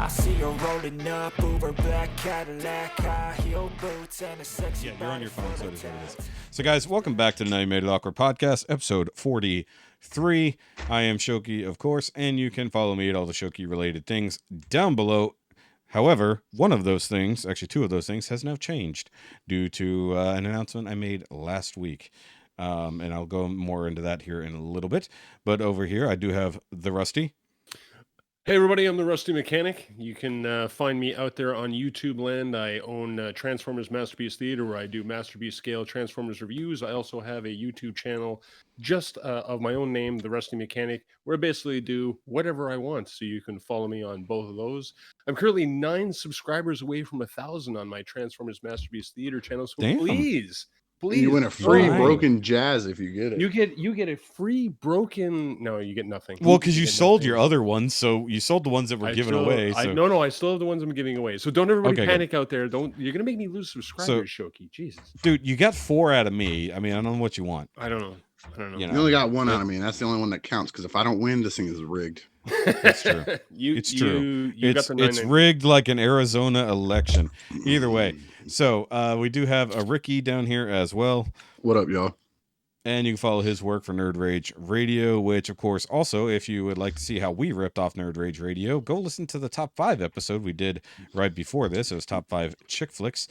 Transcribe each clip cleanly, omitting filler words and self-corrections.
I see her rolling up, Uber black Cadillac, high heel boots, and a sexy you're on your phone, so it is what it is. So, guys, welcome back to the Now You Made It Awkward podcast, episode 43. I am Shoky, of course, and you can follow me at all the Shoky-related things down below. However, one of those things, actually two of those things, has now changed due to an announcement I made last week. And I'll go more into that here in a little bit. But over here, I do have the Rusty. Hey everybody, I'm the Rusty Mechanic. You can find me out there on YouTube land. I own Transformers Masterpiece Theater, where I do Masterpiece scale Transformers reviews. I also have a YouTube channel just of my own name, the Rusty Mechanic, where I basically do whatever I want. So you can follow me on both of those. I'm currently 9 subscribers away from 1,000 on my Transformers Masterpiece Theater channel. So Damn. please. You win a free Right. broken jazz if you get it. You get a free broken. No, you get nothing. Well, because you get sold nothing. your other ones, so you sold the ones that were given away. So. No, I still have the ones I'm giving away. So don't everybody Okay, panic out there. You're gonna make me lose subscribers, Shoky. Jesus, dude, you got 4 out of me. I mean, I don't know what you want. I don't know. You know. You only got 1 out of me, and that's the only one that counts. Because if I don't win, this thing is rigged. That's true. It's true. It's rigged like an Arizona election. Either way. So we do have a RIKKI down here as well. What up, y'all? And you can follow his work for Nerd Rage Radio, which, of course, also, if you would like to see how we ripped off Nerd Rage Radio, go listen to the Top 5 episode we did right before this. It was Top 5 Chick Flicks.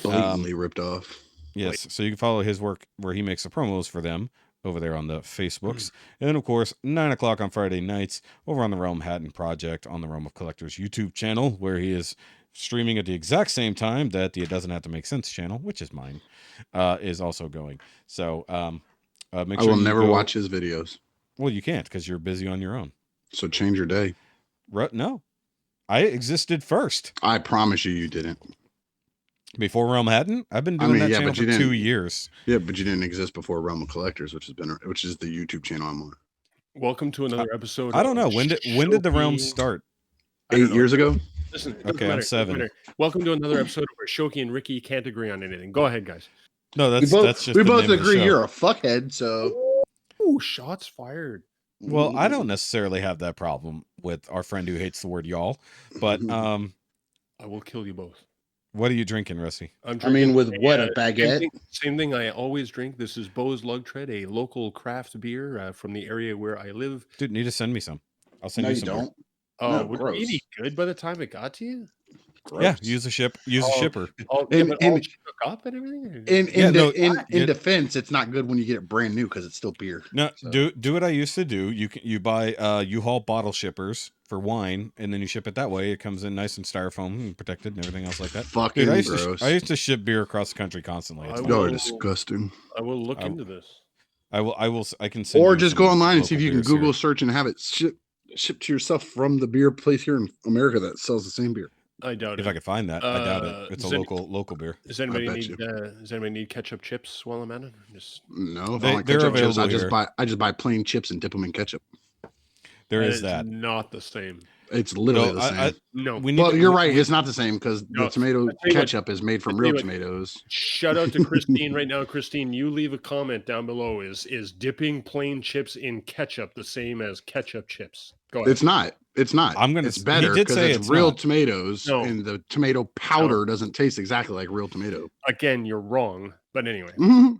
Blatantly ripped off. Yes, so you can follow his work where he makes the promos for them over there on the Facebooks. And then, of course, 9 o'clock on Friday nights over on the Realm Hatton Project on the Realm of Collectors YouTube channel, where he is streaming at the exact same time that the It Doesn't Have to Make Sense channel, which is mine, is also going. So make sure I will never watch his videos. Well, you can't because you're busy on your own. So change your day. No, I existed first. I promise you didn't. Before Realm Hatton, I've been doing that channel for 2 years. Yeah, but you didn't exist before Realm of Collectors, which is the YouTube channel I'm on. Welcome to another episode. I don't know when did the Realm start? 8 years ago. Listen, okay, I'm 7. Welcome to another episode where Shoky and RIKKI can't agree on anything. Go ahead, guys. No, that's just we the both name of the agree show. you're a fuckhead. So, Ooh, shots fired. Well, I don't necessarily have that problem with our friend who hates the word y'all, but I will kill you both. What are you drinking, Rusty? I mean, with what, a baguette? Same thing I always drink. This is Bo's Lug Tread, a local craft beer from the area where I live. Dude, need to send me some. I'll send No, you you some. don't. Oh, would it be any good by the time it got to you? Gross. Yeah, use a shipper. All shook up and everything. In defense, it's not good when you get it brand new because it's still beer. No, so. do what I used to do. You buy U-Haul bottle shippers for wine, and then you ship it that way. It comes in nice and styrofoam and protected and everything else like that. Fucking Dude, gross. I used to ship beer across the country constantly. Y'all are disgusting. I will look into this. I can send or just go online and see if you can Google here. search and have it shipped to yourself from the beer place here in America that sells the same beer. I doubt if it. I could find that. I doubt it. It's a local beer. Does anybody need ketchup chips while I'm at it? No, if I want ketchup chips, I just buy plain chips and dip them in ketchup. There is that. Not the same. It's literally the same. You're right. It's not the same because the tomato ketchup is made from real tomatoes. Shout out to Christine right now. Christine, you leave a comment down below. Is dipping plain chips in ketchup the same as ketchup chips? Go ahead. It's not. It's better because it's real tomatoes, and the tomato powder doesn't taste exactly like real tomato. Again, you're wrong. But anyway. Mm-hmm.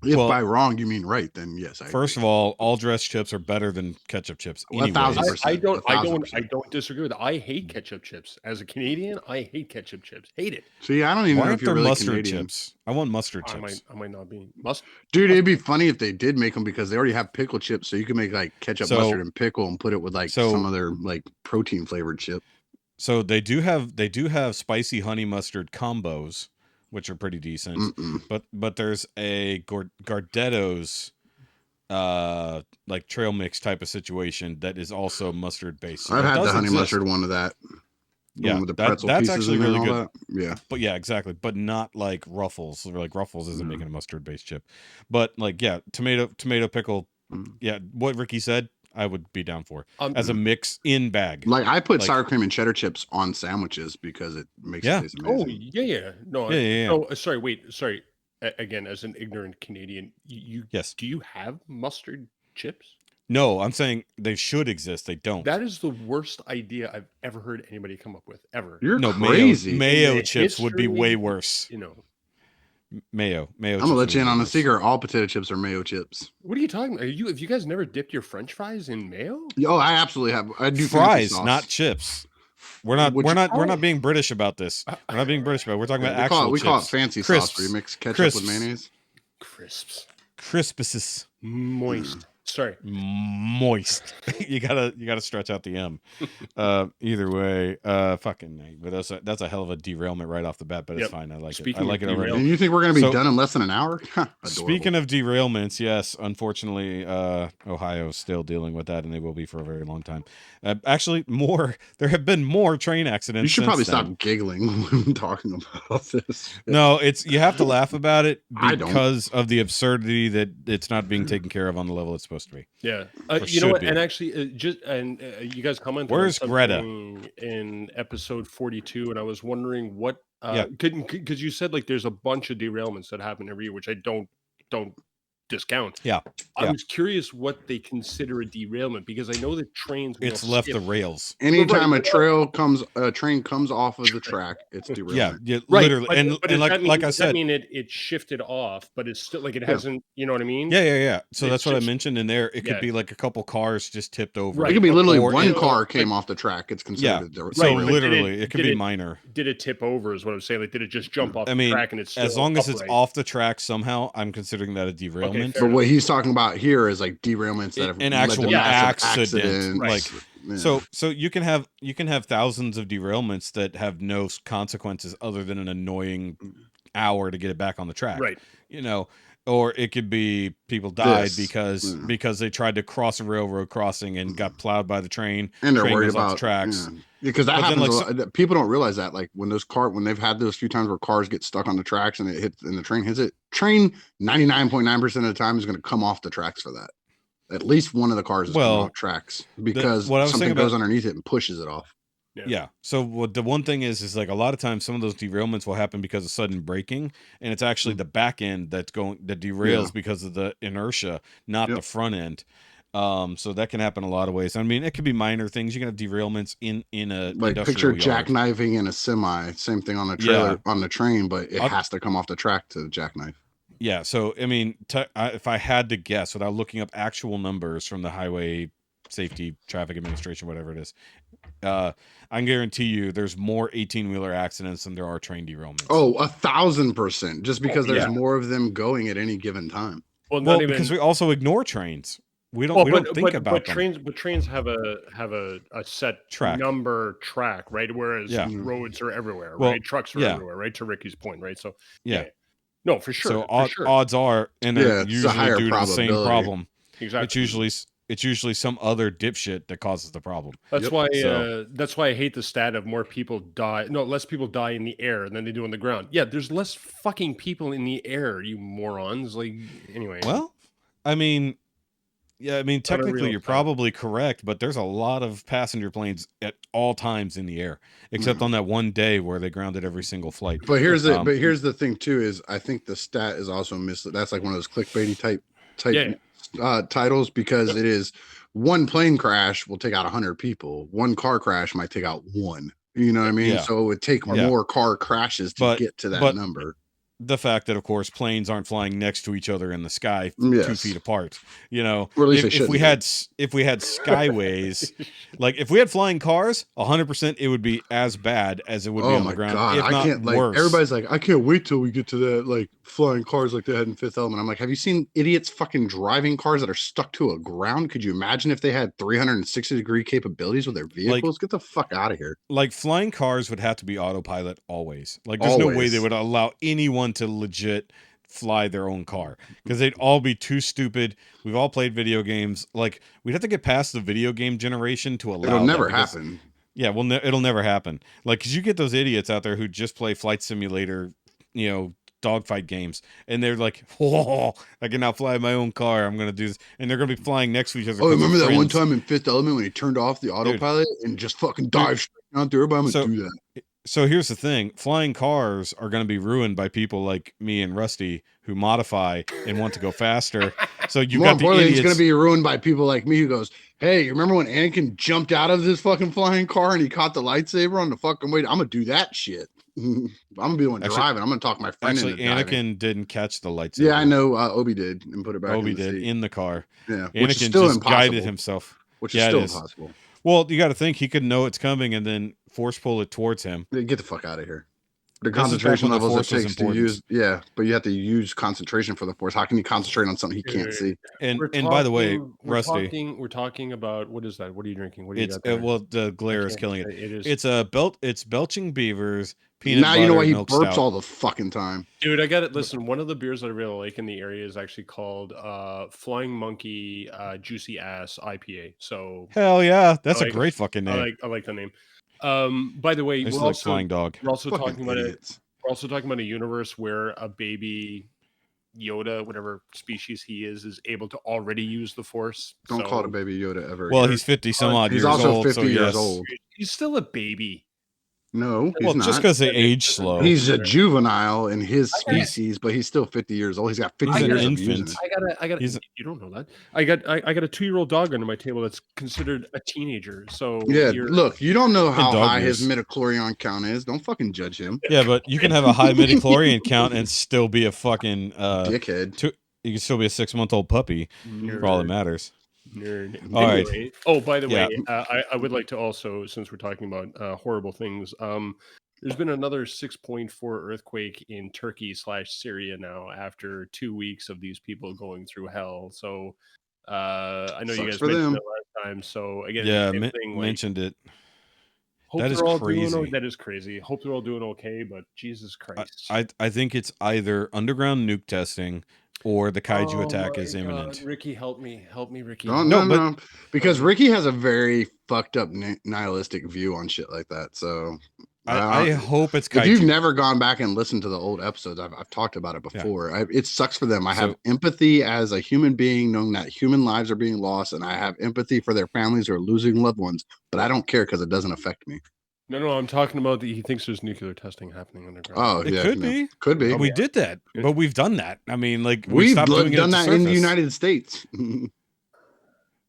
If by wrong you mean right, then yes. First of all dressed chips are better than ketchup chips. Anyways. 1,000%. I don't disagree with that. I hate ketchup chips. As a Canadian, I hate ketchup chips. Hate it. See, I don't even know if you're really mustard Canadian. chips. I want mustard chips. I might not be. Dude, it'd be funny if they did make them because they already have pickle chips, so you can make like ketchup, mustard, and pickle, and put it with like some other like protein flavored chip. So they do have spicy honey mustard combos, which are pretty decent. But there's a Gardetto's like trail mix type of situation that is also mustard based. So I've had the honey mustard one of that. Yeah, with the pretzel that's pieces actually really good. That. Yeah, but yeah, exactly. But not like Ruffles. Like Ruffles isn't making a mustard based chip. But like tomato pickle. Yeah, what RIKKI said, I would be down for as a mix in bag. Like I put sour cream and cheddar chips on sandwiches because it makes it taste amazing. Oh yeah. No, yeah. Sorry. Again, as an ignorant Canadian, do you have mustard chips? No, I'm saying they should exist. They don't. That is the worst idea I've ever heard anybody come up with, ever. You're no, crazy. mayo chips would be way worse. You know. Mayo I'm gonna let you in on a secret. All potato chips are mayo chips. What are you talking about? Have you guys never dipped your French fries in mayo? Oh, I absolutely have. I do fries, not chips. We're not being British about this. We're not being British about it. We're talking about actual chips. We call it fancy sauce, where you mix ketchup with mayonnaise. Crispus. Moist. Sorry. Moist. you gotta stretch out the M. Either way, fucking. But that's a hell of a derailment right off the bat. But it's fine. I like it. I like it already. And you think we're gonna be done in less than an hour? Speaking of derailments, yes, unfortunately, Ohio is still dealing with that, and they will be for a very long time. Actually, there have been more train accidents. You should probably stop giggling when talking about this. No, you have to laugh about it because of the absurdity that it's not being taken care of on the level it's supposed to be. Yeah, you know what? And actually, you guys commented. Where's Greta in episode 42? And I was wondering what because you said like there's a bunch of derailments that happen every year, which I don't discount. Yeah. I was curious what they consider a derailment, because I know that trains it's left the rails. Anytime a train comes off of the track, it's derailment. Yeah, literally. But and like I said, I mean it shifted off, but it's still like it hasn't, you know what I mean? Yeah. So that's what I mentioned in there. It could be like a couple cars just tipped over. Right. It could be literally one car came off the track. It's considered derailment. So literally it could be minor. Did it tip over is what I'm saying. Like, did it just jump off the track and it's still as long as it's off the track somehow, I'm considering that a derailment. But what he's talking about here is like derailments that have an actual accident. Like, so you can have thousands of derailments that have no consequences other than an annoying hour to get it back on the track. Right. You know, or it could be people died because they tried to cross a railroad crossing and got plowed by the train. And they're train worried goes off about the tracks. Because that happens. People don't realize that, like when they've had those few times where cars get stuck on the tracks and the train hits it. Train 99.9% of the time is going to come off the tracks for that. At least one of the cars is coming off tracks because something goes underneath it and pushes it off. Yeah. So the one thing is like a lot of times some of those derailments will happen because of sudden braking, and it's actually the back end that derails because of the inertia, not the front end. So that can happen a lot of ways. I mean, it could be minor things. You can have derailments in a like picture jackknifing in a semi. Same thing on the trailer on the train, but it has to come off the track to jackknife. Yeah. So I mean, if I had to guess without looking up actual numbers from the Highway Safety Traffic Administration, whatever it is, I can guarantee you there's more 18-wheeler accidents than there are train derailments. Oh, 1,000%. Just because there's more of them going at any given time. Well, because we also ignore trains. We don't think about them. But trains have a set track right? Whereas roads are everywhere, right? Well, Trucks are everywhere, right? To Ricky's point, right? So no, for sure. So odds are, and usually due to the same problem. Exactly. It's usually some other dipshit that causes the problem. That's why I hate the stat of more people die. No, less people die in the air than they do on the ground. Yeah, there's less fucking people in the air, you morons. Like, anyway. Well, I mean, technically you're probably correct, but there's a lot of passenger planes at all times in the air, except on that one day where they grounded every single flight. But here's the thing too, is I think the stat is also misled. That's like one of those clickbaity type titles, because it is one plane crash will take out 100 people. One car crash might take out one. You know what I mean? Yeah. So it would take more car crashes to get to that number. The fact that, of course, planes aren't flying next to each other in the sky 2 feet apart. You know, or at least if we had skyways, like if we had flying cars, 100% it would be as bad as it would be on the ground. God. If not I can't worse. Everybody's like, I can't wait till we get to that, like flying cars like they had in Fifth Element. I'm like, have you seen idiots fucking driving cars that are stuck to a ground? Could you imagine if they had 360-degree capabilities with their vehicles? Get the fuck out of here. Like flying cars would have to be autopilot always. Like there's no way they would allow anyone to legit fly their own car, because they'd all be too stupid. We've all played video games. Like we'd have to get past the video game generation to allow. It'll never happen. Yeah, well, it'll never happen. Like, because you get those idiots out there who just play flight simulator, dogfight games, and they're like, "Oh, I can now fly my own car. I'm gonna do this," and they're gonna be flying next to each other. Oh, remember that one time in Fifth Element when he turned off the autopilot and just fucking dived straight out there? I'm gonna do that. So here's the thing: flying cars are going to be ruined by people like me and Rusty who modify and want to go faster, So you More got the importantly, idiots. it's going to be ruined by people like me who goes, hey, you remember when Anakin jumped out of this fucking flying car and he caught the lightsaber on the fucking way? I'm going to do that shit. I'm going to be the one driving. I'm going to talk my friend Actually, into Anakin driving. didn't catch the lightsaber. Yeah, I know. Obi did and put it back Obi in the did seat. in the car. Yeah, Anakin which is still just impossible. guided himself. Which is still impossible. Well, you got to think he could know it's coming and then force pull it towards him. Get the fuck out of here. The This is back concentration when the levels it Force was takes to important. use, yeah, but you have to use concentration for the Force. How can you concentrate on something he can't see? And by the way, Rusty, we're talking about, what is that? What are you drinking? What do you it's got there? well, the glare is killing it. It is. It's belching beavers, peanut Now butter, you know why he milk burps stout. all the fucking time. Dude, I got it. Listen, one of the beers that I really like in the area is actually called Flying Monkey Juicy Ass IPA. So hell yeah, that's a great fucking name. I like the name. By the way, We're also Flying Dog. We're also Fucking talking about idiots. We're also talking about a universe where a baby Yoda, whatever species he is able to already use the Force. Don't call it a baby Yoda ever. Well, he's 50 some odd he's years also old. 50 so years yes. old. He's still a baby. No, he's Well, not. just because they age slow. He's a juvenile in his species, but he's still 50 years old. He's got 50 years of using it. I got. You don't know that. I got a 2-year-old dog under my table that's considered a teenager. So yeah, look, you don't know how high years. his midichlorian count is. Don't fucking judge him. Yeah, but you can have a high midichlorian count and still be a fucking dickhead. You can still be a 6-month-old puppy for all that matters. Nerd. All anyway, right. Oh, by the way, I would like to also, since we're talking about horrible things, there's been another 6.4 earthquake in Turkey/Syria now after 2 weeks of these people going through hell. So I know you guys mentioned it last time. So again, mentioned it. That is crazy. That is crazy. Hope they're all doing okay, but Jesus Christ. I think it's either underground nuke testing or the kaiju attack is imminent. Rikki, help me, Rikki. No, because Rikki has a very fucked up nihilistic view on shit like that. So I hope it's kaiju. If you've never gone back and listened to the old episodes, I've talked about it before. Yeah. It sucks for them. I have empathy as a human being, knowing that human lives are being lost, and I have empathy for their families who are losing loved ones, but I don't care because it doesn't affect me. No, I'm talking about he thinks there's nuclear testing happening underground. Oh, it could be. Could be. We did that, but we've done that. I mean, like we've done that in the United States.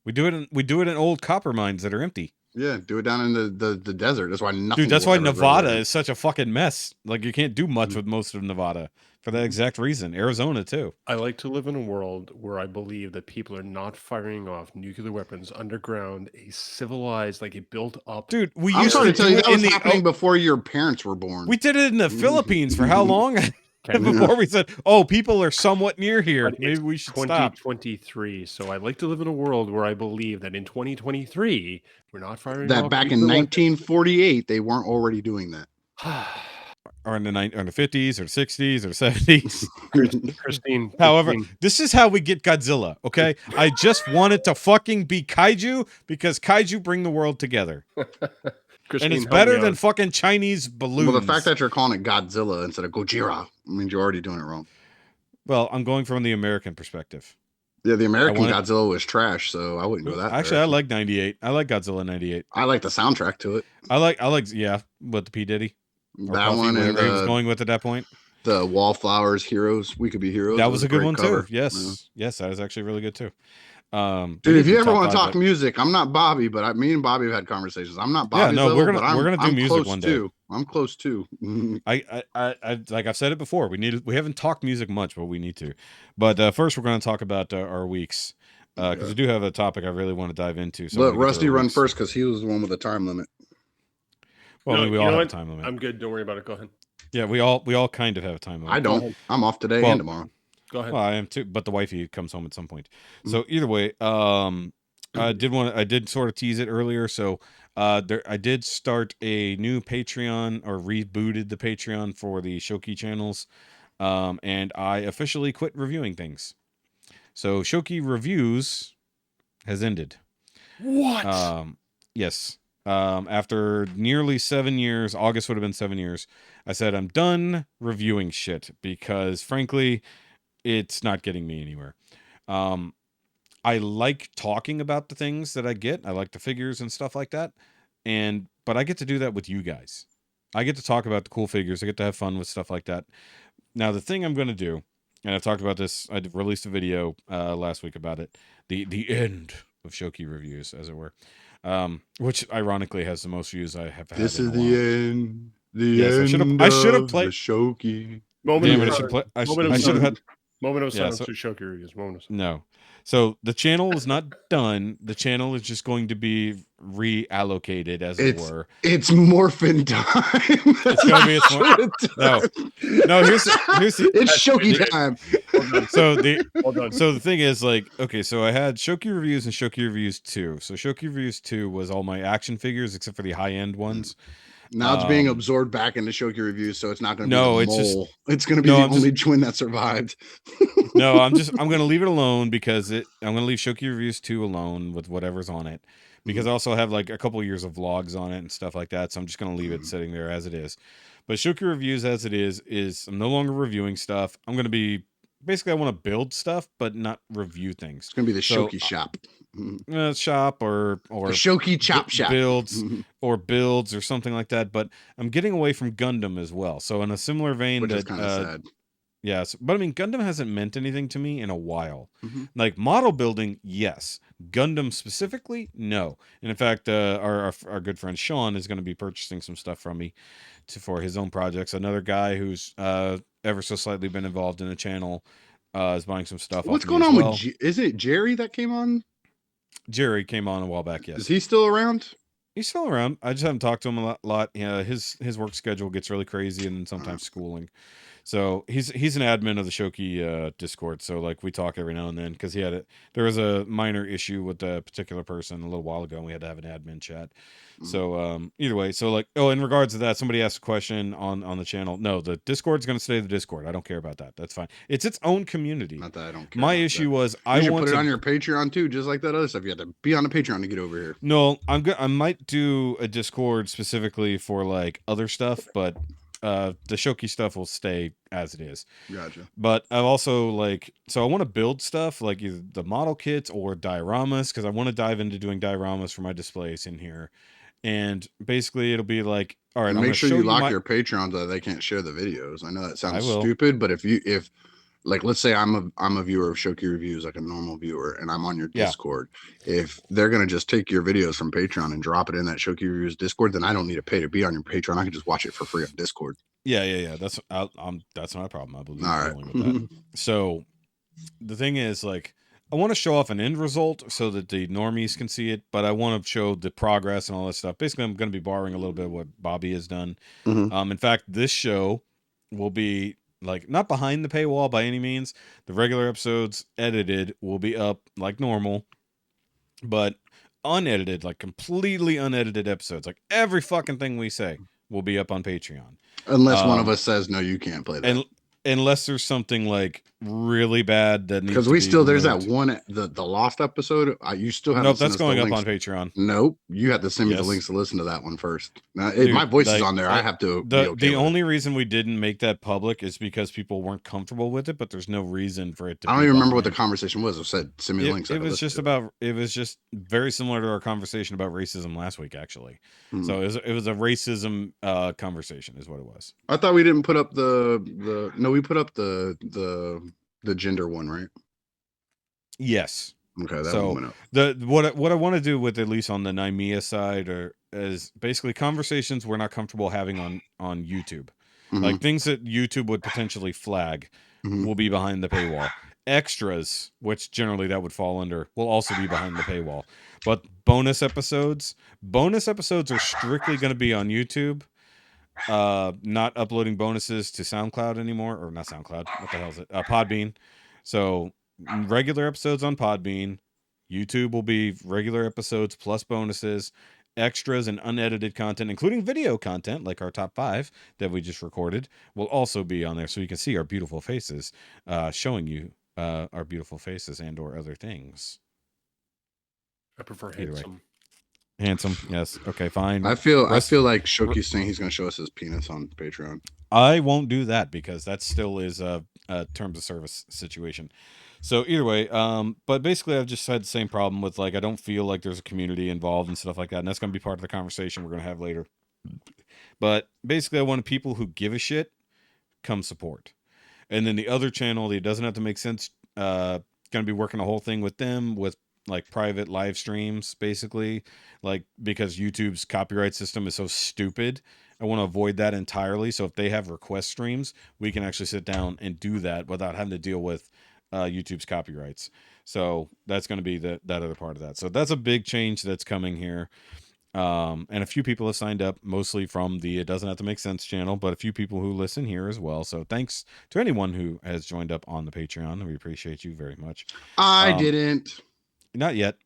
We do it in old copper mines that are empty. Yeah, do it down in the desert. That's why nothing. Dude, that's why Nevada is such a fucking mess. Like you can't do much with most of Nevada for that exact reason. Arizona too. I like to live in a world where I believe that people are not firing off nuclear weapons underground, a civilized, like a built up. Dude, I'm sorry to tell you that was happening before your parents were born. We did it in the Philippines for how long? Before we said, "Oh, people are somewhat near here. Maybe we should stop." 2023. So I like to live in a world where I believe that in 2023 we're not firing. That back in 1948 they weren't already doing that. Or in the 50s or 60s or 70s. Christine. However, this is how we get Godzilla. Okay, I just want it to fucking be kaiju because kaiju bring the world together. And it's better than fucking Chinese balloons. Well, the fact that you're calling it Godzilla instead of Gojira means you're already doing it wrong. Well, I'm going from the American perspective. Yeah, the American Godzilla was trash, so I wouldn't go that. Actually, I like 98. I like Godzilla 98. I like the soundtrack to it. I like, yeah, with the P. Diddy. That one and he was going with at that point. The Wallflowers, Heroes, We Could Be Heroes. That was a good one too. Yes, yes, that was actually really good too. Dude, if you ever want to talk music, I'm not Bobby, but me and Bobby have had conversations. I'm not Bobby. Yeah, no, we're gonna do music one day. I'm close too. I like I've said it before. We haven't talked music much, but we need to. But first, we're going to talk about our weeks because we do have a topic I really want to dive into. So let Rusty run first because he was the one with the time limit. Well, we all have a time limit. I'm good. Don't worry about it. Go ahead. Yeah, we all kind of have a time limit. I don't. I'm off today and tomorrow. Go ahead. Well, I am too, but the wifey comes home at some point. So either way, I did sort of tease it earlier. So I did start a new Patreon or rebooted the Patreon for the Shoky channels, and I officially quit reviewing things. So Shoky Reviews has ended. What? Yes. After nearly 7 years, August would have been 7 years. I said I'm done reviewing shit because, frankly, it's not getting me anywhere. I like talking about the things that I get. I like the figures and stuff like that. But I get to do that with you guys. I get to talk about the cool figures. I get to have fun with stuff like that. Now, the thing I'm going to do and I've talked about this. I released a video last week about it. The end of Shoky reviews, as it were, which ironically has the most views I have had This in is a the while. end. The Yes, end I should have of played. the Shoky. Moment Damn of it! I should have silence. played. Moment of I should have had. silence. Moment of Yeah, silence so, to Shoky reviews. Moment of silence. no. So the channel is not done. The channel is just going to be reallocated, as it were. It's morphin time. It's gonna be no. Here's the it's Shoky time. So the thing is, like, okay, so I had Shoky reviews and Shoky reviews 2. So Shoky reviews 2 was all my action figures except for the high end ones. Now it's being absorbed back into Shoky reviews, so it's not going to be the it's mole. just it's going to be the only twin that survived. No, I'm going to leave it alone because I'm going to leave Shoky reviews 2 alone with whatever's on it, because I also have like a couple years of vlogs on it and stuff like that. So I'm just going to leave it sitting there as it is. But Shoky reviews as it is I'm no longer reviewing stuff. I'm going to be basically, I want to build stuff, but not review things. It's going to be the Shoky shop. Shop or the Shoky chop shop builds or something like that. But I'm getting away from Gundam as well. So in a similar vein, which is kind of sad. Yes, but I mean, Gundam hasn't meant anything to me in a while. Like model building, yes. Gundam specifically, no. And in fact, our good friend Sean is going to be purchasing some stuff from me for his own projects. Another guy who's ever so slightly been involved in the channel is buying some stuff. What's going on with? Is it Jerry that came on? Jerry came on a while back. Yes. Is he still around? He's still around. I just haven't talked to him a lot. Yeah, his work schedule gets really crazy, and then sometimes schooling. So he's an admin of the Shoky Discord. So like we talk every now and then because there was a minor issue with a particular person a little while ago, and we had to have an admin chat. So either way, so like, in regards to that, somebody asked a question on the channel. No, the Discord's going to stay the Discord. I don't care about that. That's fine. It's its own community. Not that I don't care. My issue was I want to put it on your Patreon too, just like that other stuff. You have to be on the Patreon to get over here. No, I might do a Discord specifically for like other stuff, but the Shoky stuff will stay as it is. Gotcha. But I've also I want to build stuff like either the model kits or dioramas, because I want to dive into doing dioramas for my displays in here. And basically it'll be like, all right, make sure you lock your Patreons so they can't share the videos. I know that sounds stupid, but if like, let's say I'm a viewer of Shoky reviews, like a normal viewer, and I'm on your Discord. If they're going to just take your videos from Patreon and drop it in that Shoky reviews Discord, then I don't need to pay to be on your Patreon. I can just watch it for free on Discord. Yeah. That's not a problem. I believe all right with that. So the thing is, like, I want to show off an end result so that the normies can see it, but I want to show the progress and all that stuff. Basically, I'm going to be borrowing a little bit of what Bobby has done. In fact, this show will be like not behind the paywall by any means. The regular episodes edited will be up like normal, but unedited, like completely unedited episodes, like every fucking thing we say will be up on Patreon. Unless one of us says, no, you can't play that. And unless there's something like really bad that needs because we still there's that one the lost episode. You still have that's going up on Patreon. Nope, you have to send me the links to listen to that one first. Now, dude, my voice is on there. I have to. The only reason we didn't make that public is because people weren't comfortable with it, but there's no reason for it to. I don't even remember what the conversation was. I said send me the links. It was just very similar to our conversation about racism last week, actually. So it was a racism conversation, is what it was. I thought we didn't put up we put up the gender one, right? Yes. Okay, that one went up. What I want to do with, at least on the Naimia side, is basically conversations we're not comfortable having on YouTube. Like things that YouTube would potentially flag will be behind the paywall. Extras, which generally that would fall under, will also be behind the paywall. But bonus episodes are strictly going to be on YouTube. Not uploading bonuses to SoundCloud anymore, or not SoundCloud. What the hell is it? Podbean. So regular episodes on Podbean. YouTube will be regular episodes plus bonuses, extras, and unedited content, including video content like our top 5 that we just recorded, will also be on there, so you can see our beautiful faces, showing you our beautiful faces and or other things. I prefer handsome. Handsome, yes. Okay, fine. I feel like Shoky's saying he's going to show us his penis on Patreon. I won't do that because that still is a terms of service situation. So either way, but basically I've just had the same problem with, like, I don't feel like there's a community involved and stuff like that, and that's going to be part of the conversation we're going to have later. But basically I want people who give a shit come support. And then the other channel, it doesn't have to make sense. Going to be working a whole thing with them with like private live streams, basically, like because YouTube's copyright system is so stupid. I want to avoid that entirely. So if they have request streams, we can actually sit down and do that without having to deal with YouTube's copyrights. So that's going to be that other part of that. So that's a big change that's coming here. And a few people have signed up, mostly from the It Doesn't Have to Make Sense channel, but a few people who listen here as well. So thanks to anyone who has joined up on the Patreon. We appreciate you very much. I didn't. Not yet.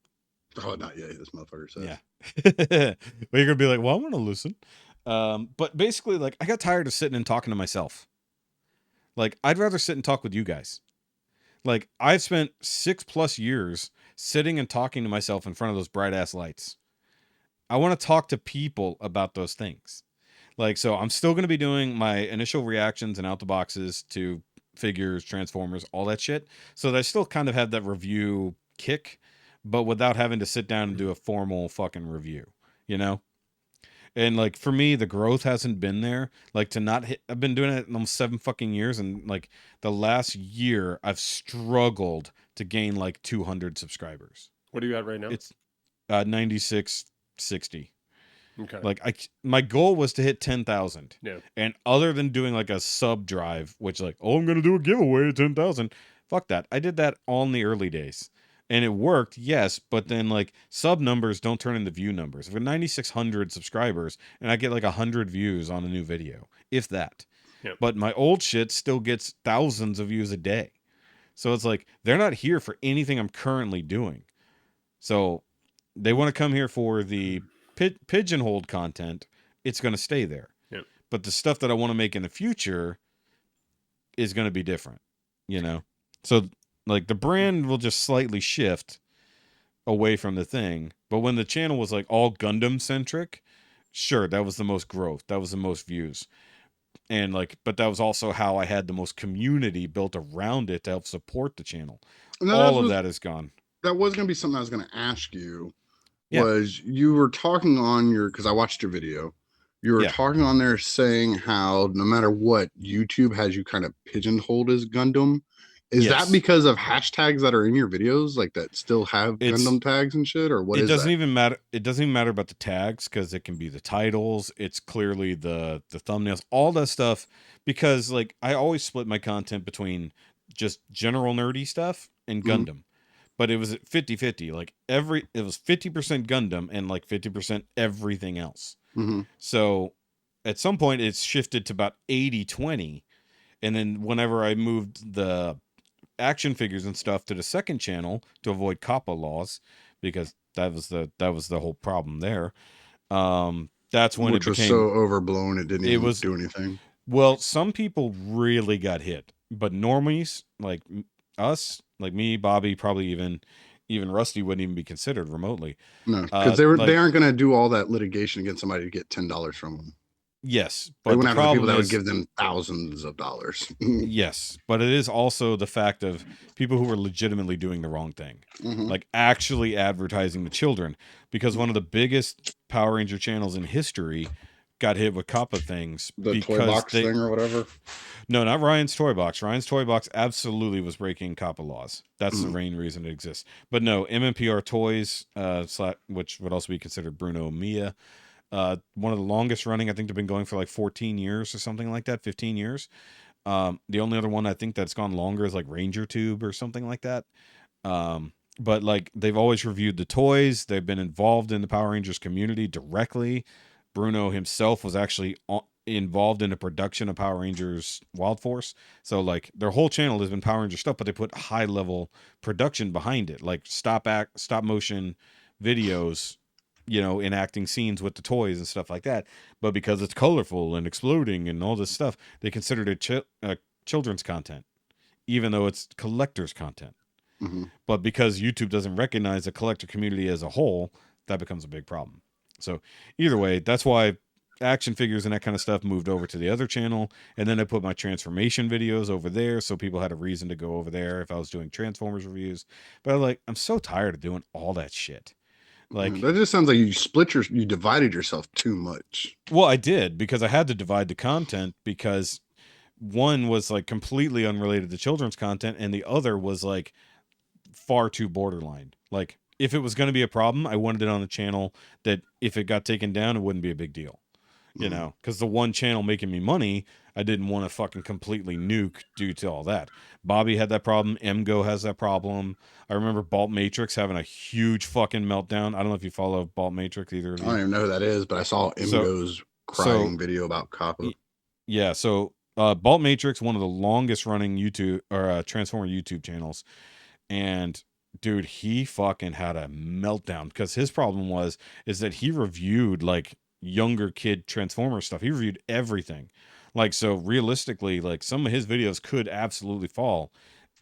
Oh, not yet. This motherfucker says. Yeah. But you're gonna be like, well, I want to listen. But basically, like, I got tired of sitting and talking to myself. Like, I'd rather sit and talk with you guys. Like, I've spent 6+ years sitting and talking to myself in front of those bright ass lights. I want to talk to people about those things. Like, so I'm still going to be doing my initial reactions and out the boxes to figures, Transformers, all that shit. So that I still kind of have that review kick, but without having to sit down and do a formal fucking review, you know? And like, for me, the growth hasn't been there. Like, to not hit, I've been doing it almost 7 fucking years. And like the last year I've struggled to gain like 200 subscribers. What are you at right now? It's 9660. Okay. Like, my goal was to hit 10,000. Yeah. And other than doing like a sub drive, which like, oh, I'm going to do a giveaway at 10,000. Fuck that. I did that all in the early days. And it worked, yes, but then like sub numbers don't turn into view numbers. If we're 9,600 subscribers and I get like 100 views on a new video, if that. Yep. But my old shit still gets thousands of views a day. So it's like, they're not here for anything I'm currently doing. So they want to come here for the pigeonholed content. It's going to stay there. Yep. But the stuff that I want to make in the future is going to be different, you know? So like the brand will just slightly shift away from the thing. But when the channel was like all Gundam centric, sure, that was the most growth. That was the most views. And like, but that was also how I had the most community built around it to help support the channel. All of that is gone. That was going to be something I was going to ask you. Yeah. Was you were talking on your, because I watched your video. You were talking on there saying how no matter what, YouTube has you kind of pigeonholed as Gundam. Is that because of hashtags that are in your videos, like that still have Gundam tags and shit, or what? It doesn't even matter. It doesn't even matter about the tags because it can be the titles. It's clearly the thumbnails, all that stuff. Because like I always split my content between just general nerdy stuff and Gundam, but it was at 50-50. Like it was 50% Gundam and like 50% everything else. So at some point it's shifted to about 80-20, and then whenever I moved the action figures and stuff to the second channel to avoid COPPA laws, because that was the whole problem there. That's when it became so overblown it didn't even do anything. Well, some people really got hit, but normies like us, like me, Bobby, probably even Rusty wouldn't even be considered remotely. No, because they aren't going to do all that litigation against somebody to get $10 from them. Yes, but they wouldn't have people that would give them thousands of dollars. Yes, but it is also the fact of people who were legitimately doing the wrong thing, like actually advertising to children. Because one of the biggest Power Ranger channels in history got hit with COPPA things. The toy box thing or whatever. No, not Ryan's Toy Box. Ryan's Toy Box absolutely was breaking COPPA laws. That's the main reason it exists. But no, MMPR Toys, which would also be considered Bruno Mia. One of the longest running, I think they've been going for like 14 years or something like that, 15 years. The only other one I think that's gone longer is like Ranger Tube or something like that. But like they've always reviewed the toys. They've been involved in the Power Rangers community directly. Bruno himself was actually involved in the production of Power Rangers Wild Force. So like their whole channel has been Power Ranger stuff, but they put high level production behind it, like stop motion videos, you know, enacting scenes with the toys and stuff like that. But because it's colorful and exploding and all this stuff, they considered it children's content, even though it's collector's content. But because YouTube doesn't recognize the collector community as a whole, that becomes a big problem. So either way, that's why action figures and that kind of stuff moved over to the other channel. And then I put my transformation videos over there, so people had a reason to go over there if I was doing Transformers reviews. But I'm so tired of doing all that shit. Like that just sounds like you divided yourself too much. Well, I did, because I had to divide the content, because one was like completely unrelated to children's content, and the other was like far too borderline. Like, if it was going to be a problem, I wanted it on a channel that if it got taken down, it wouldn't be a big deal. You know, because the one channel making me money, I didn't want to fucking completely nuke due to all that. Bobby had that problem. MGO has that problem. I remember Balt Matrix having a huge fucking meltdown. I don't know if you follow Balt Matrix, either of I you. don't even know who that is, but I saw Imgo's crying video about Kappa. Yeah, so Balt Matrix, one of the longest running YouTube or Transformer YouTube channels, and dude, he fucking had a meltdown because his problem is that he reviewed like younger kid Transformer stuff. He reviewed everything. Like, so realistically, like some of his videos could absolutely fall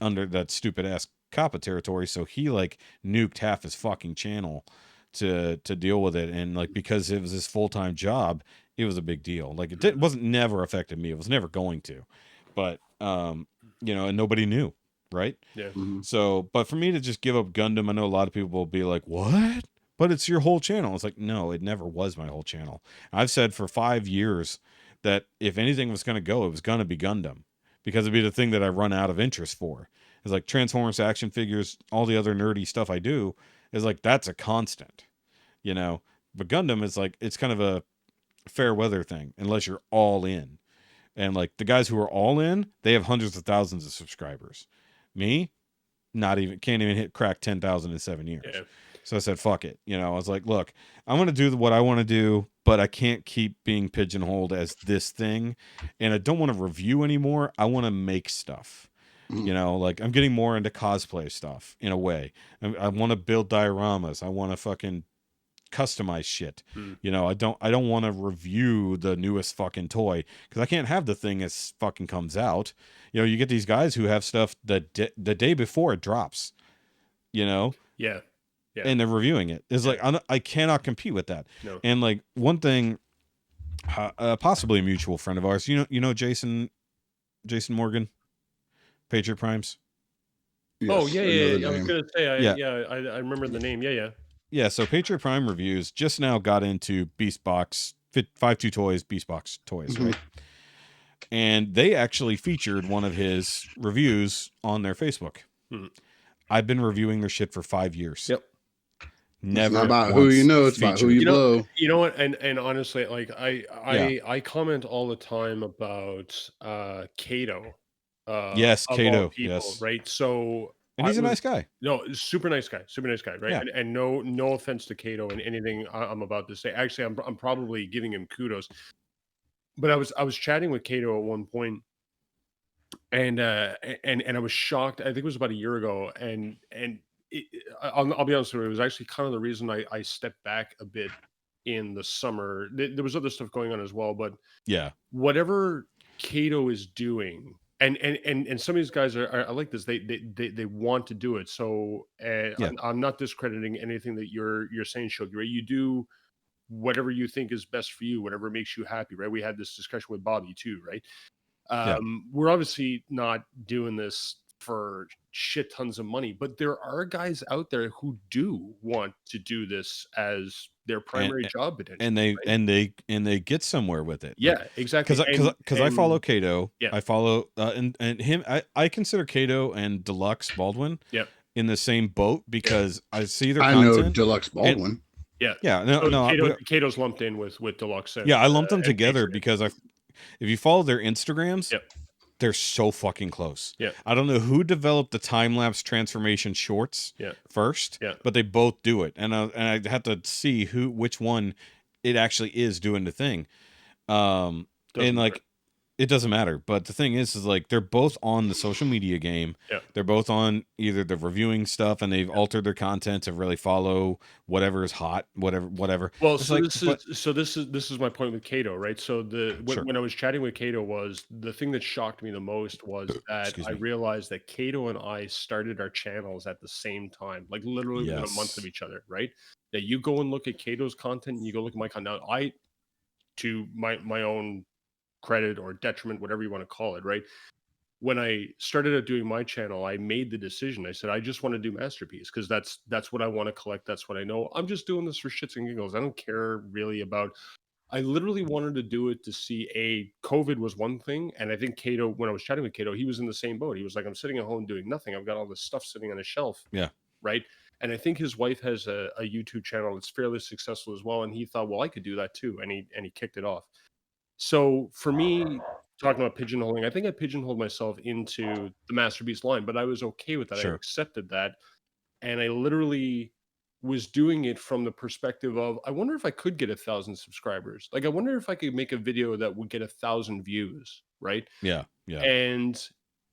under that stupid ass Kappa territory. So he like nuked half his fucking channel to deal with it. And like, because it was his full-time job, it was a big deal. Like, it wasn't never affected me. It was never going to, but you know, and nobody knew. Right. Yeah. So, but for me to just give up Gundam, I know a lot of people will be like, what? But it's your whole channel. It's like, no, it never was my whole channel. I've said for 5 years that if anything was going to go, it was going to be Gundam, because it'd be the thing that I run out of interest for. It's like Transformers, action figures, all the other nerdy stuff I do is like, that's a constant, you know, but Gundam is like, it's kind of a fair weather thing unless you're all in. And like the guys who are all in, they have hundreds of thousands of subscribers. Me, can't even crack 10,000 in 7 years. Yeah. So I said, fuck it. You know, I was like, look, I'm going to do what I want to do, but I can't keep being pigeonholed as this thing. And I don't want to review anymore. I want to make stuff. You know, like I'm getting more into cosplay stuff in a way. I want to build dioramas. I want to fucking customize shit. You know, I don't want to review the newest fucking toy because I can't have the thing as fucking comes out. You know, you get these guys who have stuff the day before it drops, you know? Yeah. And they're reviewing it. It's like, I cannot compete with that. No. And like one thing, possibly a mutual friend of ours, you know, Jason Morgan, Patriot Primes. Yes, oh yeah. I was name. gonna say, Yeah. I remember the name. Yeah. Yeah, so Patriot Prime Reviews just now got into Beast Box 5.2 toys, Beast Box toys, right? And they actually featured one of his reviews on their Facebook. I've been reviewing their shit for 5 years. Yep. Never. It's not about who you know, it's about who you blow. You know what? And honestly, like I comment all the time about Kato. Yes, of Kato. all people, Yes. right? So And he's a nice guy. No, super nice guy, right? Yeah. And no offense to Kato and anything I'm about to say. Actually, I'm probably giving him kudos. But I was chatting with Kato at one point, and I was shocked. I think it was about a year ago, and I'll be honest with you, it was actually kind of the reason I stepped back a bit in the summer. There was other stuff going on as well, but yeah, whatever Kato is doing. And some of these guys are like this. They want to do it. So I'm not discrediting anything that you're saying, Shoky, right? You do whatever you think is best for you, whatever makes you happy, right? We had this discussion with Bobby too, right? We're obviously not doing this for shit tons of money, but there are guys out there who do want to do this as their primary job potentially, and they get somewhere with it. Yeah, exactly. Because I follow Kato. Yeah. I follow and him. I consider Kato and Deluxe Baldwin in the same boat because I see their content. I know Deluxe Baldwin. Kato's lumped in with Deluxe. And, I lumped them together because if you follow their Instagrams, they're so fucking close. Yeah. I don't know who developed the time-lapse transformation shorts first, but they both do it. And I have to see which one it actually is doing the thing. And like, it doesn't matter. But the thing is like, they're both on the social media game. Yeah. They're both on either the reviewing stuff and they've altered their content to really follow whatever is hot, whatever. Well, this is my point with Kato, right? So when I was chatting with Kato, was the thing that shocked me the most was that I realized that Kato and I started our channels at the same time, like literally within a month of each other, right? That you go and look at Kato's content and you go look at my content. Now, to my own credit or detriment, whatever you want to call it, right? When I started out doing my channel, I made the decision. I said, I just want to do Masterpiece because that's what I want to collect. That's what I know. I'm just doing this for shits and giggles. I don't care really about I literally wanted to do it to see COVID was one thing. And I think Cato, when I was chatting with Cato, he was in the same boat. He was like, I'm sitting at home doing nothing. I've got all this stuff sitting on a shelf. Yeah. Right. And I think his wife has a YouTube channel that's fairly successful as well. And he thought, well, I could do that too. And he kicked it off. So for me, talking about pigeonholing, I think I pigeonholed myself into the Master Beast line, but I was okay with that. I Sure. accepted that. And I literally was doing it from the perspective of, I wonder if I could get 1,000 subscribers. Like, I wonder if I could make a video that would get 1,000 views, right? Yeah. Yeah. And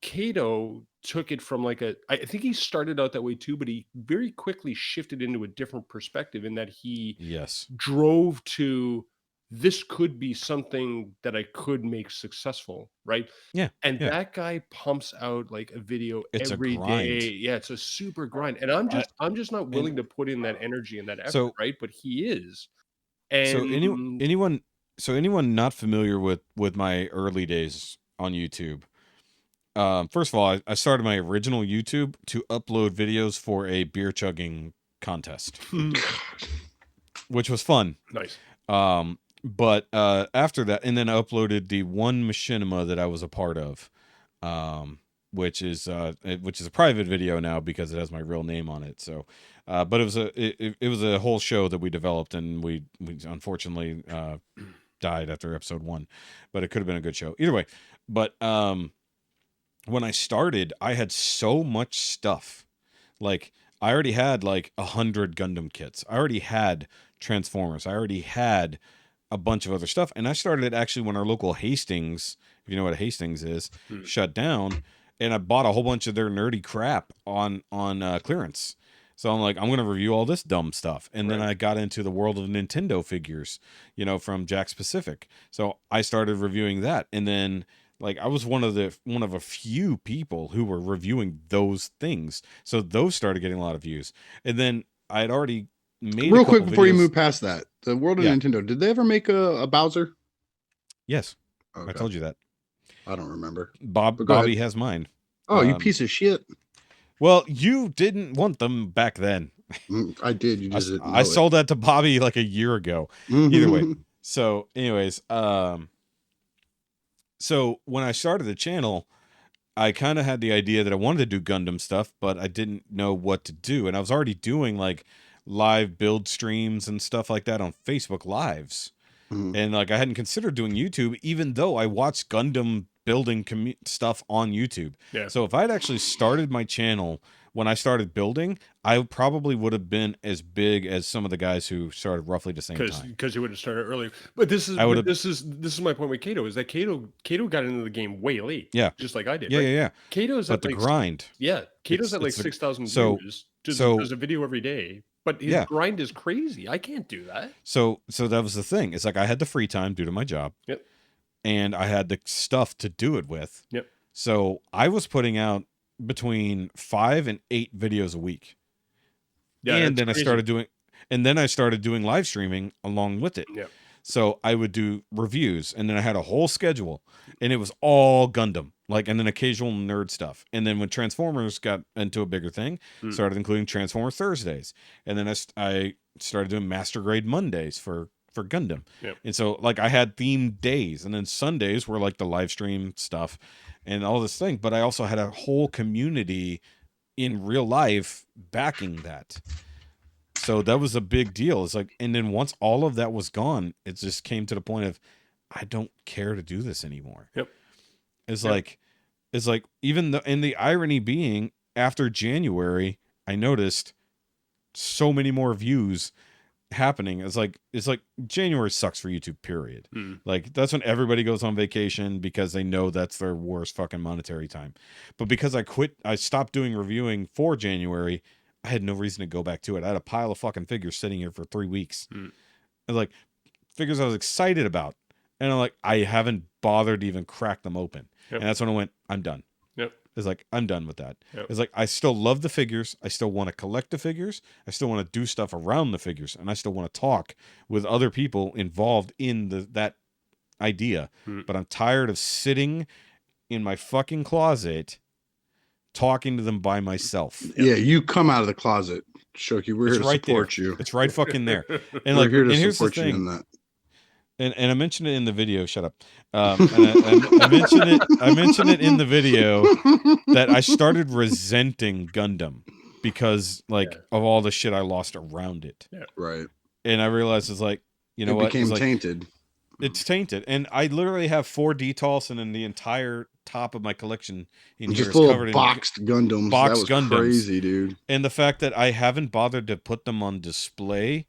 Cato took it from like I think he started out that way too, but he very quickly shifted into a different perspective in that he Yes. drove to, this could be something that I could make successful, right? Yeah. And Yeah. that guy pumps out like a video It's a every grind. day. Yeah, it's a super grind. And I'm just not willing to put in that energy and that effort, So- right? But he is. So And anyone not familiar with my early days on YouTube, first of all, I started my original YouTube to upload videos for a beer chugging contest, which was fun. nice. But after that, and then I uploaded the one machinima that I was a part of, which is a private video now because it has my real name on it. So, but it was a whole show that we developed, and we unfortunately died after episode 1, but it could have been a good show either way. But when I started, I had so much stuff. Like, I already had like 100 Gundam kits. I already had Transformers. I already had a bunch of other stuff. And I started it actually when our local Hastings, if you know what a Hastings is, shut down. And I bought a whole bunch of their nerdy crap on clearance. So I'm like, I'm going to review all this dumb stuff. And then I got into the world of Nintendo figures, from Jack Pacific. So I started reviewing that. And then, like, I was one of a few people who were reviewing those things. So those started getting a lot of views. And then I had already made real quick before videos. you move past that, the world of Nintendo, did they ever make a Bowser? Yes. Okay. I told you that. I don't remember. Bobby has mine. Oh, you piece of shit. Well, you didn't want them back then. I did. You just I sold that to Bobby like a year ago. Either way. So anyways, so when I started the channel, I kind of had the idea that I wanted to do Gundam stuff, but I didn't know what to do. And I was already doing like live build streams and stuff like that on Facebook Lives. And like, I hadn't considered doing YouTube, even though I watched Gundam building stuff on YouTube. Yeah. So if I'd actually started my channel when I started building, I probably would have been as big as some of the guys who started roughly the same time. Because you would have started earlier. But this is my point with Cato, is that Cato got into the game way late. Yeah. Just like I did. Yeah, right? yeah. Cato's but at the like grind. Yeah. Cato's at like 6,000 so- views. Does a video every day. But his grind is crazy. I can't do that. So that was the thing. It's like I had the free time due to my job. Yep. And I had the stuff to do it with. Yep. So I was putting out between 5 and 8 videos a week. Yeah. And then I started doing live streaming along with it. Yep. So I would do reviews, and then I had a whole schedule, and it was all Gundam, like, and then occasional nerd stuff. And then when Transformers got into a bigger thing, started including Transformers Thursdays, and then I started doing Master Grade Mondays for Gundam. Yep. And so like I had themed days, and then Sundays were like the live stream stuff and all this thing. But I also had a whole community in real life backing that. So that was a big deal. It's like, and then once all of that was gone, it just came to the point of, I don't care to do this anymore. Yep. It's like even though, and the irony being, after January, I noticed so many more views happening. It's like January sucks for YouTube, period. Like, that's when everybody goes on vacation because they know that's their worst fucking monetary time. But because I stopped doing reviewing for January, I had no reason to go back to it. I had a pile of fucking figures sitting here for 3 weeks. And like, figures I was excited about. And I'm like, I haven't bothered to even crack them open. Yep. And that's when I went, I'm done. Yep. It's like, I'm done with that. Yep. It's like, I still love the figures. I still want to collect the figures. I still want to do stuff around the figures. And I still want to talk with other people involved in that idea. But I'm tired of sitting in my fucking closet talking to them by myself. Yeah, you come out of the closet, Shoky. We're here to support you. It's right fucking there. And We're like, here to and here's the support you in thing. that. and I mentioned it in the video. Shut up. I mentioned it. I mentioned it in the video that I started resenting Gundam because of all the shit I lost around it. Yeah. Right. And I realized it's like, you know what? Became tainted. It's tainted. And I literally have 4 DTOLs, and then the entire top of my collection in here just is full covered of boxed Gundams. That was Gundams. crazy, dude. And the fact that I haven't bothered to put them on display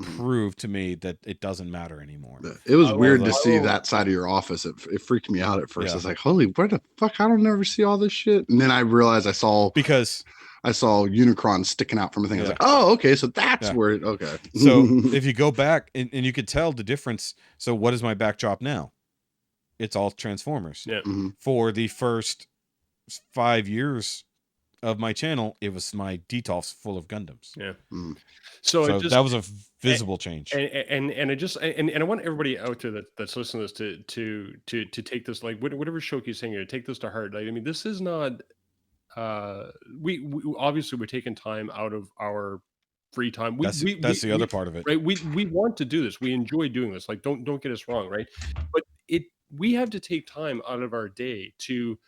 proved to me that it doesn't matter anymore. It was weird to see that side of your office. It freaked me out at first. Yeah. I was like, holy, where the fuck? I don't ever see all this shit. And then I realized I saw Unicron sticking out from a thing. I was like, oh, okay. So that's where okay. So if you go back and you could tell the difference. So what is my backdrop now? It's all Transformers. Yeah. For the first 5 years of my channel, it was my DTOFs full of Gundams. Yeah. So that was a visible change. And I want everybody out there that's listening to this to take this, like whatever Shoky's saying here, take this to heart. Like, I mean, this is not we obviously we're taking time out of our free time. That's the other part of it. Right. We want to do this. We enjoy doing this. Like, don't get us wrong, right? But we have to take time out of our day to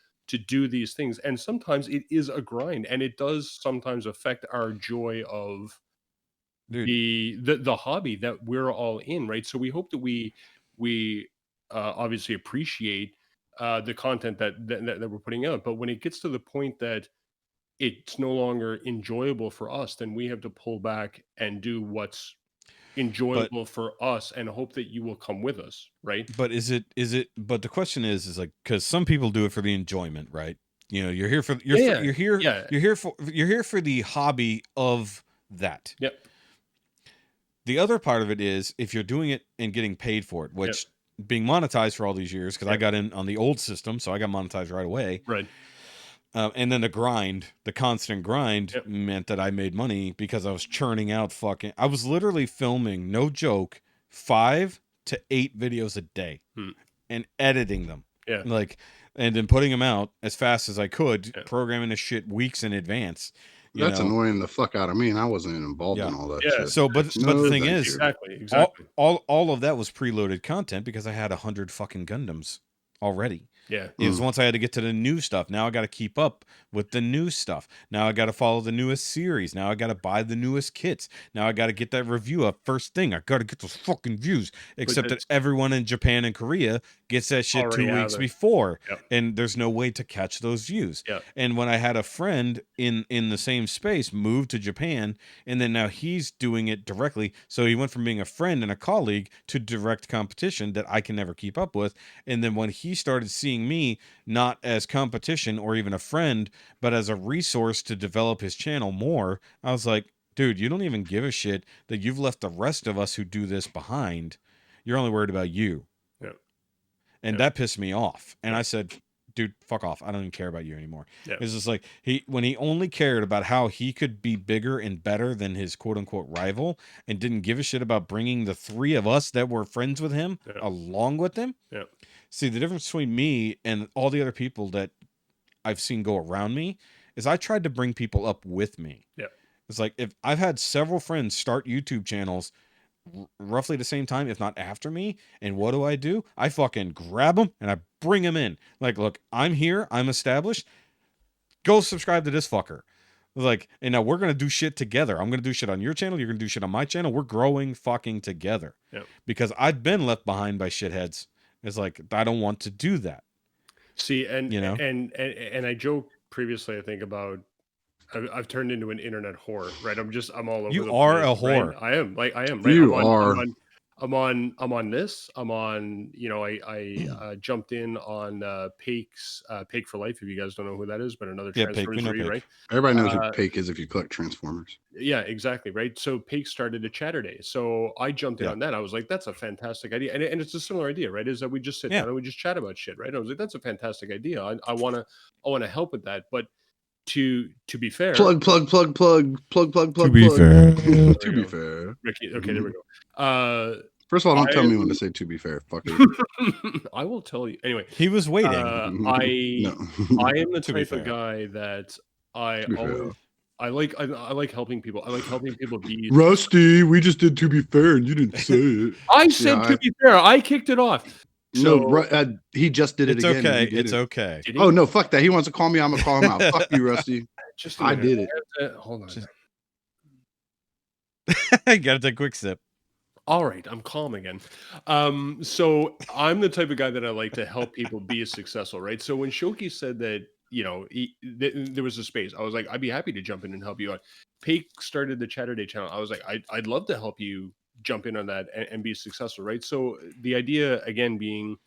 do these things, and sometimes it is a grind, and it does sometimes affect our joy of the hobby that we're all in, right? So we hope that we obviously appreciate the content that we're putting out, but when it gets to the point that it's no longer enjoyable for us, then we have to pull back and do what's enjoyable for us and hope that you will come with us, right? But but the question is like, because some people do it for the enjoyment, right? You know, you're here for you're here for the hobby of that. Yep. The other part of it is if you're doing it and getting paid for it, which being monetized for all these years, because I got in on the old system, so I got monetized right away. Right. And then the constant grind meant that I made money because I was churning out I was literally filming, no joke, 5 to 8 videos a day and editing them. Yeah. And then putting them out as fast as I could, programming the shit weeks in advance. That's annoying the fuck out of me, and I wasn't involved in all that shit. So, but the thing is, exactly. All of that was preloaded content because I had 100 fucking Gundams already. Yeah. It was once I had to get to the new stuff. Now I got to keep up with the new stuff. Now I got to follow the newest series. Now I got to buy the newest kits. Now I got to get that review up first thing. I got to get those fucking views. Except that everyone in Japan and Korea gets that shit 2 weeks before. Yep. And there's no way to catch those views. Yep. And when I had a friend in the same space move to Japan, and then now he's doing it directly. So he went from being a friend and a colleague to direct competition that I can never keep up with. And then when he started seeing me not as competition or even a friend, but as a resource to develop his channel more, I was like, dude, you don't even give a shit that you've left the rest of us who do this behind. You're only worried about you. Yeah. And that pissed me off. And I said, dude, fuck off. I don't even care about you anymore. Yeah. It's just like when he only cared about how he could be bigger and better than his quote unquote rival and didn't give a shit about bringing the 3 of us that were friends with him along with him. Yeah. See, the difference between me and all the other people that I've seen go around me is I tried to bring people up with me. Yeah. It's like if I've had several friends start YouTube channels roughly the same time, if not after me. And what do? I fucking grab them and I bring them in. Like, look, I'm here. I'm established. Go subscribe to this fucker. Like, and now we're going to do shit together. I'm going to do shit on your channel. You're going to do shit on my channel. We're growing fucking together. Yep. Because I've been left behind by shitheads. It's like, I don't want to do that. See, and and I joked previously, I think, about I've turned into an internet whore, right? I'm all over. You are a whore. Right? I am. Like I am. Right? You are. I'm on this. I'm on. You know, I jumped in on Pake's Pake for Life. If you guys don't know who that is, but another Transformers review, right? Everybody knows who Pake is if you collect Transformers. Yeah, exactly, right. So Pake started a chatter day, so I jumped in on that. I was like, that's a fantastic idea, and it's a similar idea, right? Is that we just sit down and we just chat about shit, right? I was like, that's a fantastic idea. I want to help with that, but to be fair, plug. To be fair, to be fair, Ricky. Okay, there we go. First of all, don't tell me when to say to be fair. Fuck it. I will tell you. Anyway, he was waiting. I am the type of guy that I I like helping people. I like helping people be. Rusty, we just did To Be Fair, and you didn't say it. I said To Be Fair. I kicked it off. So no, he just did it It's again. okay. It's okay. Oh no, fuck that. He wants to call me. I'm gonna call him out. Fuck you, Rusty. Just I did it. Hold on. I gotta take a quick sip. All right, I'm calm again. So I'm the type of guy that I like to help people be successful, right? So when Shoky said that, there was a space, I was like, I'd be happy to jump in and help you out. Paik started the Chatterday channel. I was like, I'd love to help you jump in on that and be successful, right? So the idea again being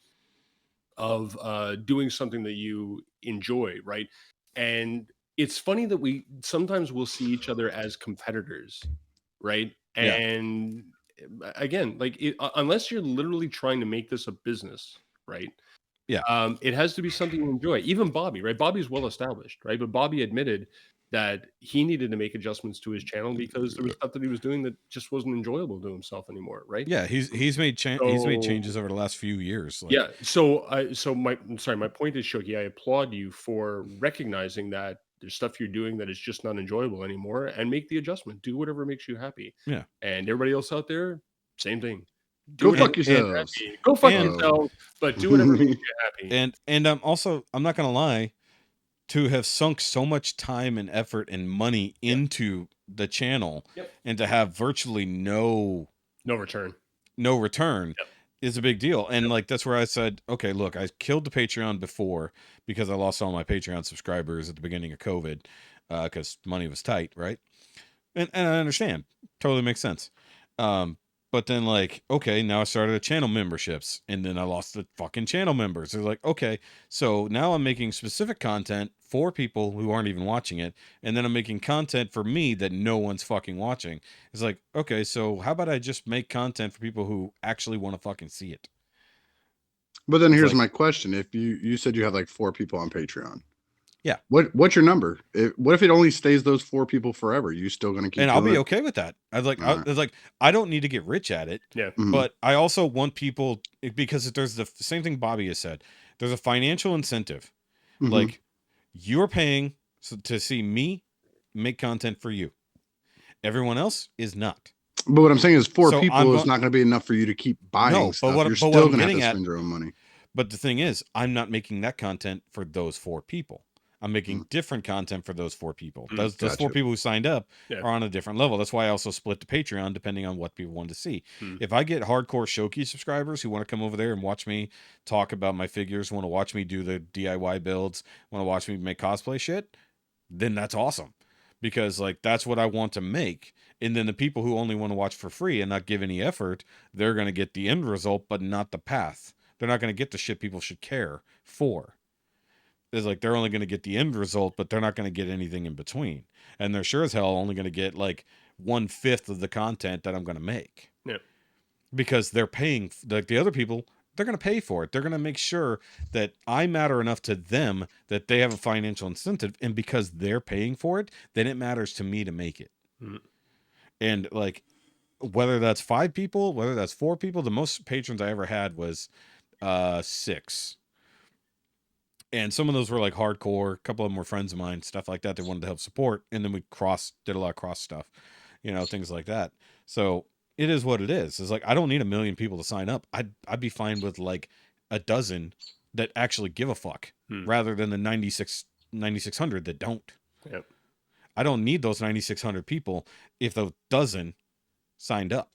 of doing something that you enjoy, right? And it's funny that we sometimes will see each other as competitors, right? Yeah. And again, like unless you're literally trying to make this a business, right? Yeah. It has to be something you enjoy. Even Bobby, right? Bobby's well established, right? But Bobby admitted that he needed to make adjustments to his channel because there was stuff that he was doing that just wasn't enjoyable to himself anymore, right? Yeah, he's made changes over the last few years. Like, yeah. So my point is, Shoky, I applaud you for recognizing that there's stuff you're doing that is just not enjoyable anymore, and make the adjustment. Do whatever makes you happy. Yeah. And everybody else out there, same thing. Go fuck yourselves. Go fuck yourselves, but do whatever makes you happy. And I'm not gonna lie, to have sunk so much time and effort and money into the channel and to have virtually no return is a big deal. And like, that's where I said, okay, look, I killed the Patreon before because I lost all my Patreon subscribers at the beginning of COVID, because money was tight. Right. And I understand, totally makes sense. But then like, okay, now I started a channel memberships and then I lost the fucking channel members. They're like, okay, so now I'm making specific content for people who aren't even watching it. And then I'm making content for me that no one's fucking watching. It's like, okay, so how about I just make content for people who actually want to fucking see it? But then here's my question. If you said you have like 4 people on Patreon. Yeah. What's your number? What if it only stays those 4 people forever? You still going to keep? And I'll be okay with that. I was like, I don't need to get rich at it. Yeah. Mm-hmm. But I also want people, because there's the same thing Bobby has said. There's a financial incentive. Mm-hmm. Like, you're paying to see me make content for you. Everyone else is not. But what I'm saying is 4 people is not going to be enough for you to keep buying stuff. But you're still going to have to spend your own money. But the thing is, I'm not making that content for those 4 people. I'm making different content for those 4 people. Those 4 people who signed up are on a different level. That's why I also split the Patreon depending on what people want to see. If I get hardcore Shoky subscribers who want to come over there and watch me talk about my figures, want to watch me do the DIY builds, want to watch me make cosplay shit, then that's awesome. Because like, that's what I want to make. And then the people who only want to watch for free and not give any effort, they're going to get the end result, but not the path. They're not going to get the shit people should care for. It's like, they're only going to get the end result, but they're not going to get anything in between. And they're sure as hell only going to get like 1/5 of the content that I'm going to make. Yeah. Because they're paying, like the other people, they're going to pay for it. They're going to make sure that I matter enough to them that they have a financial incentive. And because they're paying for it, then it matters to me to make it. And like, whether that's 5 people, whether that's 4 people, the most patrons I ever had was 6. And some of those were like hardcore. A couple of them were friends of mine, stuff like that. They wanted to help support. And then we did a lot of cross stuff, things like that. So it is what it is. It's like, I don't need 1 million people to sign up. I'd be fine with like a dozen that actually give a fuck rather than the 9,600 that don't. Yep. I don't need those 9,600 people if the dozen signed up.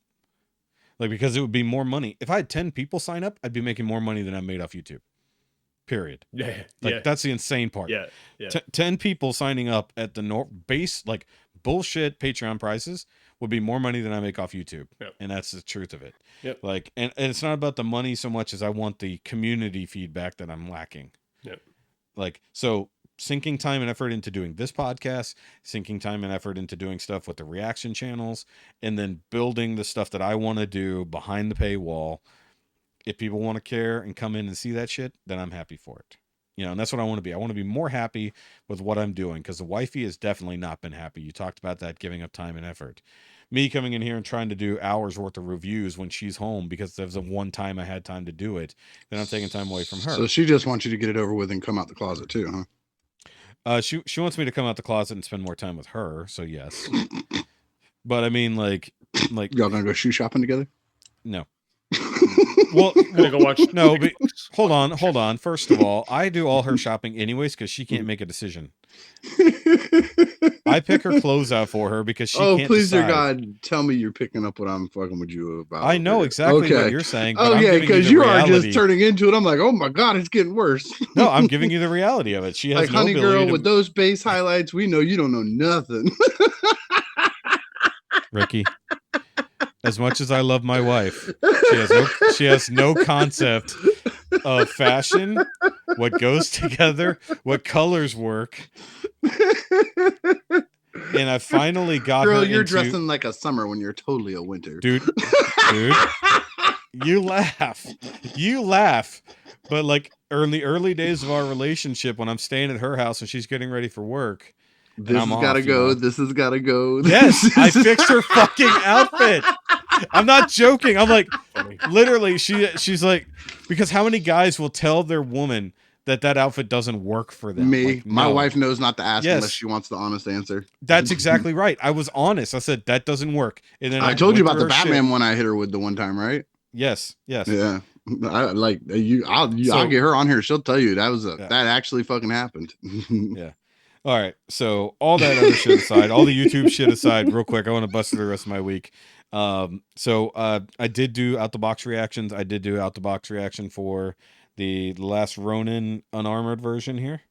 Like, because it would be more money. If I had 10 people sign up, I'd be making more money than I made off YouTube. Period. Yeah. Like, that's the insane part. Yeah. 10 people signing up at the base, like bullshit Patreon prices would be more money than I make off YouTube. Yep. And that's the truth of it. Yep. Like, and it's not about the money so much as I want the community feedback that I'm lacking. Yep. Like, so sinking time and effort into doing this podcast, sinking time and effort into doing stuff with the reaction channels, and then building the stuff that I want to do behind the paywall. If people want to care and come in and see that shit, then I'm happy for it. And that's what I want to be. I want to be more happy with what I'm doing, because the wifey has definitely not been happy. You talked about that, giving up time and effort. Me coming in here and trying to do hours worth of reviews when she's home because there was the one time I had time to do it, then I'm taking time away from her. So she just wants you to get it over with and come out the closet too, huh? She wants me to come out the closet and spend more time with her. So yes. But I mean, like y'all gonna go shoe shopping together? No. Well, Gonna go watch. No, but hold on. First of all, I do all her shopping anyways because she can't make a decision. I pick her clothes out for her because she can't please, decide. dear God, tell me you're picking up what I'm fucking with you about. I know exactly what you're saying. But because you are just turning into it. I'm like, oh my God, it's getting worse. No, I'm giving you the reality of it. She has like, no honey girl, with those base highlights, we know you don't know nothing. Rikki, as much as I love my wife, she has no concept of fashion, what goes together, what colors work. And I finally got her. Girl, you're dressing like a summer when you're totally a winter. Dude. You laugh. But like in the early days of our relationship, when I'm staying at her house and she's getting ready for work, this has gotta go. This has gotta go. Yes, I fixed her fucking outfit. I'm not joking. I'm like, literally, she's like, because how many guys will tell their woman that outfit doesn't work for them? Me, like, my wife knows not to ask unless she wants the honest answer. That's exactly right. I was honest. I said that doesn't work, and then I told you about the Batman one I hit her with the one time, right? Yes. Yeah, I like you. I'll get her on here. She'll tell you that actually fucking happened. Yeah. All right. So all that other shit aside, all the YouTube shit aside, real quick, I want to bust through the rest of my week. So I did do out the box reactions. I did do out the box reaction for the last Ronin unarmored version here.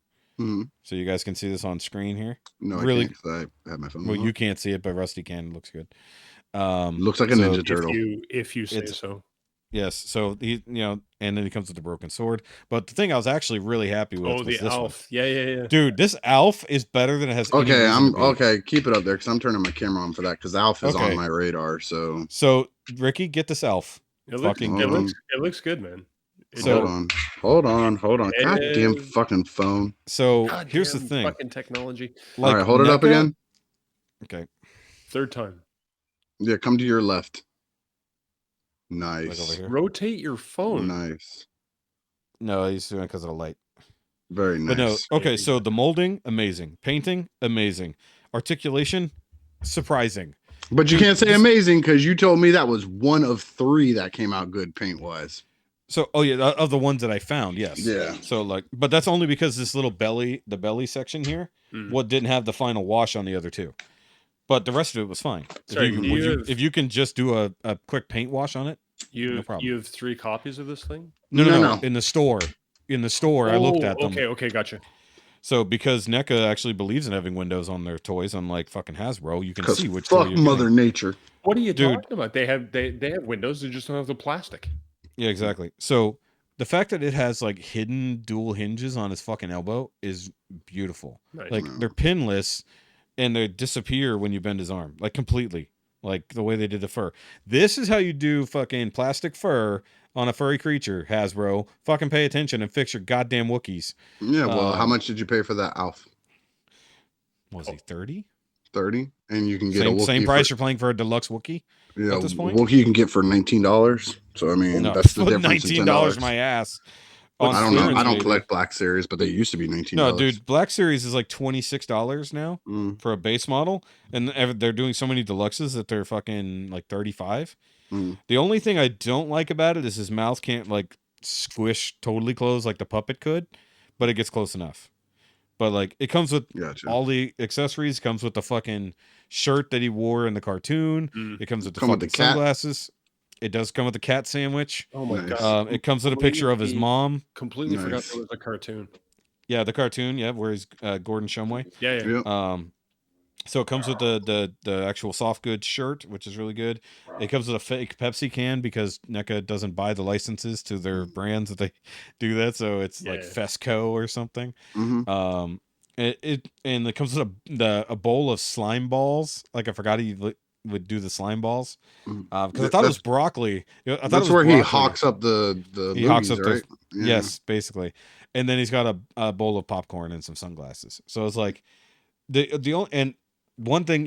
Mm-hmm. So you guys can see this on screen here. No, really, I can't, 'cause I have my phone. Well, you can't see it, but Rusty can. It looks good. Looks like a Ninja Turtle. If you say so. Yes. So he, and then he comes with the broken sword. But the thing I was actually really happy with was this Alf. One. Yeah. Dude, this Alf is better than it has. Okay, okay. Keep it up there because I'm turning my camera on for that because Alf is on my radar. So Rikki, get this Alf. It looks good, man. Hold on. Goddamn fucking phone. So here's the thing. Fucking technology. All right, hold it up again. Okay. Third time. Yeah, come to your left. Nice. Like over here. Rotate your phone. Nice. No, he's doing it because of the light. Very nice. But no, okay, so the molding, amazing. Painting, amazing. Articulation, surprising. But you can't say amazing because you told me that was one of 3 that came out good paint-wise. So, of the ones that I found, yes. Yeah. So, but that's only because this little the belly section here, didn't have the final wash on the other 2. But the rest of it was fine. Sorry, if you can just do a quick paint wash on it, no problem. You have 3 copies of this thing? No. In the store. I looked at them. Okay, gotcha. So because NECA actually believes in having windows on their toys, unlike fucking Hasbro, you can see which fuck Mother Nature. What are you talking about? They have windows, they just don't have the plastic. Yeah, exactly. So the fact that it has like hidden dual hinges on his fucking elbow is beautiful. Nice. Like they're pinless and they disappear when you bend his arm, like completely, like the way they did the fur. This is how you do fucking plastic fur on a furry creature, Hasbro. Fucking pay attention and fix your goddamn Wookiees. Yeah, well, how much did you pay for that, Alf? Was he 30? 30, and you can get a Wookiee same price you're playing for a deluxe Wookiee. Yeah, at this point? Wookiee you can get for $19. So I mean, that's the difference. $19 my ass. I don't know. I don't collect Black Series, but they used to be $19. No, dude, Black Series is like $26 now for a base model, and they're doing so many deluxes that they're fucking like $35. The only thing I don't like about it is his mouth can't like squish totally closed like the puppet could, but it gets close enough. But like it comes with all the accessories, comes with the fucking shirt that he wore in the cartoon. It comes with the fucking sunglasses. It does come with a cat sandwich. Oh my god! It comes with a picture of his mom. Completely forgot there was a cartoon. Yeah, the cartoon. Yeah, where he's Gordon Shumway. Yeah. So it comes with the actual soft goods shirt, which is really good. It comes with a fake Pepsi can because NECA doesn't buy the licenses to their brands that they do that. So it's like Fesco or something. It comes with a bowl of slime balls. Like I forgot he would do the slime balls because I thought it was broccoli. That's where he hawks up the he hawks up right? Yes, basically. And then he's got a bowl of popcorn and some sunglasses. So it's like the only and one thing,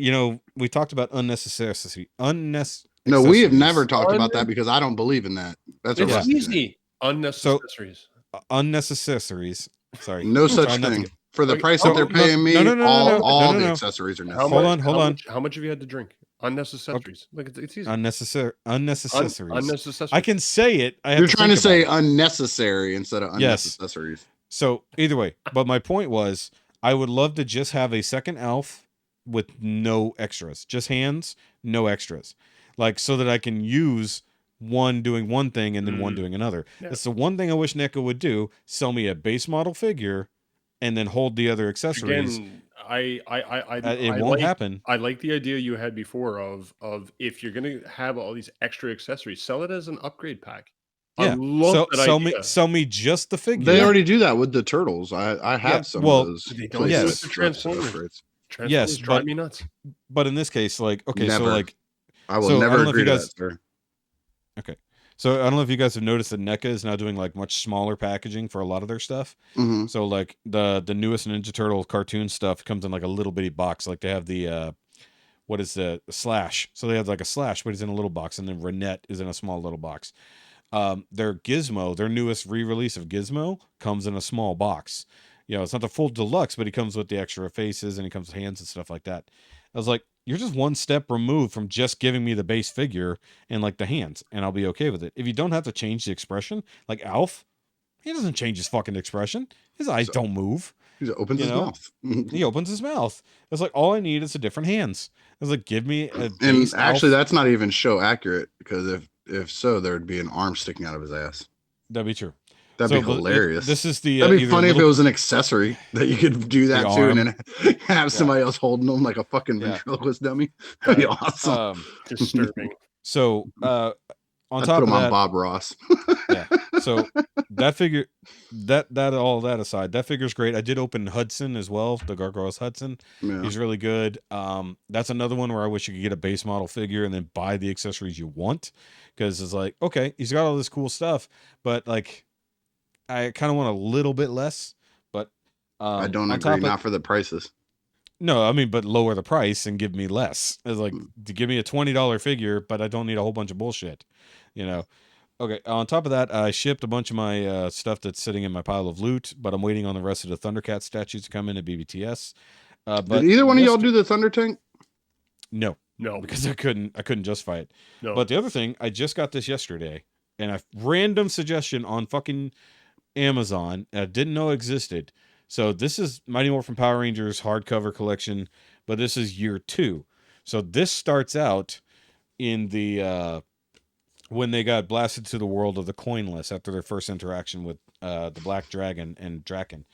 we talked about unnecessary. No, we have never talked about that because I don't believe in that. That's easy. Unnecessaries. Unnecessaries. Sorry. No such thing. For the price that they're paying me, all the accessories are necessary. Hold on. How much have you had to drink? Unnecessaries. Okay. Like it's easy. Unnecessary. Unnecessary. I can say it. You're trying to say unnecessary instead of unnecessaries. Yes. So either way, but my point was, I would love to just have a second elf with no extras, just hands, no extras, like so that I can use one doing one thing and then one doing another. Yeah. That's the one thing I wish NECA would do: sell me a base model figure and then hold the other accessories. Again, it won't happen. I like the idea you had before of if you're gonna have all these extra accessories, sell it as an upgrade pack. Yeah, sell me just the figure. They already do that with the turtles. I have some of those. They don't do it for Transformers. Yes, drive me nuts. But in this case, like, okay, never. so like, I will never agree to that, sir. Okay. So I don't know if you guys have noticed that NECA is now doing like much smaller packaging for a lot of their stuff. Mm-hmm. So like the newest Ninja Turtle cartoon stuff comes in like a little bitty box. Like they have the what is the Slash? So they have like a Slash, but he's in a little box, and then Renette is in a small little box. Their Gizmo, their newest re-release of Gizmo, comes in a small box. You know, it's not the full deluxe, but he comes with the extra faces and he comes with hands and stuff like that. I was like, you're just one step removed from just giving me the base figure and like the hands, and I'll be okay with it. If you don't have to change the expression, like Alf, he doesn't change his fucking expression. His eyes don't move. He opens his mouth. He opens his mouth. It's like, all I need is a different hands. It's like, give me a and actually, that's not even show accurate, because if so, there'd be an arm sticking out of his ass. That'd be true. That'd be hilarious. This is the. That'd be funny if it was an accessory that you could do that too, and then have somebody else holding them like a fucking ventriloquist dummy. That'd be awesome. Disturbing. So, on I'd top put of him that, on Bob Ross. Yeah. So that figure, that all that aside, that figure's great. I did open Hudson as well, the Gargoyles Hudson. Yeah. He's really good. That's another one where I wish you could get a base model figure and then buy the accessories you want, because it's like, okay, he's got all this cool stuff, but like, I kind of want a little bit less. But I don't agree. Not for the prices. No, I mean, but lower the price and give me less. It's like, to give me a $20 figure, but I don't need a whole bunch of bullshit, you know. Okay, on top of that, I shipped a bunch of my stuff that's sitting in my pile of loot, but I'm waiting on the rest of the Thundercat statues to come in at BBTS. But did either one of y'all do the Thunder Tank? No, because I couldn't justify it. No. But the other thing, I just got this yesterday, and a random suggestion on fucking Amazon I didn't know existed. So this is Mighty Morphin Power Rangers hardcover collection, but this is year 2. So this starts out in the when they got blasted to the world of the coinless after their first interaction with the Black Dragon and Draken.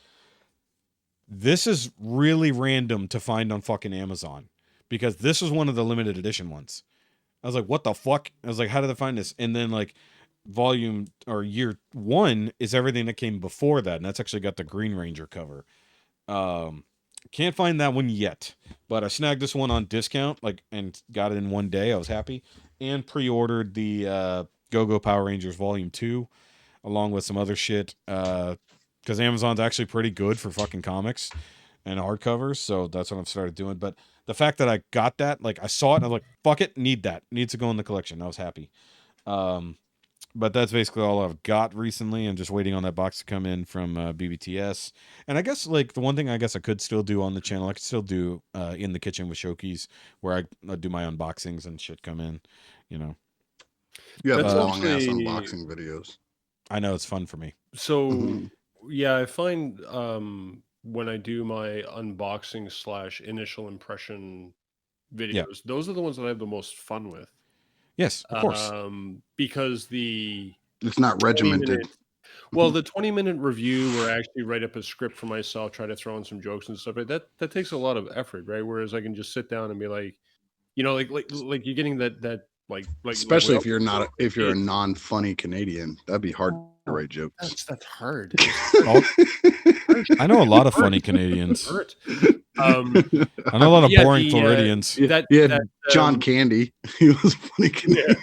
This is really random to find on fucking Amazon, because this was one of the limited edition ones. I was like, what the fuck? I was like, how did I find this? And then like volume or year 1 is everything that came before that, and that's actually got the Green Ranger cover. Can't find that one yet, but I snagged this one on discount, like, and got it in one day. I was happy, and pre-ordered the Go-Go Power Rangers Volume 2 along with some other shit, because Amazon's actually pretty good for fucking comics and hardcovers, so that's what I've started doing. But the fact that I got that, like, I saw it and I was like, fuck it, needs to go in the collection. I was happy. But that's basically all I've got recently. I'm just waiting on that box to come in from BBTS. And I guess, like, the one thing I guess I could still do on the channel, I could still do in the kitchen with Shokies, where I do my unboxings and shit come in, you know. You have long-ass unboxing videos. I know, it's fun for me. So, yeah, I find when I do my unboxing / initial impression videos, those are the ones that I have the most fun with. Yes, of course. Because it's not regimented. The 20-minute review where I actually write up a script for myself, try to throw in some jokes and stuff like that takes a lot of effort, right? Whereas I can just sit down and be like, you know, like you're getting that like especially if you're a non-funny Canadian, that'd be hard to write jokes. That's hard. I know a lot of funny Canadians. I know a lot of boring Floridians. John Candy. He was funny Canadian.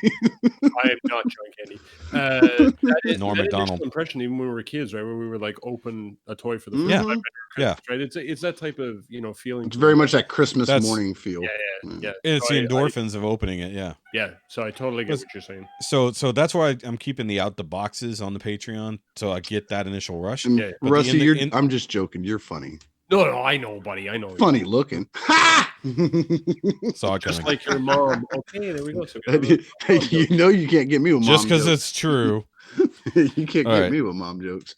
I am not John Candy. That is Norm Macdonald impression, even when we were kids, right? Where we were like, open a toy for the first time. Yeah. Right. It's that type of, you know, feeling. It's very much that Christmas morning feel. Yeah. It's the endorphins of opening it. Yeah. Yeah. So I totally get what you're saying. So that's why I'm keeping the out the boxes on the Patreon, so I get that initial rush. Rusty, I'm just joking. You're funny. No, I know, buddy. I know. Funny looking. Ha! Saw it Just coming. like your mom. Okay, there we go. So You know you can't get me with mom Just because jokes. it's true. You can't All get right. me with mom jokes.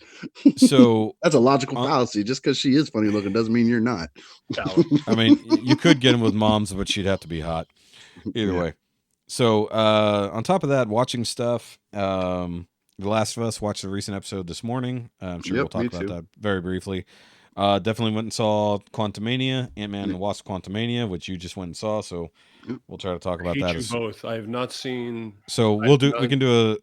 So That's a logical fallacy. Just because she is funny looking doesn't mean you're not. I mean, you could get him with moms, but she'd have to be hot. Either way. So on top of that, watching stuff. The Last of Us, watched the recent episode this morning. I'm sure we'll talk about that very briefly. Definitely went and saw Quantumania, Ant-Man and the Wasp Quantumania, which you just went and saw. So we'll try to talk about that. Both. I have not seen. So we can do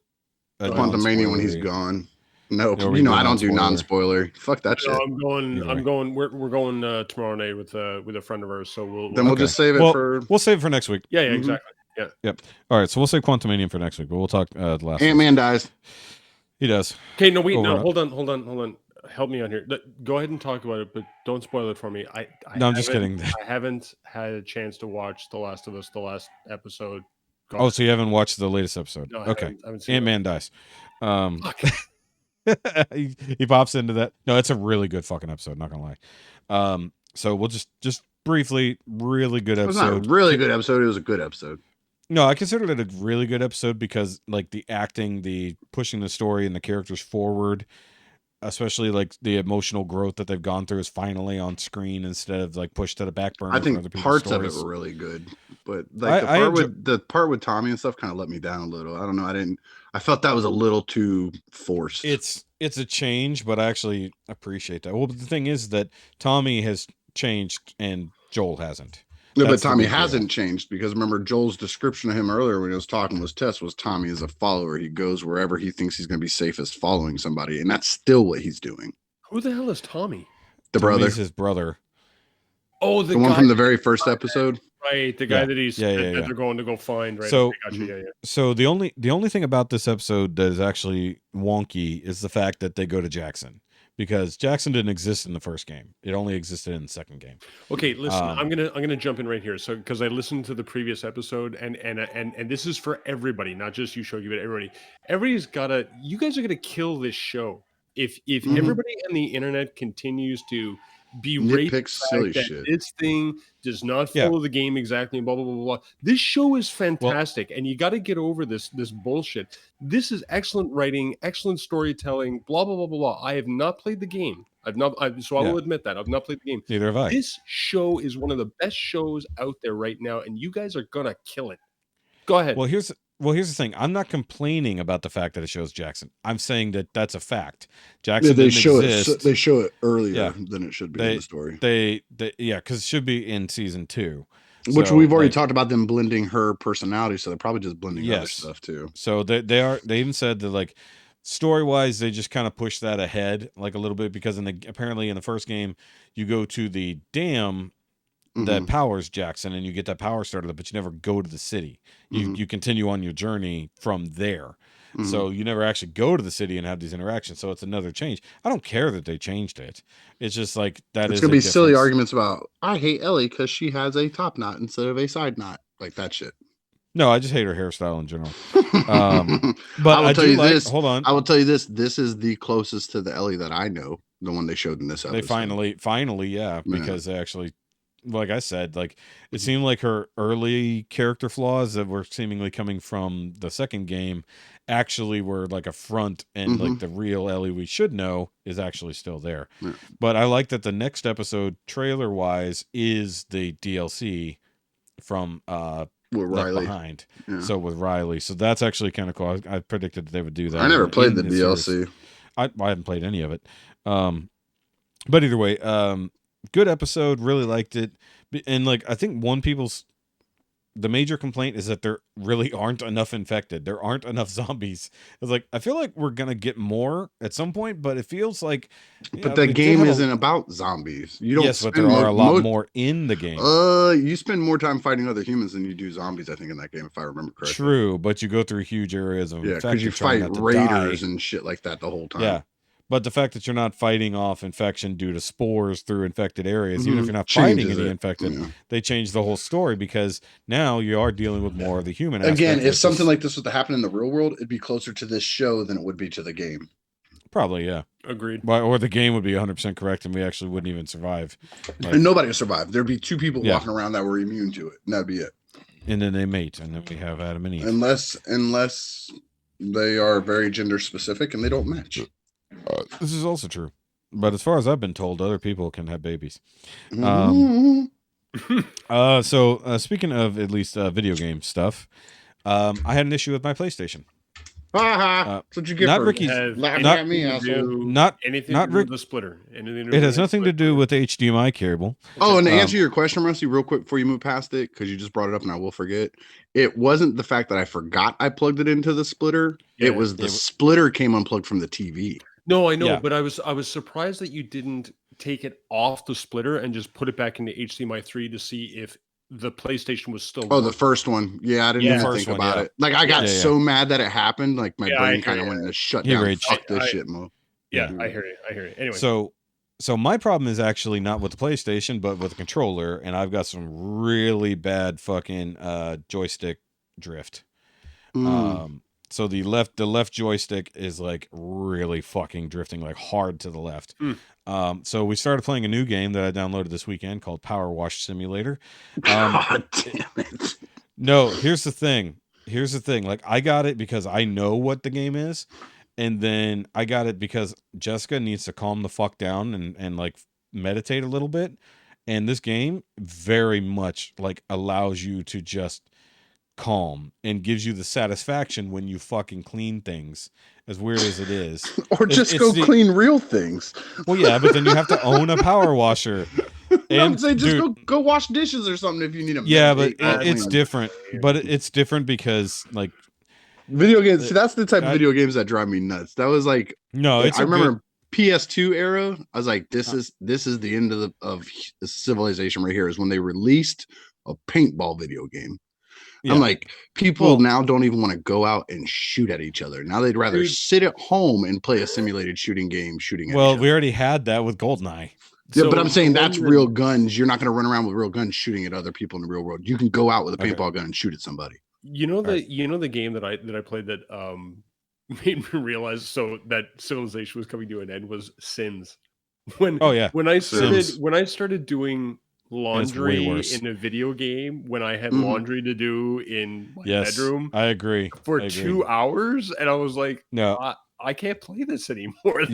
a Quantumania when he's gone. No, I don't do non-spoiler. Fuck that shit. I'm going. We're going tomorrow night with a friend of ours. So we'll just save it for. We'll save it for next week. Yeah, exactly. Yeah. Yep. All right. So we'll save Quantumania for next week, but we'll talk the last. Ant-Man dies. He does. Okay. No, wait. No, hold on. Help me on here. Go ahead and talk about it, but don't spoil it for me. I'm just kidding. I haven't had a chance to watch The Last of Us, the last episode. Oh, so you haven't watched the latest episode? No, okay. I haven't seen Ant-Man dies. He pops into that. No, it's a really good fucking episode. Not gonna lie. So we'll just briefly, really good episode. It was not a really good episode. It was a good episode. No, I considered it a really good episode because like the acting, the pushing the story and the characters forward, especially like the emotional growth that they've gone through is finally on screen instead of like pushed to the back burner. I think parts of it were really good, but like the part with Tommy and stuff kind of let me down a little. I don't know. I felt that was a little too forced. It's a change, but I actually appreciate that. Well, but the thing is that Tommy has changed and Joel hasn't. No, but Tommy hasn't changed because remember Joel's description of him earlier when he was talking was Tommy is a follower. He goes wherever he thinks he's going to be safest following somebody. And that's still what he's doing. Who the hell is Tommy? The brother. Tommy's his brother. Oh, the one from the very first episode. Right. The guy that they're going to go find. Right. So, gotcha. So the only thing about this episode that is actually wonky is the fact that they go to Jackson. Because Jackson didn't exist in the first game; it only existed in the second game. Okay, listen, I'm gonna jump in right here. So, because I listened to the previous episode, and this is for everybody, not just you, Shoky, but everybody. Everybody's gotta. You guys are gonna kill this show if everybody on the internet continues to berate silly shit. This thing does not follow the game exactly, and blah blah blah blah. This show is fantastic, and you got to get over this bullshit. This is excellent writing, excellent storytelling, blah blah blah blah blah. I have not played the game. I will admit that I've not played the game. Neither have I. This show is one of the best shows out there right now, and you guys are gonna kill it. Go ahead. Well, here's the thing. I'm not complaining about the fact that it shows Jackson. I'm saying that that's a fact. Jackson they show it earlier than it should be in the story. Because it should be in season 2. Which we've already talked about them blending her personality, so they're probably just blending other stuff too. So they even said that like story-wise they just kind of push that ahead like a little bit because apparently in the first game you go to the dam that powers Jackson and you get that power started up, but you never go to the city. You continue on your journey from there. So you never actually go to the city and have these interactions. So it's another change. I don't care that they changed it. It's just like that it's gonna be silly arguments about I hate Ellie because she has a top knot instead of a side knot. Like that shit. No, I just hate her hairstyle in general. But I will tell you this. Hold on. I will tell you this. This is the closest to the Ellie that I know. The one they showed in this episode. They finally, because they actually, like I said, like it seemed like her early character flaws that were seemingly coming from the second game actually were like a front, and like the real Ellie we should know is actually still there. But I like that the next episode trailer wise is the DLC from with Riley behind. So with Riley, so that's actually kind of cool. I predicted that they would do that. I never played the DLC. Series. I haven't played any of it. But either way, good episode, really liked it. And like I think the major complaint is that there really aren't enough infected. There aren't enough zombies. It's like I feel like we're gonna get more at some point, but it feels like but the game isn't about zombies. You don't but there are a lot more in the game. You spend more time fighting other humans than you do zombies, I think, in that game, if I remember correctly. True, but you go through huge areas of because you fight raiders and shit like that the whole time. Yeah. But the fact that you're not fighting off infection due to spores through infected areas, even if you're not fighting any infected, they change the whole story because now you are dealing with more of the human aspect. Again, if something like this was to happen in the real world, it'd be closer to this show than it would be to the game. Probably, yeah. Agreed. Or the game would be 100% correct, and we actually wouldn't even survive. And nobody would survive. There'd be 2 people Yeah. walking around that were immune to it, and that'd be it. And then they mate, and then we have Adam and Eve. Unless they are very gender specific and they don't match. This is also true. But as far as I've been told, other people can have babies. Mhm. So speaking of at least video game stuff, I had an issue with my PlayStation. That's what you get not for Ricky's- laughing at me, asshole. Not anything not to do Rick- with the splitter. It has nothing to do with the HDMI cable. Oh, and to answer your question, Rusty, real quick before you move past it, because you just brought it up and I will forget. It wasn't the fact that I forgot I plugged it into the splitter. Yeah, it was the splitter came unplugged from the TV. No, I know, Yeah. but I was surprised that you didn't take it off the splitter and just put it back into HDMI 3 to see if the PlayStation was still. Oh, the first one. Yeah, I didn't even First think one, about yeah. it. Like I got Yeah. so mad that it happened. Like my Yeah, I brain hear kind of you. went into shut He down. raged. Fuck this I- shit, Mo. Yeah, I hear it. Anyway, So my problem is actually not with the PlayStation, but with the controller, and I've got some really bad fucking joystick drift. So the left joystick is like really fucking drifting like hard to the left. So we started playing a new game that I downloaded this weekend called Power Wash Simulator. God damn it. No, here's the thing. Like I got it because I know what the game is, and then I got it because Jessica needs to calm the fuck down and like meditate a little bit. And this game very much like allows you to just calm and gives you the satisfaction when you fucking clean things, as weird as it is. Or just go clean real things. Well, yeah, but then you have to own a power washer. And say just go wash dishes or something if you need them. Yeah, but it's different. But it's different because like video games. See, that's the type of video games that drive me nuts. That was like no, it's I remember PS2 era. I was like, this is the end of civilization right here. Is when they released a paintball video game. Yeah. I'm like, people now don't even want to go out and shoot at each other. Now they'd rather sit at home and play a simulated shooting game, shooting at each other. We already had that with GoldenEye. Yeah, but I'm saying that's real guns. You're not going to run around with real guns shooting at other people in the real world. You can go out with a paintball gun and shoot at somebody. You know the game that I played that made me realize so that civilization was coming to an end was Sims. When I started doing laundry in a video game when I had laundry to do in my bedroom. I agree. For 2 hours, and I was like, no, I can't play this anymore.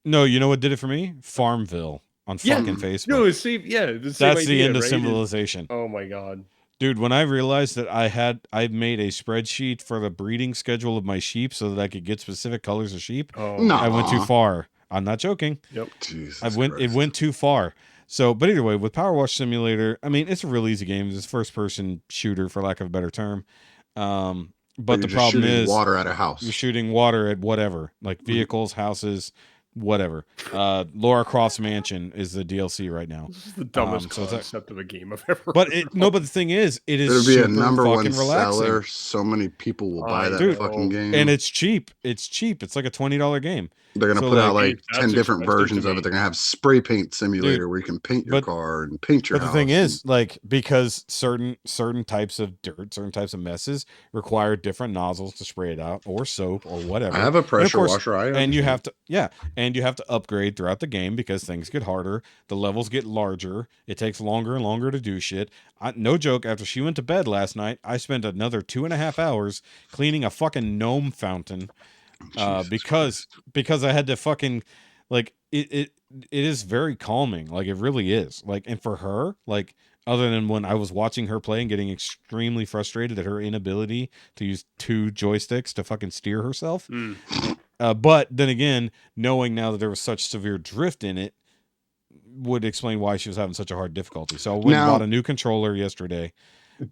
No, you know what did it for me? Farmville on fucking Facebook. No, it's same. Yeah, that's the end of civilization. Oh my god, dude! When I realized that I made a spreadsheet for the breeding schedule of my sheep so that I could get specific colors of sheep. I went too far. I'm not joking. Yep. It went too far. So, but either way, with Power Wash Simulator, I mean, it's a real easy game. It's a first-person shooter, for lack of a better term. But the problem is water at a house. You're shooting water at whatever, like vehicles, houses, whatever. Lara Croft's Mansion is the DLC right now. This is the dumbest concept of a game I've ever. But but the thing is, it is it'll be super a number one fucking relaxing. seller. So many people will buy that fucking game, and it's cheap. It's cheap. It's like a $20 game. They're gonna put out like 10 different versions of it. They're gonna have spray paint simulator where you can paint your car and paint your house. But the thing is, like, because certain types of dirt, certain types of messes require different nozzles to spray it out, or soap, or whatever. I have a pressure washer. And you have to upgrade throughout the game because things get harder, the levels get larger, it takes longer and longer to do shit. No joke, after she went to bed last night, I spent another 2.5 hours cleaning a fucking gnome fountain. Because I had to fucking like it is very calming, like it really is, like, and for her, like, other than when I was watching her play and getting extremely frustrated at her inability to use 2 joysticks to fucking steer herself. But then again, knowing now that there was such severe drift in it would explain why she was having such a hard difficulty. So I went and bought a new controller yesterday.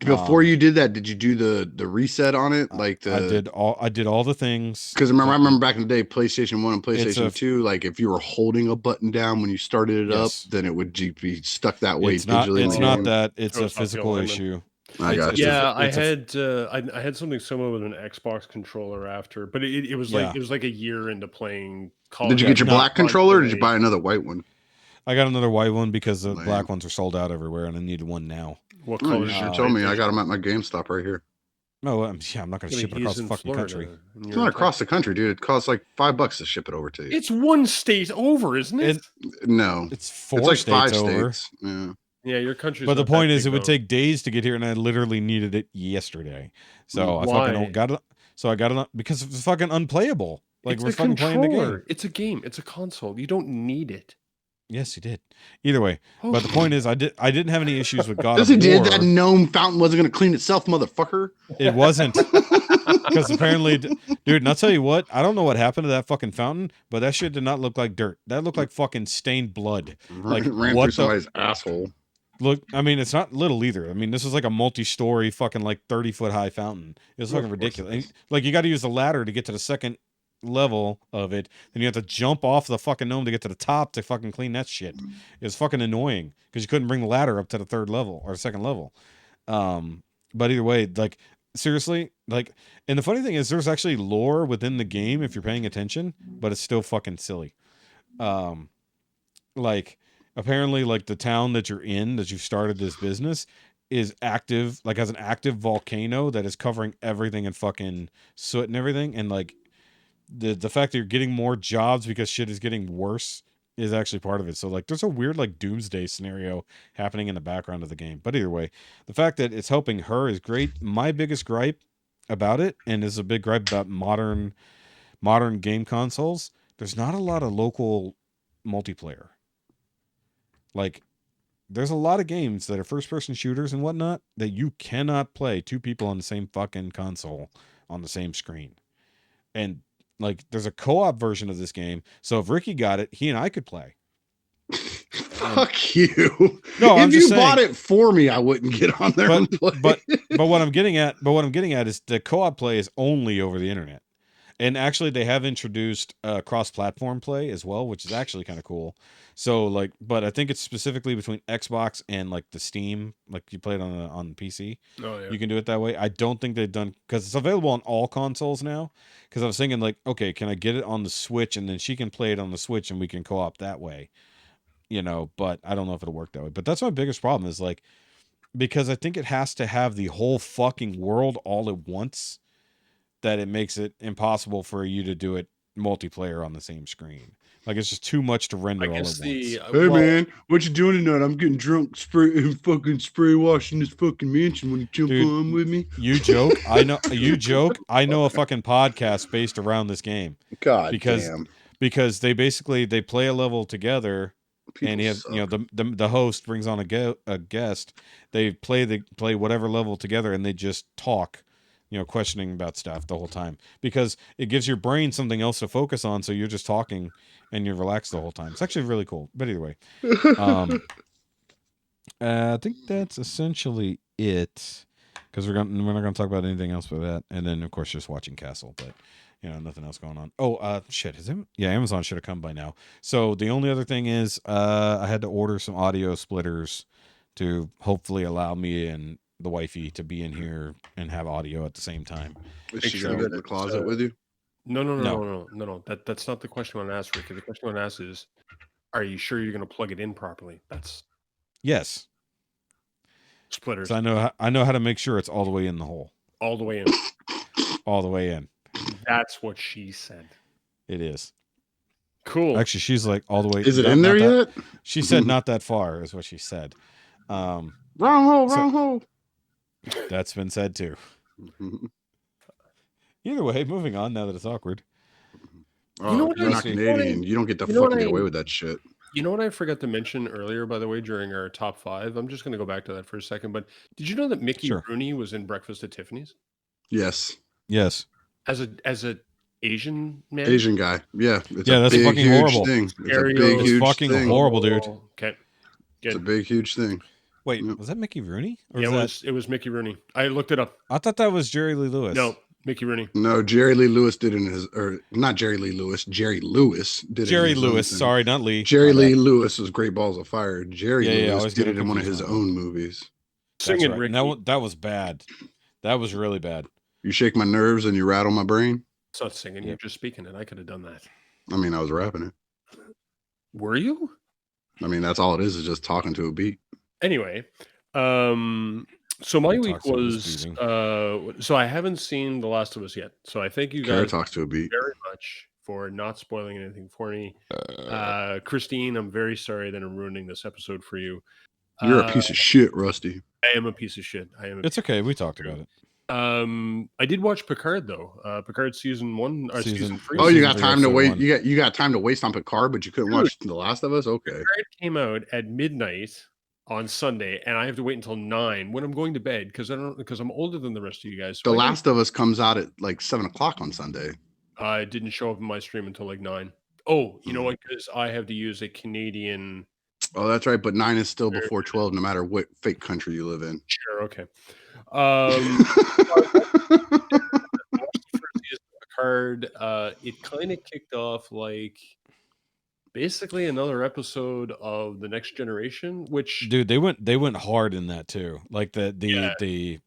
Before you did that, did you do the reset on it? Like I did all the things. Because I remember back in the day, PlayStation 1 and PlayStation 2, like if you were holding a button down when you started it up, then it would be stuck that way digitally. It's not that. It's a physical issue. I got you. Yeah, I had something similar with an Xbox controller after, but it was like a year into playing Call of Duty. Did you get your black controller or did you buy another white one? I got another white one because the black ones are sold out everywhere and I needed one now. What color? You should tell me. I got them at my GameStop right here. No, yeah, I'm not going to ship it across the fucking country. It's not across the country, dude. It costs like $5 to ship it over to you. It's one state over, isn't it? No, it's 4 like states 5 over. states. Yeah. Yeah, your country's. But the not that point is, big, it would though. take days to get here, and I literally needed it yesterday. So I Why? fucking got it. So I got it because it's fucking unplayable. Like It's we're a fucking playing the game. controller. It's a game. It's a console. You don't need it. Yes, he did. Either way, but the point is, I didn't have any issues with God Yes, of he did. War. That gnome fountain wasn't going to clean itself, motherfucker. It wasn't. Because apparently, dude, and I'll tell you what, I don't know what happened to that fucking fountain, but that shit did not look like dirt. That looked like fucking stained blood. Like Ran what through somebody's asshole. Look, I mean, it's not little either. I mean, this is like a multi-story fucking like 30-foot high fountain. It's fucking ridiculous. And, like you got to use the ladder to get to the second level of it. Then you have to jump off the fucking gnome to get to the top to fucking clean that shit. It's fucking annoying because you couldn't bring the ladder up to the third level or the second level. But either way, like seriously, like, and the funny thing is there's actually lore within the game if you're paying attention, but it's still fucking silly. Like apparently like the town that you're in, that you've started this business is active, like has an active volcano that is covering everything in fucking soot and everything. And like the fact that you're getting more jobs because shit is getting worse is actually part of it. So like there's a weird like doomsday scenario happening in the background of the game. But either way, the fact that it's helping her is great. My biggest gripe about it, and is a big gripe about modern game consoles, there's not a lot of local multiplayer. Like there's a lot of games that are first person shooters and whatnot that you cannot play 2 people on the same fucking console on the same screen. And like there's a co-op version of this game, so if Ricky got it, he and I could play. Fuck you. No, I'm if just you saying, bought it for me, I wouldn't get on there and play. But what I'm getting at is the co-op play is only over the internet. And actually they have introduced cross-platform play as well, which is actually kind of cool. So like, but I think it's specifically between Xbox and like the Steam, like you play it on the PC. Oh yeah. You can do it that way. I don't think they've done, because it's available on all consoles now. Because I was thinking like, okay, can I get it on the Switch and then she can play it on the Switch and we can co-op that way, you know? But I don't know if it'll work that way. But that's my biggest problem is like, because I think it has to have the whole fucking world all at once, that it makes it impossible for you to do it multiplayer on the same screen. Like it's just too much to render all at once. Hey man, what you doing tonight? I'm getting drunk, spray washing this fucking mansion. When you jump on with me? You joke. I know you joke. I know a fucking podcast based around this game. God because they basically they play a level together. People and he has, you know, the host brings on a guest. They play whatever level together and they just talk, you know, questioning about stuff the whole time, because it gives your brain something else to focus on. So you're just talking and you're relaxed the whole time. It's actually really cool. But either way, I think that's essentially it, because we're not going to talk about anything else but that. And then of course just watching Castle, but you know, nothing else going on. Oh, shit. Amazon should have come by now. So the only other thing is, I had to order some audio splitters to hopefully allow me and the wifey to be in here and have audio at the same time. Is she going to go to the closet with you? No. That's not the question I want to ask, Ricky. The question I want to ask is, are you sure you're going to plug it in properly? Yes. Splitters. So I know how to make sure it's all the way in the hole. All the way in. All the way in. That's what she said. It is. Cool. Actually, she's like all the way. Is it in there yet? She said not that far is what she said. Wrong hole. That's been said too. Either way, moving on now that it's awkward. Oh, you know you're not Canadian. You don't get to fucking get away with that shit. You know what I forgot to mention earlier, by the way, during our top 5? I'm just going to go back to that for a second. But did you know that Mickey Rooney was in Breakfast at Tiffany's? Yes. As a Asian man? Asian guy. Yeah. That's fucking horrible. Thing. It's a big, huge fucking thing. horrible, dude. Okay. Good. It's a big, huge thing. Wait, was that Mickey Rooney? Or it was Mickey Rooney. I looked it up. I thought that was Jerry Lee Lewis. No, Mickey Rooney. No, Jerry Lee Lewis did in his, or not Jerry Lee Lewis. Jerry Lewis did it. Jerry Lewis, sorry, not Lee. Jerry Lee Lewis was Great Balls of Fire. Jerry Lewis did it in one of his own movies. Singing Ricky. That was bad. That was really bad. You shake my nerves and you rattle my brain. It's not singing, you're just speaking it. I could have done that. I mean, I was rapping it. Were you? I mean, that's all it is just talking to a beat. Anyway, So my It week talks about was speeding. so I haven't seen The Last of Us yet. So I thank you Kara guys talks to a beat. very much for not spoiling anything for me. Christine, I'm very sorry that I'm ruining this episode for you. You're a piece of shit, Rusty. I am a piece of shit. I am. It's okay. We talked about it. I did watch Picard though. Picard season 1 or season 3. Oh, you season got 3, time to episode wait. 1. You got time to waste on Picard, but you couldn't watch The Last of Us. Okay. Picard came out at midnight on Sunday, and I have to wait until 9 when I'm going to bed because I'm older than the rest of you guys. So The Last of Us comes out at like 7 o'clock on Sunday. It didn't show up in my stream until like 9. Oh, you know what? Because I have to use a Canadian. Oh, that's right. But 9 is still before 12, no matter what fake country you live in. Sure. Okay. Picard, it kind of kicked off like basically another episode of The Next Generation, which Dude, they went hard in that too. Like the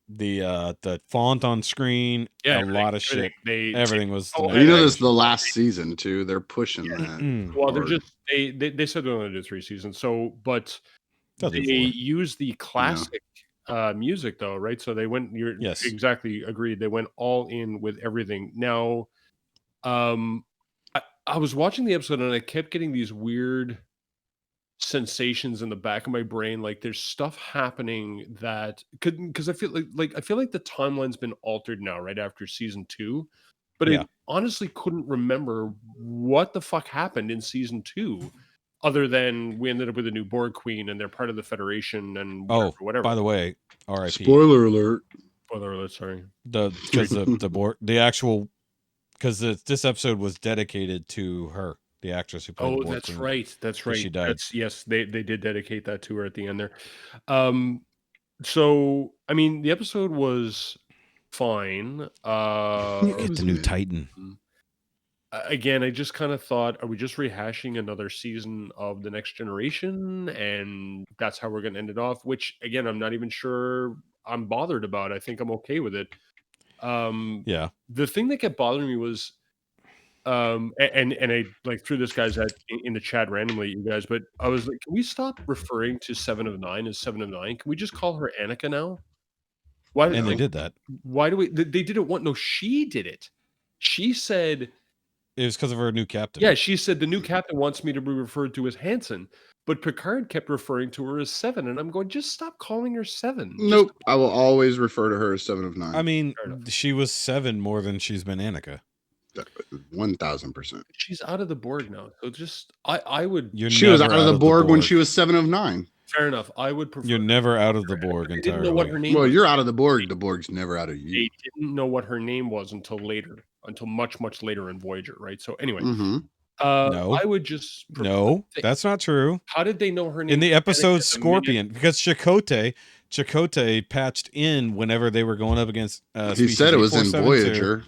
font on screen, a lot of shit. Everything was. You know, this is the last season too. They're pushing that. Well, they're just they said they're going to do 3 seasons. So, but they use the classic music though, right? So they went. You're exactly agreed. They went all in with everything. Now, I was watching the episode and I kept getting these weird sensations in the back of my brain. Like there's stuff happening that could, because I feel like the timeline's been altered now, right after season 2. But I honestly couldn't remember what the fuck happened in season 2, other than we ended up with a new Borg queen and they're part of the Federation and whatever. By the way, R.I.P. Spoiler alert. Spoiler alert. Sorry. Because the Borg, the actual. Because this episode was dedicated to her, the actress who played the Borg that's queen. right. That's right. She died. Yes, they did dedicate that to her at the end there. So I mean, the episode was fine. You get the new Titan. Again, I just kind of thought, are we just rehashing another season of The Next Generation, and that's how we're going to end it off? Which, again, I'm not even sure I'm bothered about. I think I'm okay with it. The thing that kept bothering me was and I like threw this guy's out in the chat randomly, you guys, but I was like, can we stop referring to 7 of 9 as 7 of 9? Can we just call her Annika now? Why? And they did that. Why do we? They did it once. No, she did it. She said it was because of her new captain. Yeah, she said the new captain wants me to be referred to as Hanson. But Picard kept referring to her as 7, and I'm going, just stop calling her 7. Nope, I will always refer to her as 7 of 9. I mean, she was 7 more than she's been Annika. 1000%. She's out of the Borg now, so just I would. She was out of the Borg when she was 7 of 9. Fair enough. I would prefer. You're never out of the Borg entirely. Didn't know what her name well, was. You're out of the Borg. The Borg's never out of you. They didn't know what her name was until later, until much later in Voyager, right? So anyway. No, I would just that's not true. How did they know her name in the episode Scorpion? Because Chakotay patched in whenever they were going up against. He said it was in Voyager.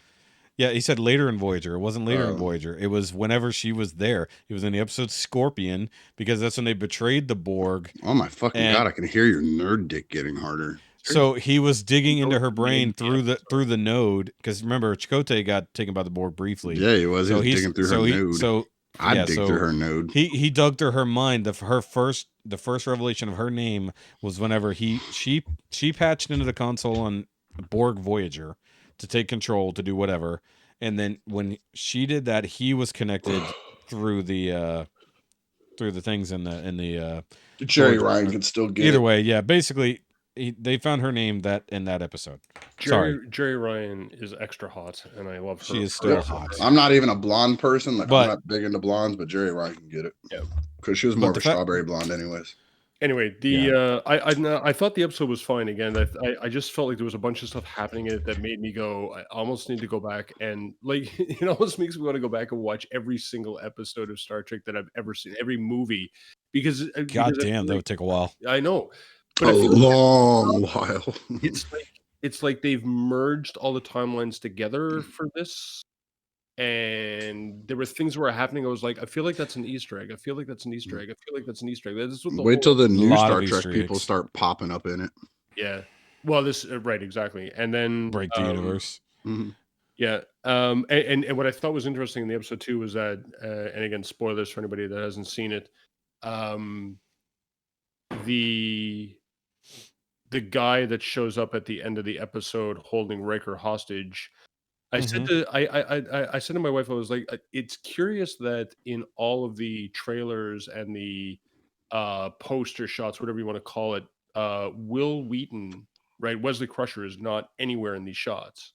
Yeah, he said later in Voyager. It wasn't later in Voyager. It was whenever she was there. It was in the episode Scorpion because that's when they betrayed the Borg. Oh my fucking god! I can hear your nerd dick getting harder. So he was digging into her brain through the node because remember Chakotay got taken by the Borg briefly. Yeah, he was. He was digging through her node. I'd dig through her node. He dug through her mind. The first revelation of her name was whenever she patched into the console on Borg Voyager to take control to do whatever, and then when she did that, he was connected through the things in the Jerry Ryan could still get either way. Yeah, basically. They found her name in that episode. Jerry Ryan is extra hot, and I love her. She is still hot. I'm not even a blonde person. I'm not big into blondes, but Jerry Ryan can get it. Yeah, because she was more of a strawberry blonde, anyways. Anyway, I thought the episode was fine. Again, I just felt like there was a bunch of stuff happening in it that made me go, I almost need to go back and like it almost makes me want to go back and watch every single episode of Star Trek that I've ever seen, every movie, because God damn, that would take a while. I know. But a long while. It's like they've merged all the timelines together for this, and there were things that were happening. I was like, I feel like that's an Easter egg. I feel like that's an Easter egg. I feel like that's an Easter egg. That's what wait till the new Star Trek people start popping up in it. Yeah. Well, this right exactly, and then break the universe. Mm-hmm. Yeah. And what I thought was interesting in the episode too was that, and again, spoilers for anybody that hasn't seen it. The the guy that shows up at the end of the episode holding Riker hostage. I said Mhm. to I said to my wife, I was like, it's curious that in all of the trailers and the poster shots, whatever you want to call it, Will Wheaton, right, Wesley Crusher is not anywhere in these shots.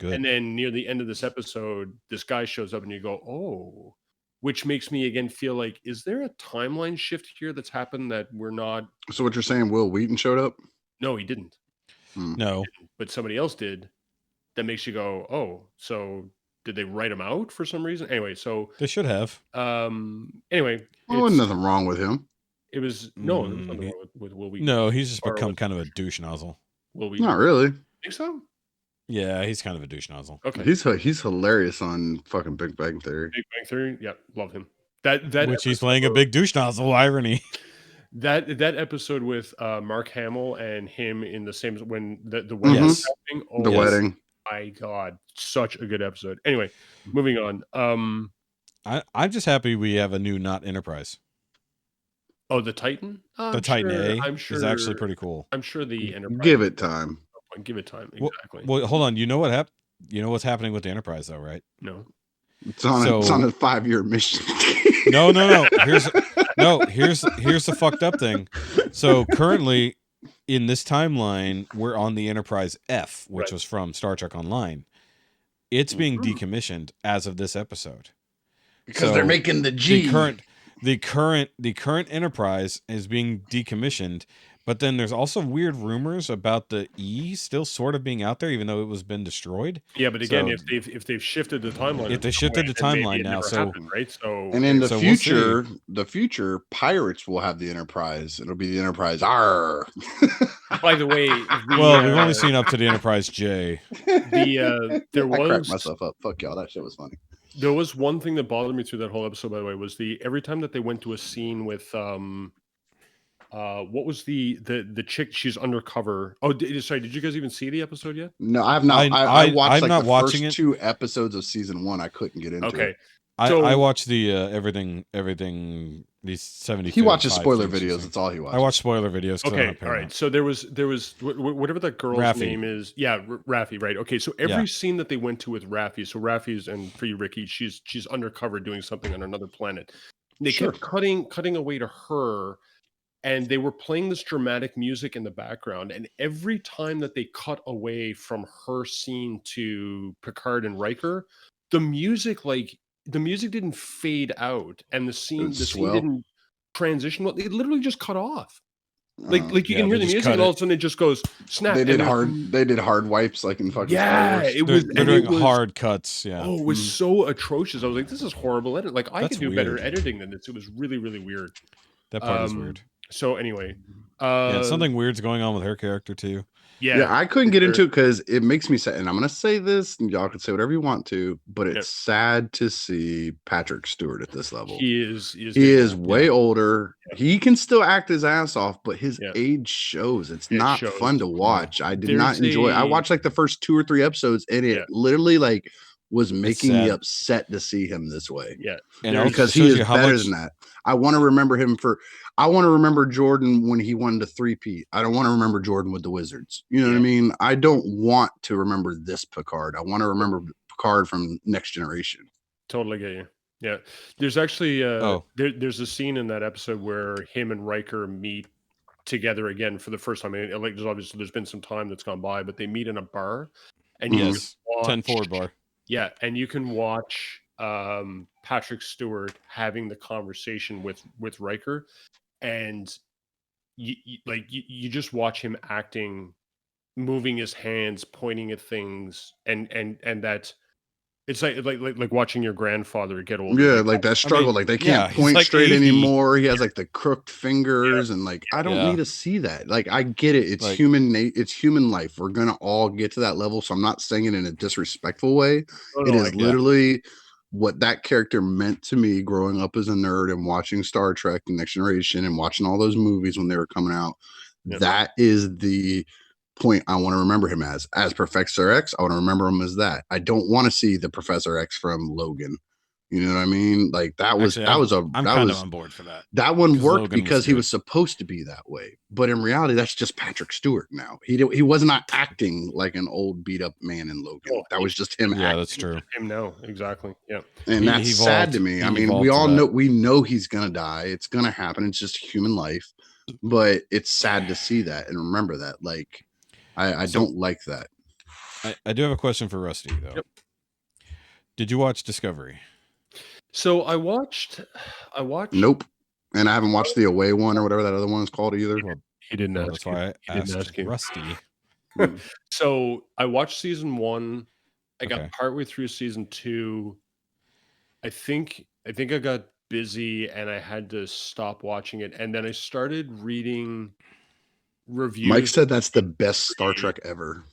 Good. And then near the end of this episode, this guy shows up and you go, oh, which makes me again feel like, is there a timeline shift here that's happened that we're not? So what you're saying, Will Wheaton showed up? No, he didn't. No. But somebody else did. That makes you go, oh, so did they write him out for some reason? Anyway, so They should have. anyway, Oh, nothing wrong with him. it was no, there was nothing wrong with Will Wheaton. No, he's just Or become with kind of a douche nozzle. Will Wheaton. Not really. Think so? Yeah, he's kind of a douche nozzle. Okay. He's hilarious on fucking Big Bang Theory. Big Bang Theory. Yeah, love him. That Which he's playing a big douche nozzle. Irony. That episode with Mark Hamill and him in the same when the wedding was happening. Oh, The wedding. my God, such a good episode. Anyway, moving on. I'm just happy we have a new not Enterprise. Oh, the Titan. The Titan A I'm sure is actually pretty cool. I'm sure the Enterprise. Give it time. Give it time. Exactly. Well, hold on. You know what happened? You know what's happening with the Enterprise, though, right? No. It's on a 5-year mission. No. Here's the fucked up thing. So currently, in this timeline, we're on the Enterprise F, which was from Star Trek Online. It's being decommissioned as of this episode Because they're making the G. The current Enterprise is being decommissioned. But then there's also weird rumors about the E still sort of being out there, even though it was been destroyed. Yeah, but again, if they've shifted the timeline, if they shifted the timeline now, so happened, right? So and in the so future, the future pirates will have the Enterprise. It'll be the Enterprise R. By the way, well, we've only seen up to the Enterprise J. There I cracked was myself up. Fuck y'all, that shit was funny. There was one thing that bothered me through that whole episode, by the way, was every time that they went to a scene with what was the chick? She's undercover. Oh, sorry. Did you guys even see the episode yet? No, I have not. I watched I'm like not the watching first it. 2 episodes of season 1. I couldn't get into. Okay, it. I watched the everything. These 70. He watches spoiler videos. That's all he watches. I watch spoiler videos. Okay, all right. So there was whatever that girl's Raffi. name is. Yeah, Raffi. Right. Okay. So every scene that they went to with Raffi. So Raffi's, and for you, Ricky, she's undercover doing something on another planet. They kept cutting away to her. And they were playing this dramatic music in the background. And every time that they cut away from her scene to Picard and Riker, the music didn't fade out, and the scene didn't transition. It literally just cut off. Like you can hear the music, and all of a sudden it just goes snap. They did hard wipes like in fucking Star Wars. They're doing hard cuts. Yeah. Oh, it was so atrocious. I was like, this is horrible edit. Like I could do better editing than this. It was really, really weird. That part is weird. So anyway, something weird's going on with her character too. Yeah, I couldn't get into it because it makes me sad. And I'm gonna say this, and y'all can say whatever you want to, but it's sad to see Patrick Stewart at this level. He is way older. Yeah. He can still act his ass off, but his age shows. It's not fun to watch. I did not enjoy it. I watched like the first 2 or 3 episodes, and it literally like was making me upset to see him this way. Yeah, and because he is better than that. I want to remember him I want to remember Jordan when he won the 3-peat. I don't want to remember Jordan with the Wizards. You know what I mean? I don't want to remember this Picard. I want to remember Picard from Next Generation. Totally get you. Yeah. There's actually there's a scene in that episode where him and Riker meet together again for the first time. I mean, like there's been some time that's gone by, but they meet in a bar, and 10-4 bar. Yeah, and you can watch Patrick Stewart having the conversation with Riker, and you just watch him acting, moving his hands, pointing at things, and that it's like watching your grandfather get older. Yeah, like that struggle. Like they can't point straight 80. anymore. He has like the crooked fingers, and like I don't need to see that. Like I get it. It's it's human life. We're gonna all get to that level. So I'm not saying it in a disrespectful way. It is literally what that character meant to me growing up as a nerd and watching Star Trek and Next Generation and watching all those movies when they were coming out. Yep. That is the point I want to remember him as Professor X. I want to remember him as that. I don't want to see the Professor X from Logan. You know what I mean? Like Actually, I'm kind of on board for that. that one 'Cause worked Logan was because he good. was supposed to be that way. But in reality, that's just Patrick Stewart now. He was not acting like an old beat up man in Logan. Oh, That was just him Yeah, acting. that's true. Him now, exactly. Yeah. And that's He sad to evolved. me. He I mean, evolved we to all that. know he's gonna die. It's gonna happen. It's just human life. But it's sad to see that and remember that. Like, I So- don't like that. I do have a question for Rusty though. Yep. Did you watch Discovery? So I watched. Nope. And I haven't watched the Away one or whatever that other one is called either. Well, He didn't well, ask that's you. why I He didn't asked ask you. Rusty. So I watched season 1. I got Okay. partway through season 2. I think I got busy and I had to stop watching it. And then I started reading reviews. Mike said that's the best Star Trek ever.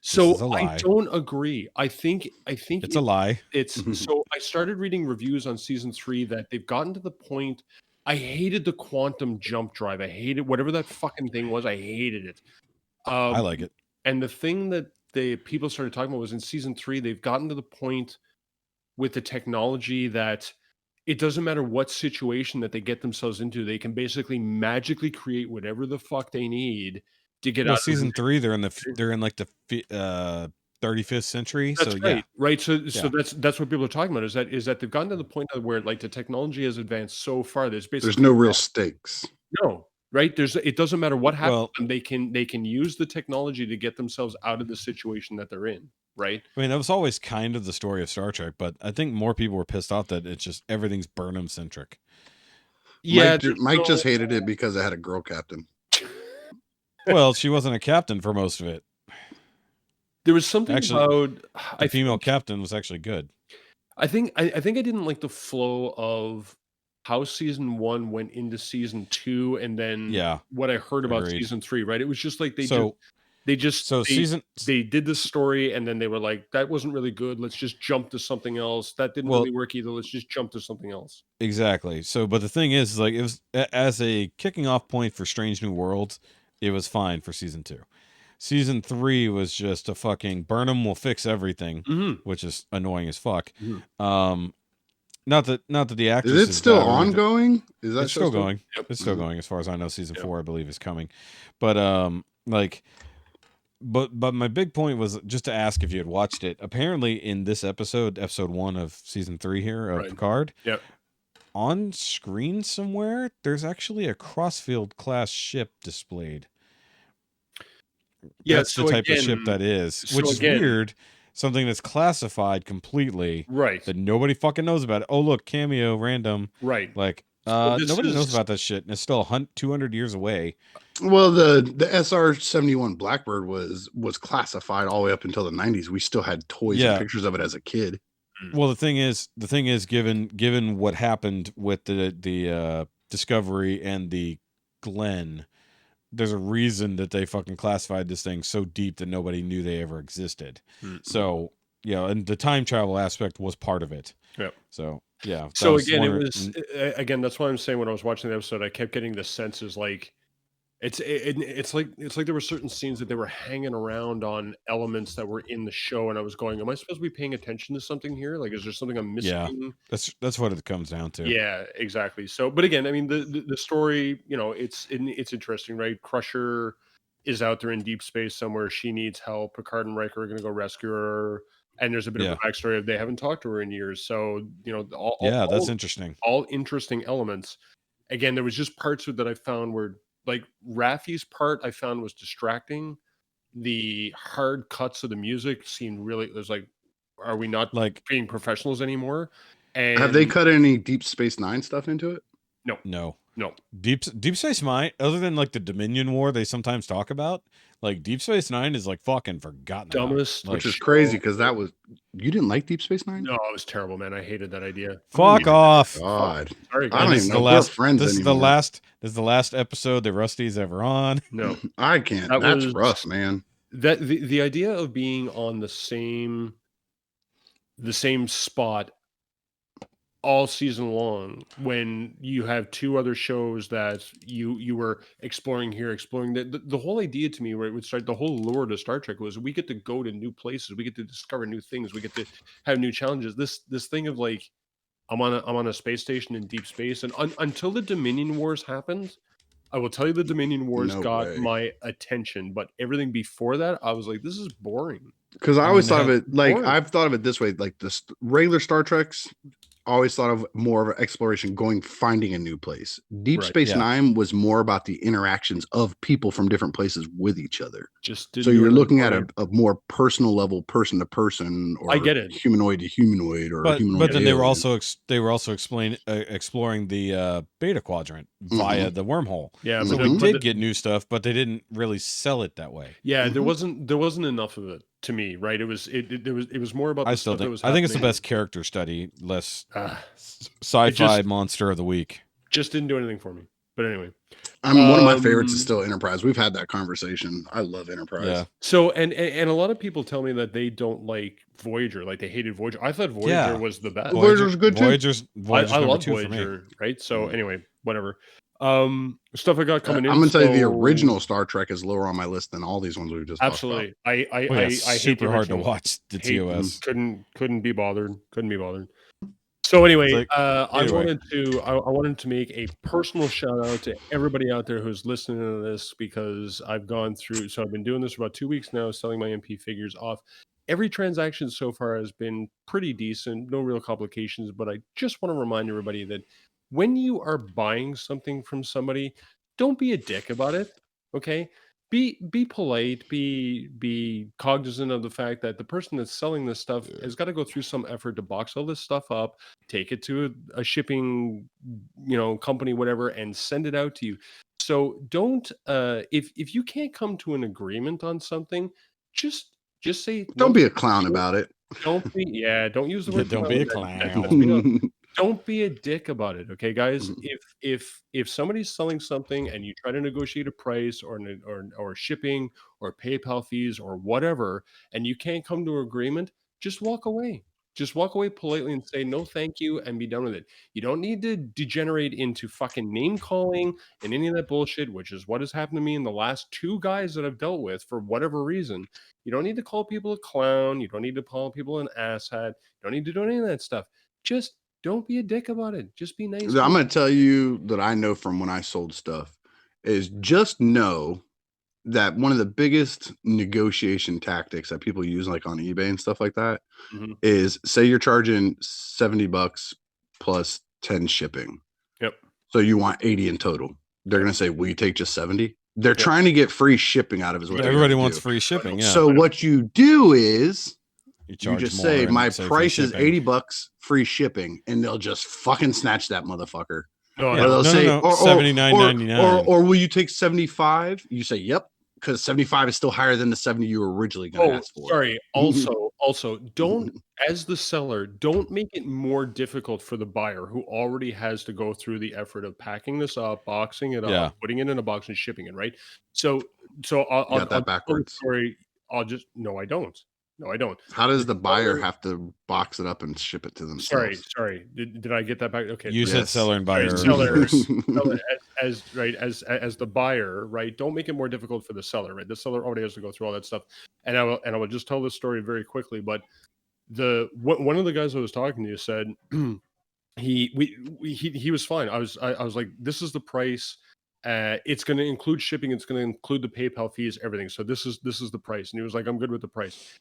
So is a lie. I don't agree. I think It's a lie. It's so I started reading reviews on season 3 that they've gotten to the point. I hated the quantum jump drive. I hated whatever that fucking thing was. I hated it. I like it. And the thing that people started talking about was in season 3, they've gotten to the point with the technology that it doesn't matter what situation that they get themselves into, they can basically magically create whatever the fuck they need to get Well, out of season 3, they're in like the 35th century. That's so right, yeah, right. So Yeah. that's what people are talking about is that they've gotten to the point where like the technology has advanced so far there's basically There's no real stakes. no right. It doesn't matter what happens. Well- and they can use the technology to get themselves out of the situation that they're in. Right. I mean, that was always kind of the story of Star Trek, but I think more people were pissed off that it's just everything's Burnham centric. Yeah. Mike just hated it because it had a girl captain. Well, she wasn't a captain for most of it. There was something Actually, about The female captain was actually good. I think I didn't like the flow of how season 1 went into season 2 and then Yeah, what I heard about agreed. season 3, right? It was just like they So did this story and then they were like, that wasn't really good. Let's just jump to something else. That didn't Well- really work either. Let's just jump to something else. Exactly. So, but the thing is, like, it was as a kicking off point for Strange New Worlds, it was fine for season 2. Season 3 was just a fucking Burnham will fix everything, which is annoying as fuck. Not that the actress Is it still bad or anything. ongoing? Is that It's still going. Yep. It's still going as far as I know. Season 4, I believe, is coming. But like, but my big point was just to ask if you had watched it. Apparently, in this episode 1 of season 3 here of Right. Picard, Yep. on screen somewhere, there's actually a Crossfield class ship displayed. Yeah, That's the so type of ship again- that is, so which is again- weird. Something that's classified completely Right. that nobody fucking knows about it. Oh, look, cameo, random. Right. Like, So this nobody knows is- about that shit, and it's still 200 years away. Well, the SR-71 Blackbird was classified all the way up until the 90s. We still had toys Yeah. and pictures of it as a kid. Well, the thing is, given what happened with the Discovery and the Glenn, there's a reason that they fucking classified this thing so deep that nobody knew they ever existed. So, yeah, and the time travel aspect was part of it. Yep. So, yeah. So that again, one it of- was again. That's why I'm saying when I was watching the episode, I kept getting the sense is like it's like there were certain scenes that they were hanging around on elements that were in the show, and I was going, "Am I supposed to be paying attention to something here? Like, is there something I'm missing?" Yeah. That's what it comes down to. Yeah, exactly. So, but again, I mean, the story, you know, it's interesting, right? Crusher is out there in deep space somewhere. She needs help. Picard and Riker are going to go rescue her. And there's a bit of a backstory of they haven't talked to her in years. So, you know, that's interesting. All interesting elements. Again, there was just parts of that I found were like Raffi's part I found was distracting. The hard cuts of the music seemed really, it was like, are we not Like being professionals anymore? And Have they cut any Deep Space Nine stuff into it? no. No. Deep Space Nine, other than like the Dominion War they sometimes talk about, like Deep Space Nine is like fucking forgotten about. Dumbest, Like, Which is crazy because that was you didn't like Deep Space Nine? No, it was terrible, man. I hated that idea. fuck off. God, Sorry, I guys. don't This even is know the if last we're friends this anymore. is the last episode that Rusty's ever on. No, I can't. That That's was- rough, man. that the idea of being on the same spot all season long when you have two other shows that you were exploring here, exploring the whole idea to me where it would start, the whole lure to Star Trek was we get to go to new places, we get to discover new things, we get to have new challenges. This thing of like I'm on a space station in deep space, and until the Dominion Wars happened, I will tell you the Dominion Wars No got way. my attention, but everything before that, I was like, this is boring. Because I always thought of it like boring. I've thought of it this way: like the regular Star Treks, always thought of more of an exploration, finding a new place. Deep Right, Space yeah. Nine was more about the interactions of people from different places with each other. Just So didn't do you're anything looking for at me. a more personal level, person to person, or I get it. humanoid to humanoid, or But humanoid but to then they were alien. also exploring the beta quadrant via the wormhole. Yeah, So but we the- but did the- get new stuff, but they didn't really sell it that way. Yeah, there Mhm. wasn't enough of it to me, right? It was more about I the still stuff that think was I think it's the happening. best character study, less Ah, sci-fi just- monster of the week. just didn't do anything for me. But anyway, I mean, one of my favorites is still Enterprise. We've had that conversation. I love Enterprise. Yeah. so and a lot of people tell me that they don't like Voyager, like they hated Voyager. I thought Voyager Yeah. was the best. Voyager's good too. Voyager's I number love 2 for me. Voyager, right? So Mm. anyway, whatever. Stuff I got coming in. I'm gonna tell you the so- original Star Trek is lower on my list than all these ones we've just Absolutely. talked about. I Oh, yeah, hate the super hard to original. watch the Hate- TOS. Couldn't be bothered. So anyway, It's like- I anyway. wanted to make a personal shout out to everybody out there who's listening to this, because I've gone through. So I've been doing this for about 2 weeks now, selling my MP figures off. Every transaction so far has been pretty decent, no real complications. But I just want to remind everybody that when you are buying something from somebody, don't be a dick about it. Okay. Be polite, be cognizant of the fact that the person that's selling this stuff has got to go through some effort to box all this stuff up, take it to a shipping, company, whatever, and send it out to you. So don't if you can't come to an agreement on something, just say Don't no, be a clown about it. don't use the word Don't be a clown. clown. Don't be a dick about it, okay, guys? Mhm. If somebody's selling something and you try to negotiate a price or shipping or PayPal fees or whatever, and you can't come to an agreement, just walk away. Just walk away politely and say no, thank you, and be done with it. You don't need to degenerate into fucking name calling and any of that bullshit, which is what has happened to me in the last 2 guys that I've dealt with for whatever reason. You don't need to call people a clown. You don't need to call people an asshat. You don't need to do any of that stuff. Just don't be a dick about it. Just be nice. I'm going to tell you that I know from when I sold stuff is just know that one of the biggest negotiation tactics that people use, like on eBay and stuff like that, Mhm. is say you're charging $70 plus 10 shipping. Yep. So you want 80 in total. They're going to say, will you take just 70? They're trying to get free shipping out of it. Everybody wants free shipping. Yeah. So what you do is you charge just more say and my say free price is shipping. $80 free shipping, and they'll just fucking snatch that motherfucker. No, Yeah. Or they'll say, No, $79.99. or will you take 75? You say, yep, because 75 is still higher than the 70 you were originally going to ask for. Sorry. Also, don't, as the seller, don't make it more difficult for the buyer who already has to go through the effort of packing this up, boxing it Yeah. up, putting it in a box and shipping it, right? So I'll got that tell the backwards. story. No, I don't. How does the buyer have to box it up and ship it to themselves? Sorry. Did I get that back? Okay. You said Yes. seller and buyer. Seller as the buyer, right? Don't make it more difficult for the seller, right? The seller already has to go through all that stuff. And I will just tell this story very quickly. But one of the guys I was talking to said he was fine. I was like, this is the price. It's going to include shipping. It's going to include the PayPal fees, everything. So this is the price. And he was like, I'm good with the price.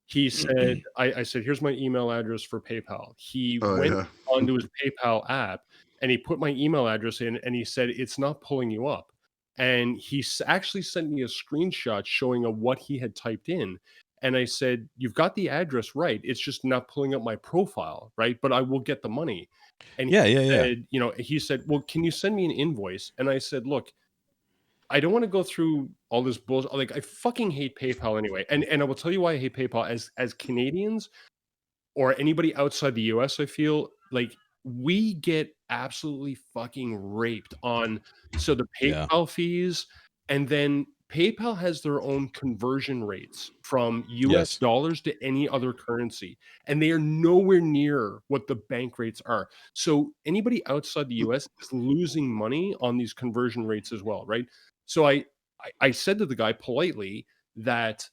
He said, I said, here's my email address for PayPal. He went onto his PayPal app and he put my email address in and he said, it's not pulling you up. And he actually sent me a screenshot showing what he had typed in. And I said, you've got the address right. It's just not pulling up my profile, right? But I will get the money. And he said, well, can you send me an invoice? And I said, look, I don't want to go through all this bullshit. Like, I fucking hate PayPal anyway. And I will tell you why I hate PayPal. As Canadians or anybody outside the US, I feel like we get absolutely fucking raped on the PayPal fees. And then PayPal has their own conversion rates from US dollars to any other currency. And they are nowhere near what the bank rates are. So anybody outside the US is losing money on these conversion rates as well, right? So I said to the guy politely that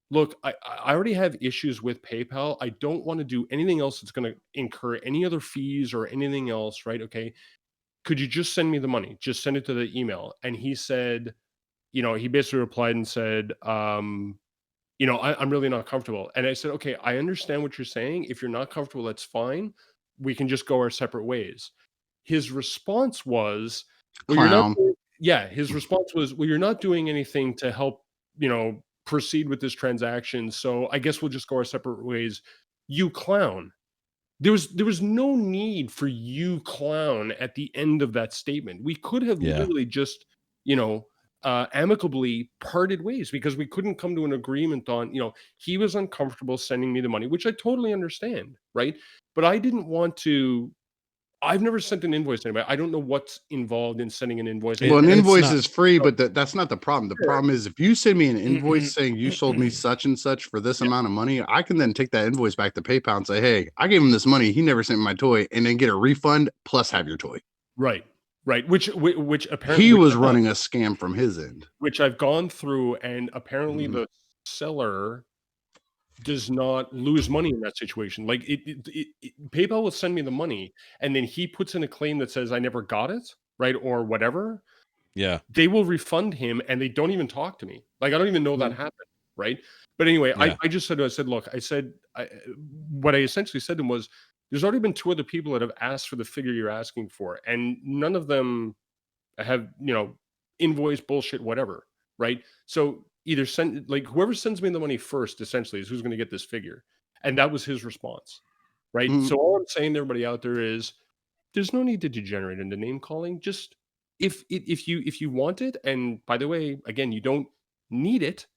look, I already have issues with PayPal. I don't want to do anything else that's going to incur any other fees or anything else, right? Okay. Could you just send me the money? Just send it to the email. And he said, he basically replied and said, I'm really not comfortable. And I said, okay, I understand what you're saying. If you're not comfortable, that's fine. We can just go our separate ways. His response was, well, you're not, Clown. yeah, his response was, well, you're not doing anything to help, proceed with this transaction. So I guess we'll just go our separate ways. You clown. There was no need for you clown at the end of that statement. We could have Yeah. literally just, amicably parted ways because we couldn't come to an agreement on, he was uncomfortable sending me the money, which I totally understand, right? But I didn't want to. I've never sent an invoice to anybody. I don't know what's involved in sending an invoice. Well, an it's invoice not- is free, No. but that's not the problem. The Sure. problem is if you send me an invoice saying you sold me such and such for this Yeah. amount of money, I can then take that invoice back to PayPal and say, hey, I gave him this money. He never sent me my toy, and then get a refund plus have your toy. Right. Which apparently He was running a scam from his end. which I've gone through, and apparently the seller does not lose money in that situation. Like PayPal will send me the money, and then he puts in a claim that says I never got it, right, or whatever. Yeah. They will refund him, and they don't even talk to me. Like I don't even know that happened, right? But anyway, Yeah. I just said to him, I said, look, what I essentially said to him was, there's already been 2 other people that have asked for the figure you're asking for, and none of them have, invoice bullshit, whatever, right? So either send, like, whoever sends me the money first, essentially, is who's going to get this figure. And that was his response, right? Mhm. So all I'm saying to everybody out there is, there's no need to degenerate into name calling. Just if you want it, and by the way, again, you don't need it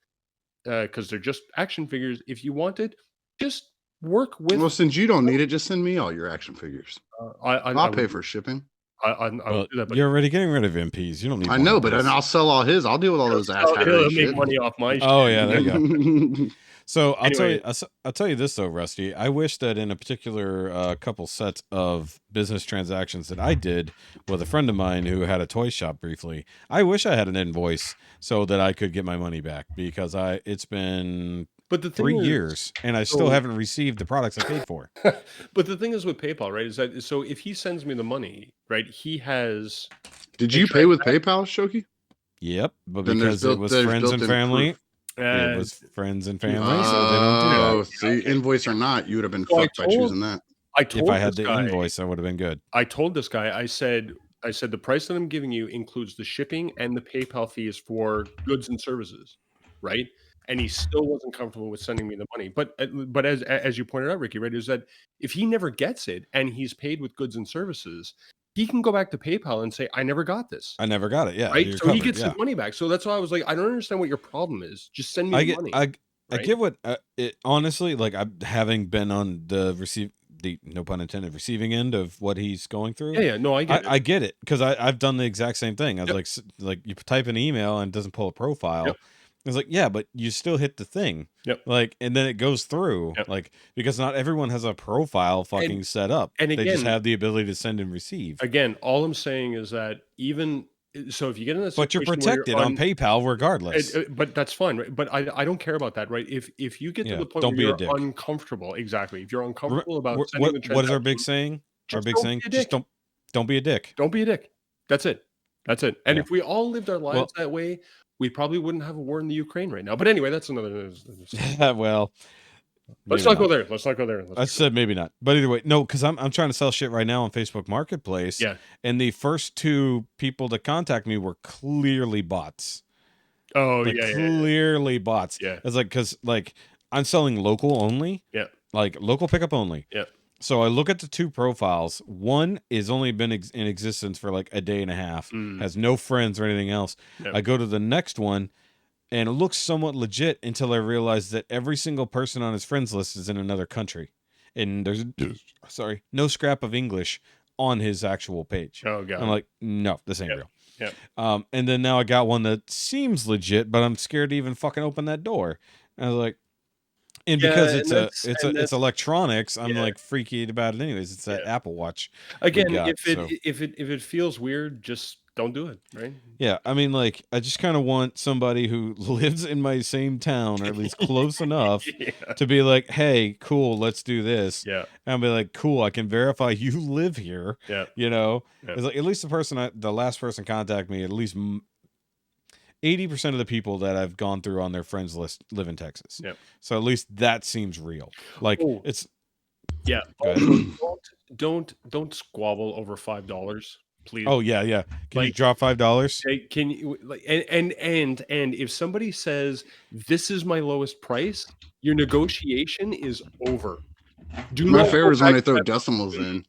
because they're just action figures. If you want it, just work with. Well, since you don't need it, just send me all your action figures. I'll pay for shipping. I Well, would do that, but you're already getting rid of MPs. You don't need. I one know, of but those. then I'll sell all his. I'll deal with all those ass he'll Harry make shit. money off my shit. Oh yeah, there you go. go. So I'll Anyway. tell you this though, Rusty. I wish that in a particular couple sets of business transactions that I did with a friend of mine who had a toy shop briefly, I wish I had an invoice so that I could get my money back because it's been But the thing 3 is, years and I still so- haven't received the products I paid for. But the thing is with PayPal, right? Is that so if he sends me the money, right? He has. Did you pay with PayPal, Shoky? Yep, but Then because it was friends and family, it was friends and family, so they don't do that. See, Okay. invoice or not, you would have been So I fucked by choosing that. I told If I had this the guy, invoice, I would have been good. I told this guy, I said the price that I'm giving you includes the shipping and the PayPal fees for goods and services, right? And he still wasn't comfortable with sending me the money. But as you pointed out, Ricky, right, is that if he never gets it and he's paid with goods and services, he can go back to PayPal and say, I never got this. I never got it. Yeah, Right. you're So he covered, gets yeah. his money back. So that's why I was like, I don't understand what your problem is. Just send me the money. I right? get what it honestly, like, having been on the no pun intended, receiving end of what he's going through. Yeah, no, I get it. I get it because I've done the exact same thing. I was Yep. like you type an email and it doesn't pull a profile. Yep. It's like, yeah, but you still hit the thing. Yep. Like, and then it goes through. Yep. Like, because not everyone has a profile fucking set up. and they just again- have the ability to send and receive. Again, all I'm saying is that even so, if you get in a But you're situation where protected on PayPal regardless. but that's fine, right? But I don't care about that, right? If you get to Yeah, the point don't where be a you're dick. uncomfortable, exactly. If you're uncomfortable about What sending the what is our big transaction, saying? Our just big don't saying? be a Just dick. don't be a dick. Don't be a dick. That's it. That's it. And Yeah. if we all lived our lives that way, we probably wouldn't have a war in the Ukraine right now. But anyway, that's another. Well, Let's maybe not go there. Let's not go there. I said maybe not, but either way, no, because I'm trying to sell shit right now on Facebook Marketplace. Yeah. And the first 2 people to contact me were clearly bots. Oh Like, yeah. clearly bots. Yeah. It's like because like I'm selling local only. Yeah. Like local pickup only. Yeah. So I look at the 2 profiles. One is only been in existence for like a day and a half. Has no friends or anything else. Yeah. I go to the next one. And it looks somewhat legit until I realize that every single person on his friends list is in another country. And there's no scrap of English on his actual page. Oh god. I'm like, no, this ain't Yep. real. Yep. And then now I got one that seems legit, but I'm scared to even fucking open that door. And I was like, and Yeah, because and it's electronics, I'm Yeah. like freaky about it anyways. It's that Apple Watch. Again, got, if it feels weird, just don't do it, right? Yeah, I mean, like, I just kind of want somebody who lives in my same town, or at least close enough, Yeah. to be like, "Hey, cool, let's do this." Yeah. And I'll be like, "Cool, I can verify you live here." Yeah. You know, Yeah. it's like at least the last person contact me. At least 80% of the people that I've gone through on their friends list live in Texas. Yeah. So at least that seems real. Like Oh. it's. Yeah. Go ahead. Also, don't squabble over $5, please. Oh yeah, yeah. Can you Like, drop $5? can you like and if somebody says this is my lowest price, your negotiation is over. Do My not go favorite is when back they throw to decimals in.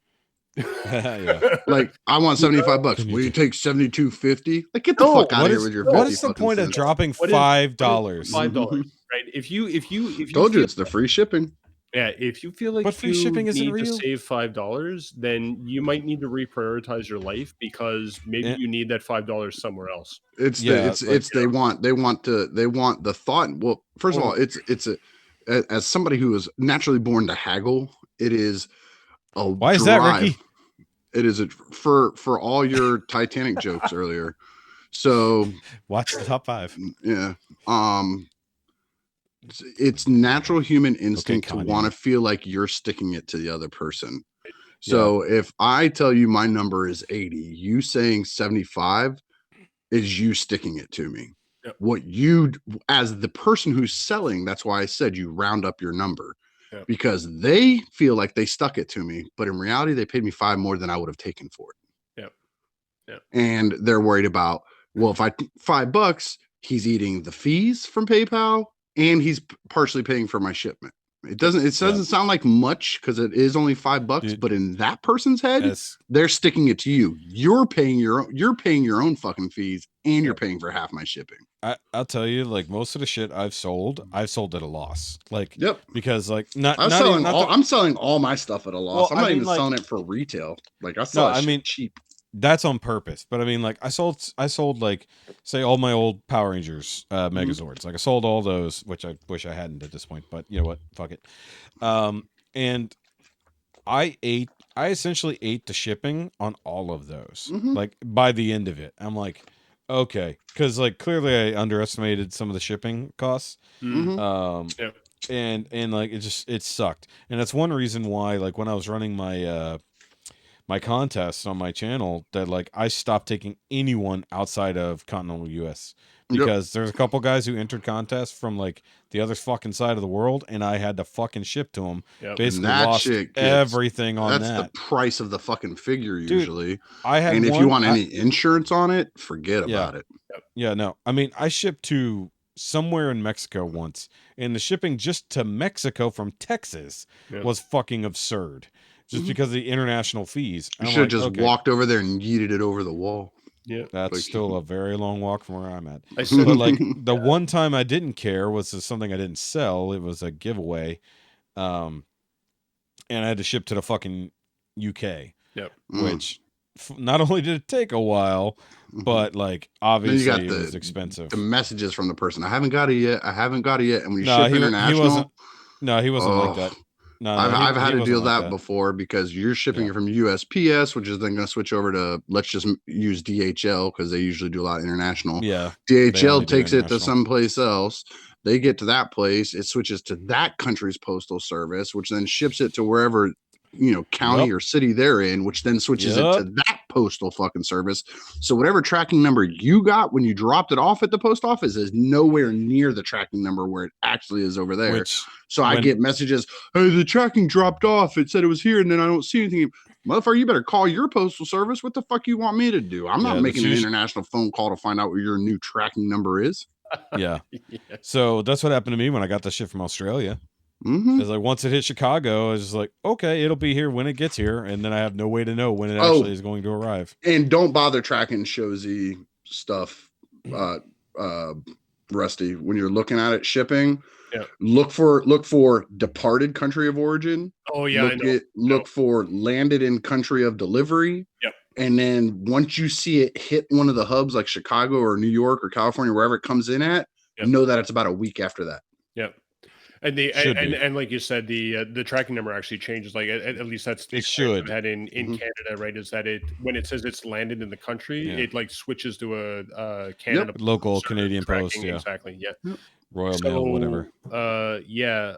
Yeah. Like, I want $75. Can you Will you do- take $72.50? Like, get the No, fuck out What of here is with your what 50 is the fucking point of cents. dropping What is $5? $5, right? If you Told you feel it's the free shipping. Yeah, if you feel like But free you shipping isn't need to real. save $5, then you might need to reprioritize your life because maybe Yeah. you need that $5 somewhere else. It's Yeah, they want the thought. Well, first of all, as somebody who is naturally born to haggle, it is a Why is that, Ricky? It is for all your Titanic jokes earlier. So Watch the top 5. yeah, it's natural human instinct to Kanye. want to feel like you're sticking it to the other person. So if I tell you my number is 80, you saying 75 is you sticking it to me. Yep. What you, as the person who's selling, that's why I said you round up your number. Yep. Because they feel like they stuck it to me, but in reality, they paid me 5 more than I would have taken for it. Yep. Yep. And they're worried about, well, if I $5, he's eating the fees from PayPal and he's partially paying for my shipment. It doesn't sound like much because it is only $5, Dude, but in that person's head, they're sticking it to you. You're paying your own fucking fees and you're paying for half my shipping. I'll tell you, like, most of the shit I've sold at a loss. Like, yep, because like I'm selling all my stuff at a loss. Well, I'm not even selling it for retail. Like, I sell cheap. That's on purpose. But I mean, like, I sold like, say, all my old Power Rangers Megazords. Like, I sold all those, which I wish I hadn't at this point, but you know what? Fuck it. And I essentially ate the shipping on all of those. Like, by the end of it, I'm like, okay, because like clearly I underestimated some of the shipping costs. And like it sucked. And that's one reason why, like, when I was running my my contests on my channel, that like I stopped taking anyone outside of continental US, because there's a couple guys who entered contests from like the other fucking side of the world, and I had to fucking ship to them. Basically lost everything on that. That's the price of the fucking figure usually. Dude, and if you want any insurance on it, forget about it. Yeah, no. I mean, I shipped to somewhere in Mexico once, and the shipping just to Mexico from Texas was fucking absurd. Just because of the international fees. You should have just walked over there and yeeted it over the wall. Yeah, that's still a very long walk from where I'm at. But like the one time I didn't care was something I didn't sell. It was a giveaway, and I had to ship to the fucking UK. Which not only did it take a while, but like obviously it was expensive. The messages from the person, I haven't got it yet. And when you ship international, he wasn't like that. No, I've had to deal with that before, because you're shipping it from USPS, which is then going to switch over to, let's just use DHL, because they usually do a lot of international. DHL takes it to someplace else. They get to that place. It switches to that country's postal service, which then ships it to wherever, county or city they're in, which then switches it to that postal fucking service. So whatever tracking number you got when you dropped it off at the post office is nowhere near the tracking number where it actually is over there. I get messages, hey, the tracking dropped off. It said it was here, and then I don't see anything. Motherfucker, you better call your postal service. What the fuck you want me to do? I'm not making an international phone call to find out where your new tracking number is. So that's what happened to me when I got the shit from Australia. Because like once it hit Chicago, I was just like, okay, it'll be here when it gets here, and then I have no way to know when it actually is going to arrive. And don't bother tracking Shozy stuff, Rusty. When you're looking at it shipping, look for departed country of origin. Look for landed in country of delivery. And then once you see it hit one of the hubs like Chicago or New York or California, wherever it comes in at, know that it's about a week after that. And Should be. and like you said, the tracking number actually changes. Like at least that's the It should. I've had in Canada, right? Is that it when it says it's landed in the country, Yeah. it like switches to a Canada Local Post Canadian tracking. Post, yeah. Exactly. Yeah. Yep. Royal Mail, whatever. Yeah.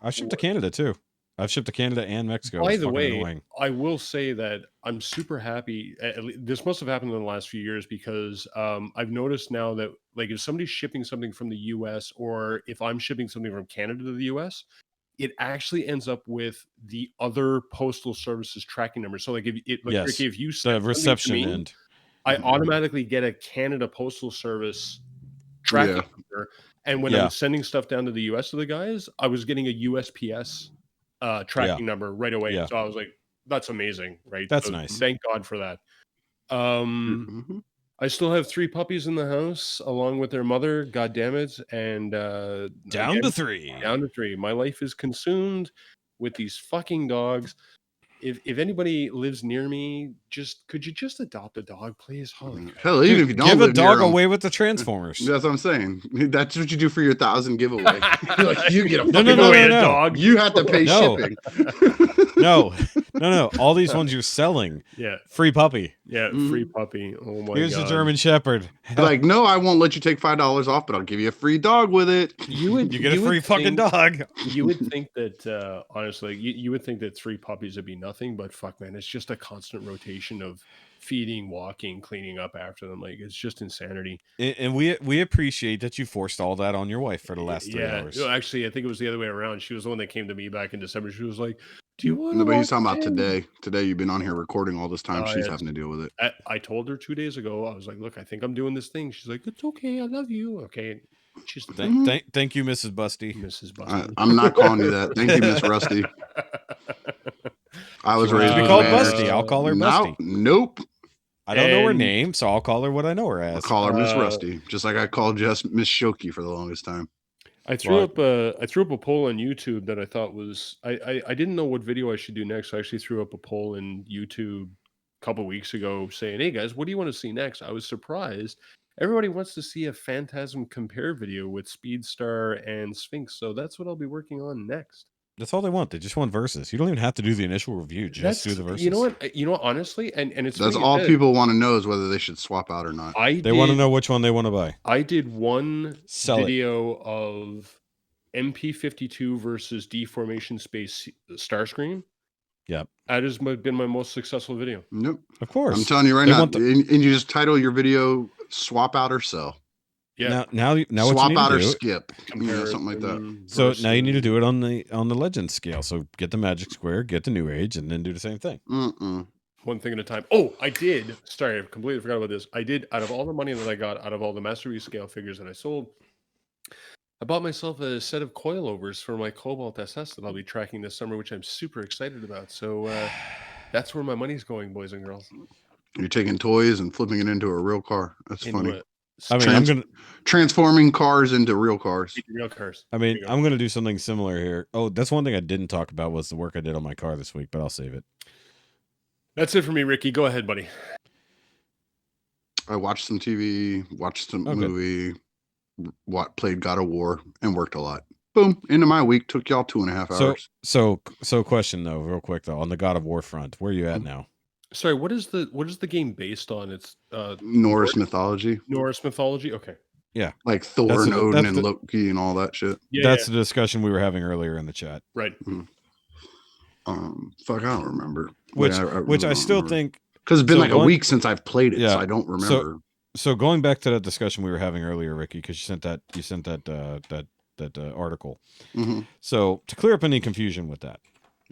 I shipped to Canada too. I've shipped to Canada and Mexico. By It's the fucking way, annoying. I will say that I'm super happy. This must have happened in the last few years because I've noticed now that like if somebody's shipping something from the U.S. or if I'm shipping something from Canada to the U.S., it actually ends up with the other postal services tracking number. So like Yes. Ricky, if you The send something to reception me, end. I automatically get a Canada Postal Service tracking number. And when I was sending stuff down to the US to the guys, I was getting a USPS tracking number right away. Yeah. So I was like, that's amazing, right? That's So nice. Thank God for that. I still have 3 puppies in the house along with their mother, god damn it. And Down to 3. Down to 3. My life is consumed with these fucking dogs. If anybody lives near me, could you just adopt a dog, please? Holy hell, even if you don't give live a dog near 'em, away with the Transformers. That's what I'm saying. That's what you do for your 1,000 giveaway. Like, you get a fucking dog. You have to pay shipping. No. All these ones you're selling. Yeah. Free puppy. Yeah, free puppy. Oh my Here's god. the German Shepherd. Like, no, I won't let you take $5 off, but I'll give you a free dog with it. You get a free fucking dog. You would think that honestly, you would think that 3 puppies would be nothing, but fuck, man, it's just a constant rotation of feeding, walking, cleaning up after them. Like it's just insanity. And we appreciate that you forced all that on your wife for the last 3 hours. No, actually, I think it was the other way around. She was the one that came to me back in December. She was like, "Do you want?" No, but he's talking about today. Today, you've been on here recording all this time. She's having to deal with it. I told her 2 days ago. I was like, "Look, I think I'm doing this thing." She's like, "It's okay. I love you." Okay. She's thank you, Mrs. Busty. Mrs. Busty. I'm not calling you that. Thank you, Miss Rusty. I was raised to be called Busty. I'll call her Busty. Nope. I don't know her name, so I'll call her what I know her as. I'll call her Miss Rusty, just like I called just Miss Shoky for the longest time. I threw up a poll on YouTube that I thought was I didn't know what video I should do next. So I actually threw up a poll in YouTube a couple weeks ago saying, "Hey guys, what do you want to see next?" I was surprised. Everybody wants to see a Phantasm compare video with Speedstar and Sphinx, so that's what I'll be working on next. That's all they want. They just want verses. You don't even have to do the initial review. Just do the verses. You know what? Honestly, and it's that's all people want to know is whether they should swap out or not. They want to know which one they want to buy. I did one video of MP52 versus Deformation Space Starscream. Yep. That has been my most successful video. Nope. Of course. I'm telling you right now. And you just title your video "Swap Out or Sell." Yeah. Now swap what you need out to or do, skip, something like that. So now you need to do it on the legend scale. So get the Magic Square, get the New Age, and then do the same thing. One thing at a time. Oh, I did. Sorry, I completely forgot about this. I did, out of all the money that I got out of all the Masterpiece scale figures that I sold, I bought myself a set of coilovers for my Cobalt SS that I'll be tracking this summer, which I'm super excited about. So that's where my money's going, boys and girls. You're taking toys and flipping it into a real car. That's funny. I mean, I'm gonna transforming cars into real cars. Real cars. I mean, I'm gonna do something similar here. Oh, that's one thing I didn't talk about was the work I did on my car this week, but I'll save it. That's it for me, Ricky. Go ahead, buddy. I watched some TV, watched some movie, played God of War, and worked a lot. Boom! Into my week. Took y'all 2.5 hours. So question though, real quick though, on the God of War front, where are you at now? Sorry, what is the game based on? It's Norse mythology. Norse mythology. Okay. Yeah, like Thor and Odin and Loki and all that shit. Yeah, that's the discussion we were having earlier in the chat. Right. Fuck, I don't remember. Which I still think because it's been like a week since I've played it, so I don't remember. So going back to that discussion we were having earlier, Ricky, because you sent that article. So to clear up any confusion with that.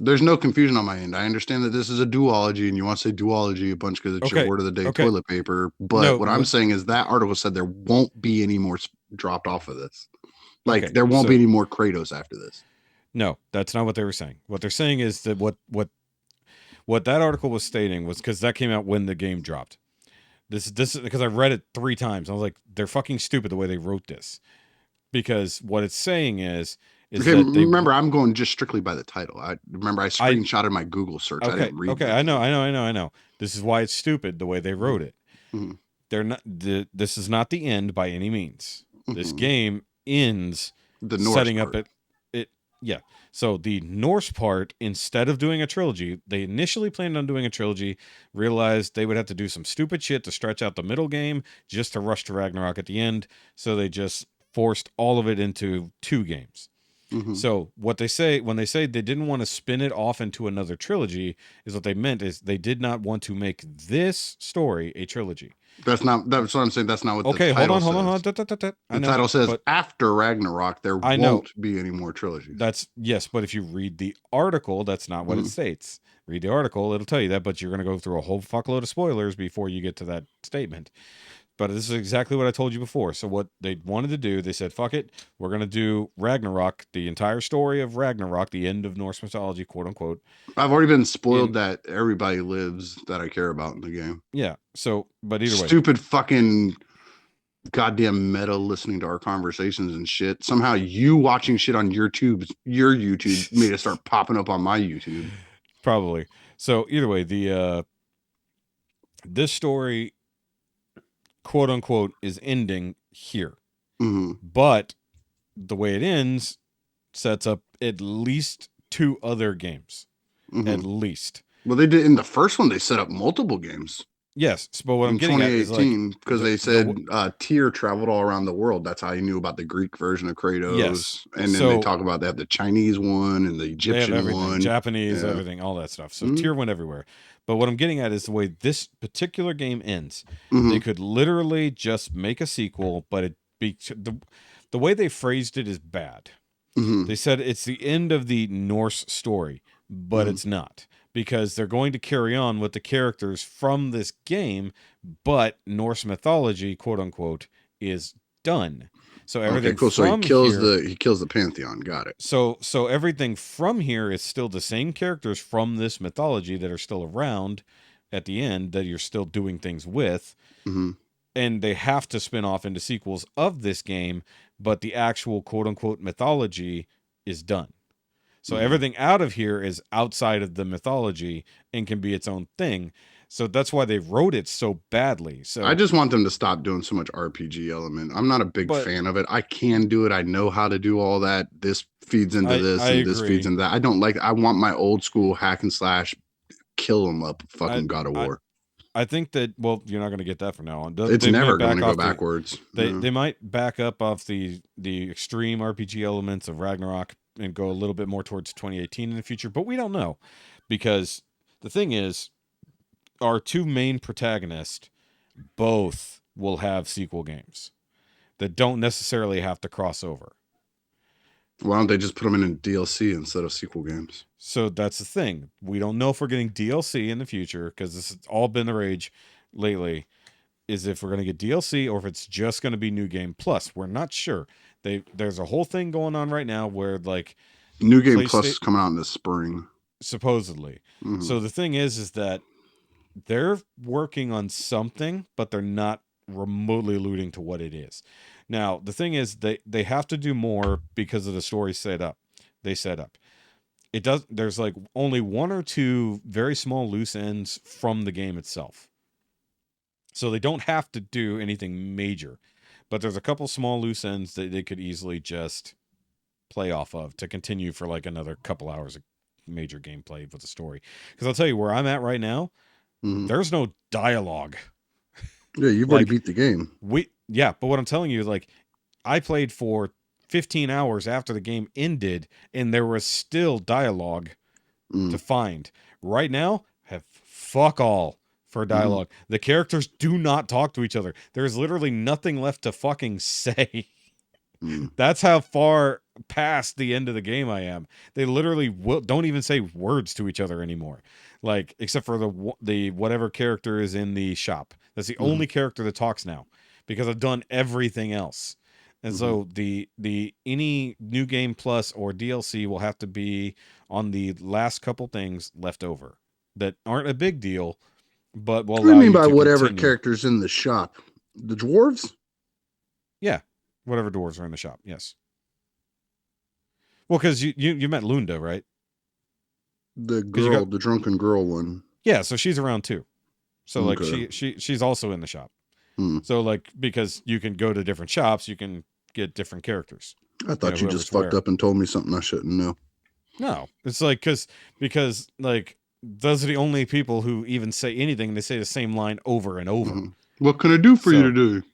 There's no confusion on my end. I understand that this is a duology, and you want to say duology a bunch because it's your word of the day toilet paper. But what I'm saying is that article said there won't be any more dropped off of this. Like there won't be any more Kratos after this. No, that's not what they were saying. What they're saying is that what that article was stating was because that came out when the game dropped. This is because I read it 3 times. I was like, they're fucking stupid the way they wrote this. Because what it's saying is okay, remember, I'm going just strictly by the title. I screenshotted my Google search. I didn't read. Okay, I know. This is why it's stupid the way they wrote it. They're not. This is not the end by any means. This game ends the Norse setting part. up Yeah. So the Norse part, instead of doing a trilogy, they initially planned on doing a trilogy, realized they would have to do some stupid shit to stretch out the middle game just to rush to Ragnarok at the end. So they just forced all of it into 2 games. Mhm. So what they say when they say they didn't want to spin it off into another trilogy is what they meant is they did not want to make this story a trilogy. That's what I'm saying. That's not what Okay, the hold title on, hold on, says. hold on. I The know, title says but after Ragnarok, there I know. won't be any more trilogies. That's yes, but if you read the article, that's not what it states. Read the article, it'll tell you that, but you're going to go through a whole fuckload of spoilers before you get to that statement. But this is exactly what I told you before. So what they wanted to do, they said, fuck it, we're going to do Ragnarok, the entire story of Ragnarok, the end of Norse mythology, quote unquote. I've already been spoiled that everybody lives that I care about in the game. Yeah. So, but either way. Stupid fucking goddamn meta listening to our conversations and shit. Somehow you watching shit on your YouTube made it start popping up on my YouTube. Probably. So either way, this story, quote unquote, is ending here. Mm-hmm. But the way it ends sets up at least 2 other games. Mm-hmm. At least. Well, they did in the first one, they set up multiple games. Yes, but what I'm getting at is 2018, because they said Tyr traveled all around the world. That's how you knew about the Greek version of Kratos. Yes. And then they talk about they have the Chinese one and the Egyptian one. Japanese, everything, all that stuff. So Tyr went everywhere. But what I'm getting at is the way this particular game ends. They could literally just make a sequel, but the way they phrased it is bad. They said it's the end of the Norse story, but it's not. Because they're going to carry on with the characters from this game, but Norse mythology, quote unquote, is done. So everything cool. So from he kills the pantheon. Got it. So everything from here is still the same characters from this mythology that are still around at the end that you're still doing things with. And they have to spin off into sequels of this game, but the actual quote unquote mythology is done. So everything out of here is outside of the mythology and can be its own thing. So that's why they wrote it so badly. So I just want them to stop doing so much RPG element. I'm not a big fan of it. I can do it. I know how to do all that. This feeds into this and this feeds into that. I don't like. I want my old school hack and slash, kill them up, fucking God of War. I think that, well, you're not going to get that from now on. It's never going to go backwards. They might back up off the extreme RPG elements of Ragnarok and go a little bit more towards 2018 in the future, but we don't know. Because the thing is, our 2 main protagonists both will have sequel games that don't necessarily have to cross over. Why don't they just put them in DLC instead of sequel games? So that's the thing. We don't know if we're getting DLC in the future, because this has all been the rage lately, is if we're going to get DLC or if it's just going to be New Game Plus. We're not sure. There's a whole thing going on right now where, like, New Game Plus is coming out in the spring. Supposedly. So the thing is that they're working on something, but they're not remotely alluding to what it is. Now, the thing is they have to do more because of the story they set up. There's like only 1 or 2 very small loose ends from the game itself. So they don't have to do anything major, but there's a couple small loose ends that they could easily just play off of to continue for like another couple hours of major gameplay with the story. Because I'll tell you where I'm at right now, there's no dialogue. Yeah, you've already beat the game. But what I'm telling you is, like, I played for 15 hours after the game ended, and there was still dialogue to find. Right now, have fuck all for dialogue. The characters do not talk to each other. There's literally nothing left to fucking say. That's how far past the end of the game I am. They literally don't even say words to each other anymore, like, except for the whatever character is in the shop. That's the only character that talks now, because I've done everything else. And so the any New Game Plus or DLC will have to be on the last couple things left over that aren't a big deal, but will allow you to What do you mean by whatever continue. characters in the shop? The dwarves? Yeah, whatever dwarves are in the shop. Yes. Well, because you met Lunda, right? The girl, the drunken girl one. Yeah, so she's around too. So like she's also in the shop. So like, because you can go to different shops, you can get different characters. I thought you just fucked up and told me something I shouldn't know. No, it's like because like those are the only people who even say anything. They say the same line over and over. What can I do for you today?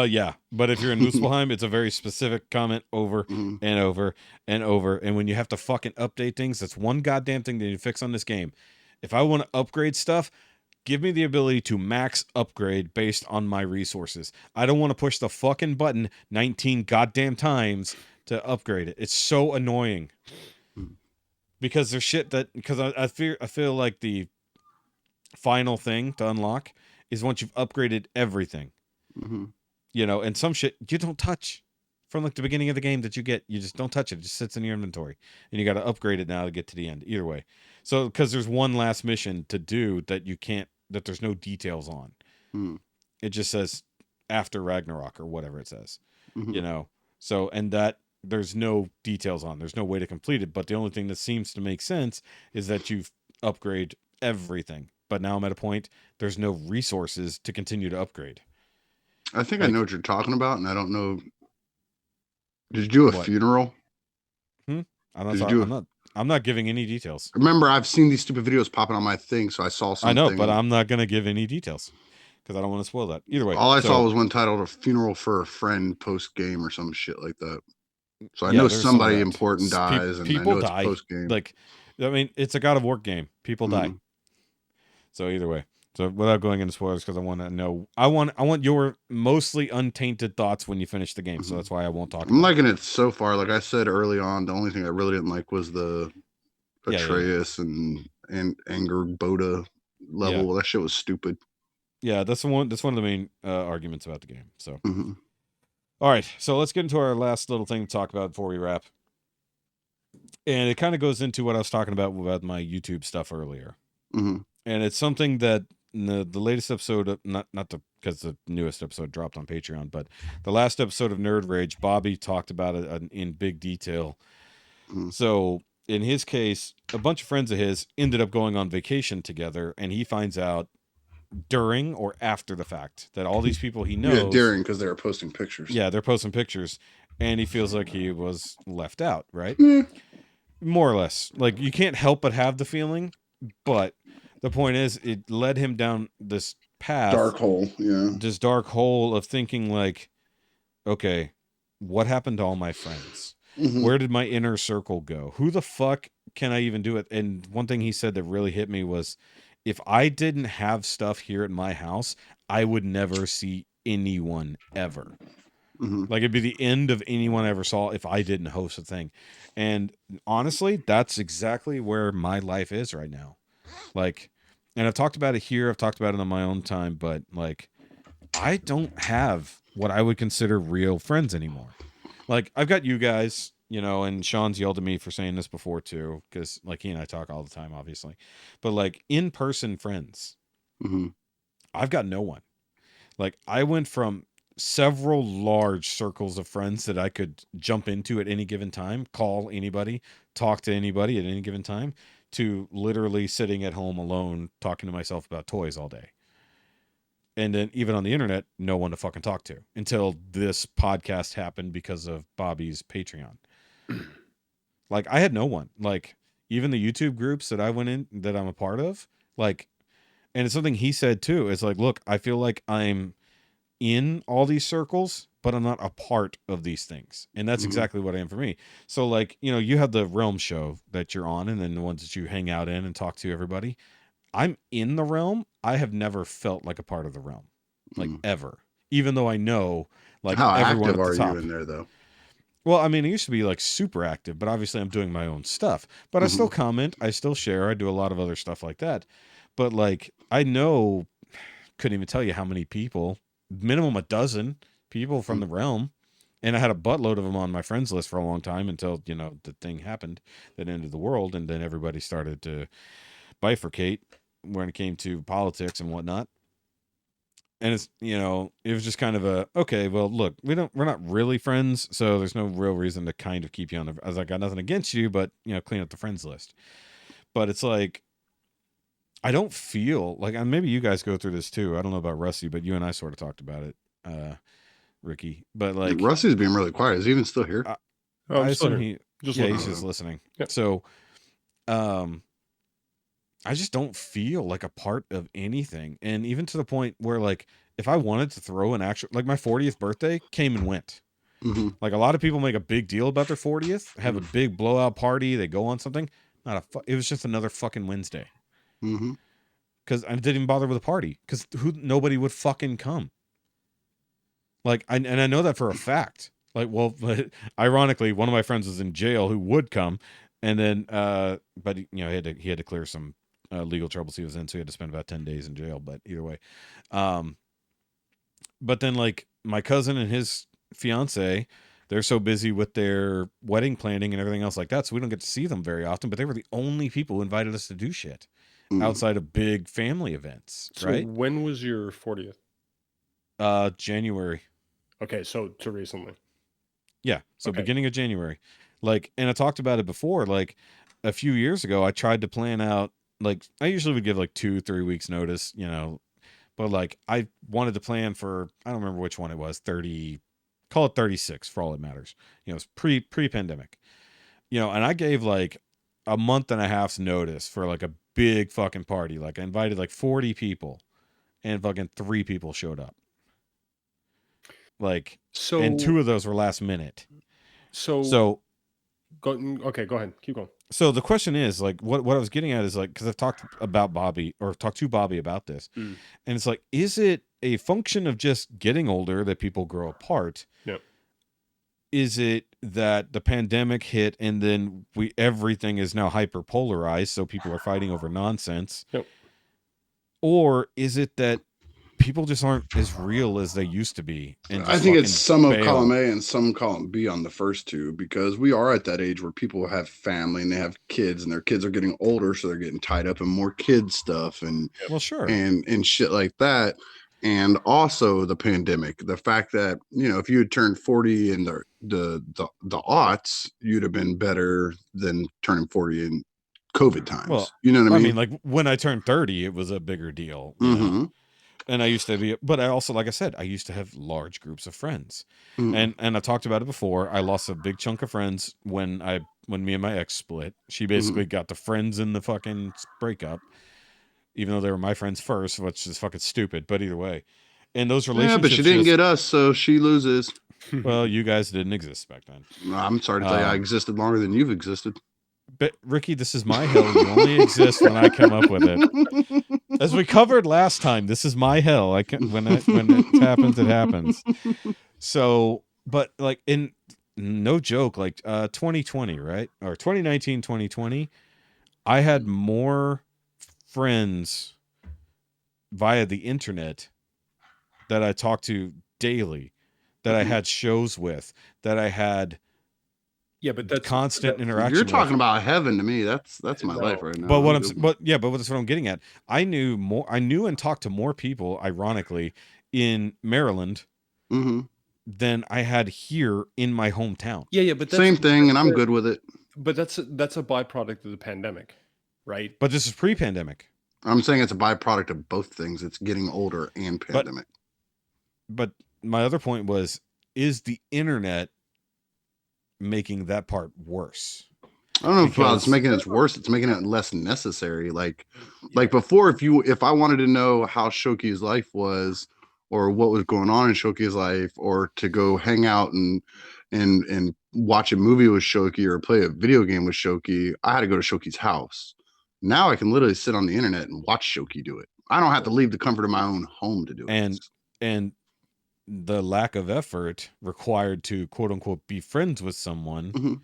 Yeah, but if you're in Muspelheim, it's a very specific comment over and over and over. And when you have to fucking update things, that's one goddamn thing that you fix on this game. If I want to upgrade stuff, give me the ability to max upgrade based on my resources. I don't want to push the fucking button 19 goddamn times to upgrade it. It's so annoying. Because there's shit that I feel like the final thing to unlock is once you've upgraded everything. You know, and some shit you don't touch from like the beginning of the game that you just don't touch it. It just sits in your inventory and you got to upgrade it now to get to the end. Either way. So, because there's one last mission to do that that there's no details on. It just says after Ragnarok or whatever it says, you know? So, and that there's no details on, there's no way to complete it. But the only thing that seems to make sense is that you've upgraded everything. But now I'm at a point, there's no resources to continue to upgrade. I think I know what you're talking about, and I don't know. Did you do a funeral? I'm not giving any details. Remember, I've seen these stupid videos popping on my thing, so I saw something. I know, but I'm not going to give any details because I don't want to spoil that. Either way. All I saw was one titled "A Funeral for a Friend" post game or some shit like that. So I know somebody important dies, and I know it's post game. Like, I mean, it's a God of War game. People die. So either way. So without going into spoilers, because I want to know, I want your mostly untainted thoughts when you finish the game. So that's why I won't talk. I'm liking it so far. Like I said early on, the only thing I really didn't like was the Atreus and Anger Boda level. Yeah. That shit was stupid. Yeah, that's one of the main arguments about the game. So, all right, so let's get into our last little thing to talk about before we wrap. And it kind of goes into what I was talking about my YouTube stuff earlier. And it's something that the latest episode of because the newest episode dropped on Patreon, but the last episode of Nerd Rage, Bobby talked about it in big detail. So in his case, a bunch of friends of his ended up going on vacation together, and he finds out during or after the fact that all these people he knows during, because they were posting pictures. Yeah, they're posting pictures, and he feels like he was left out, right? More or less. Like, you can't help but have the feeling, but the point is, it led him down this path. Dark hole, yeah. This dark hole of thinking like, okay, what happened to all my friends? Where did my inner circle go? Who the fuck can I even do it? And one thing he said that really hit me was, if I didn't have stuff here at my house, I would never see anyone ever. Like, it'd be the end of anyone I ever saw if I didn't host a thing. And honestly, that's exactly where my life is right now. Like, and I've talked about it here, I've talked about it on my own time, but like, I don't have what I would consider real friends anymore. Like, I've got you guys, you know, and Sean's yelled at me for saying this before too, because like he and I talk all the time, obviously. But like, in-person friends, I've got no one. Like, I went from several large circles of friends that I could jump into at any given time, call anybody, talk to anybody at any given time, to literally sitting at home alone talking to myself about toys all day. And then even on the internet, no one to fucking talk to until this podcast happened because of Bobby's Patreon. Like, I had no one. Like, even the YouTube groups that I went in, that I'm a part of, like, and it's something he said too. It's like, look, I feel like I'm in all these circles, but I'm not a part of these things. And that's exactly what I am for me. So like, you know, you have the Realm show that you're on, and then the ones that you hang out in and talk to everybody. I'm in the realm. I have never felt like a part of the realm, like ever, even though I know like how everyone active at the top. Are you in there though? Well, I mean, I used to be like super active, but obviously I'm doing my own stuff, but I still comment, I still share, I do a lot of other stuff like that. But like, I know, couldn't even tell you how many people, minimum a dozen people from the realm. And I had a buttload of them on my friends list for a long time until, you know, the thing happened that ended the world. And then everybody started to bifurcate when it came to politics and whatnot. And it's, you know, it was just kind of a, okay, well, look, we're not really friends. So there's no real reason to kind of keep you on the, as I got nothing against you, but, you know, clean up the friends list. But it's like, I don't feel like, and maybe you guys go through this too. I don't know about Rusty, but you and I sort of talked about it. Rikki, but like Rusty's being really quiet. Is he even still here? Oh, I I'm still assume here. he's just listening. Yeah. So, I just don't feel like a part of anything. And even to the point where, like, if I wanted to throw an actual, like, my 40th birthday came and went. Mm-hmm. Like, a lot of people make a big deal about their 40th, have a big blowout party, they go on something. It was just another fucking Wednesday. Mm-hmm. Because I didn't even bother with a party. Because nobody would fucking come. Like, I know that for a fact. Like, well, ironically, one of my friends was in jail who would come. And then, but, you know, he had to clear some legal troubles he was in, so he had to spend about 10 days in jail. But either way, but then, like, my cousin and his fiance, they're so busy with their wedding planning and everything else like that, so we don't get to see them very often. But they were the only people who invited us to do shit outside of big family events. So right? when was your 40th? January. Okay, so recently. Yeah, so Okay. beginning of January. Like, and I talked about it before, like a few years ago, I tried to plan out, like, I usually would give like 2-3 weeks notice, you know, but like I wanted to plan for, I don't remember which one it was, 30, call it 36 for all it matters. You know, it's pre-pandemic, you know, and I gave like a month and a half's notice for like a big fucking party. Like, I invited like 40 people and fucking 3 people showed up. Like, So, and 2 of those were last minute. So go ahead. Keep going. So the question is, like, what I was getting at is, like, because I've talked to Bobby about this, and it's like, is it a function of just getting older that people grow apart? Yep. Is it that the pandemic hit and then everything is now hyper polarized, so people are fighting over nonsense? Yep. Or is it that people just aren't as real as they used to be? And I think it's some of column A and some column B on the first two, because we are at that age where people have family and they have kids, and their kids are getting older, so they're getting tied up in more kid stuff and well, sure, and shit like that. And also the pandemic, the fact that, you know, if you had turned 40 in the aughts, you'd have been better than turning 40 in COVID times. Well, you know what I mean? I mean, like, when I turned 30, it was a bigger deal, you know? And I used to be, but I also, like I said, I used to have large groups of friends. And I talked about it before. I lost a big chunk of friends when me and my ex split. She basically got the friends in the fucking breakup, even though they were my friends first, which is fucking stupid. But either way, and those relationships. Yeah, but she didn't get us, so she loses. Well, you guys didn't exist back then. I'm sorry to tell you, I existed longer than you've existed. But Rikki, this is my hell. You only exist when I come up with it. As we covered last time, this is my hell. I can when it happens, it happens. So, but like, in no joke, like 2020, right? Or 2019, 2020, I had more friends via the internet that I talked to daily, that I had shows with, that I had but that's constant interaction. You're talking about heaven to me. That's my life right now. But that's what I'm getting at. I knew and talked to more people, ironically, in Maryland than I had here in my hometown. Yeah, but same thing, and I'm good with it. But that's a byproduct of the pandemic, right? But this is pre-pandemic. I'm saying it's a byproduct of both things. It's getting older and pandemic. But my other point was, is the internet making that part worse? I don't know if it's making it worse. It's making it less necessary. Like before, if I wanted to know how Shoky's life was, or what was going on in Shoky's life, or to go hang out and watch a movie with Shoky or play a video game with Shoky, I had to go to Shoky's house. Now I can literally sit on the internet and watch Shoky do it. I don't have to leave the comfort of my own home to do it. And the lack of effort required to, quote unquote, be friends with someone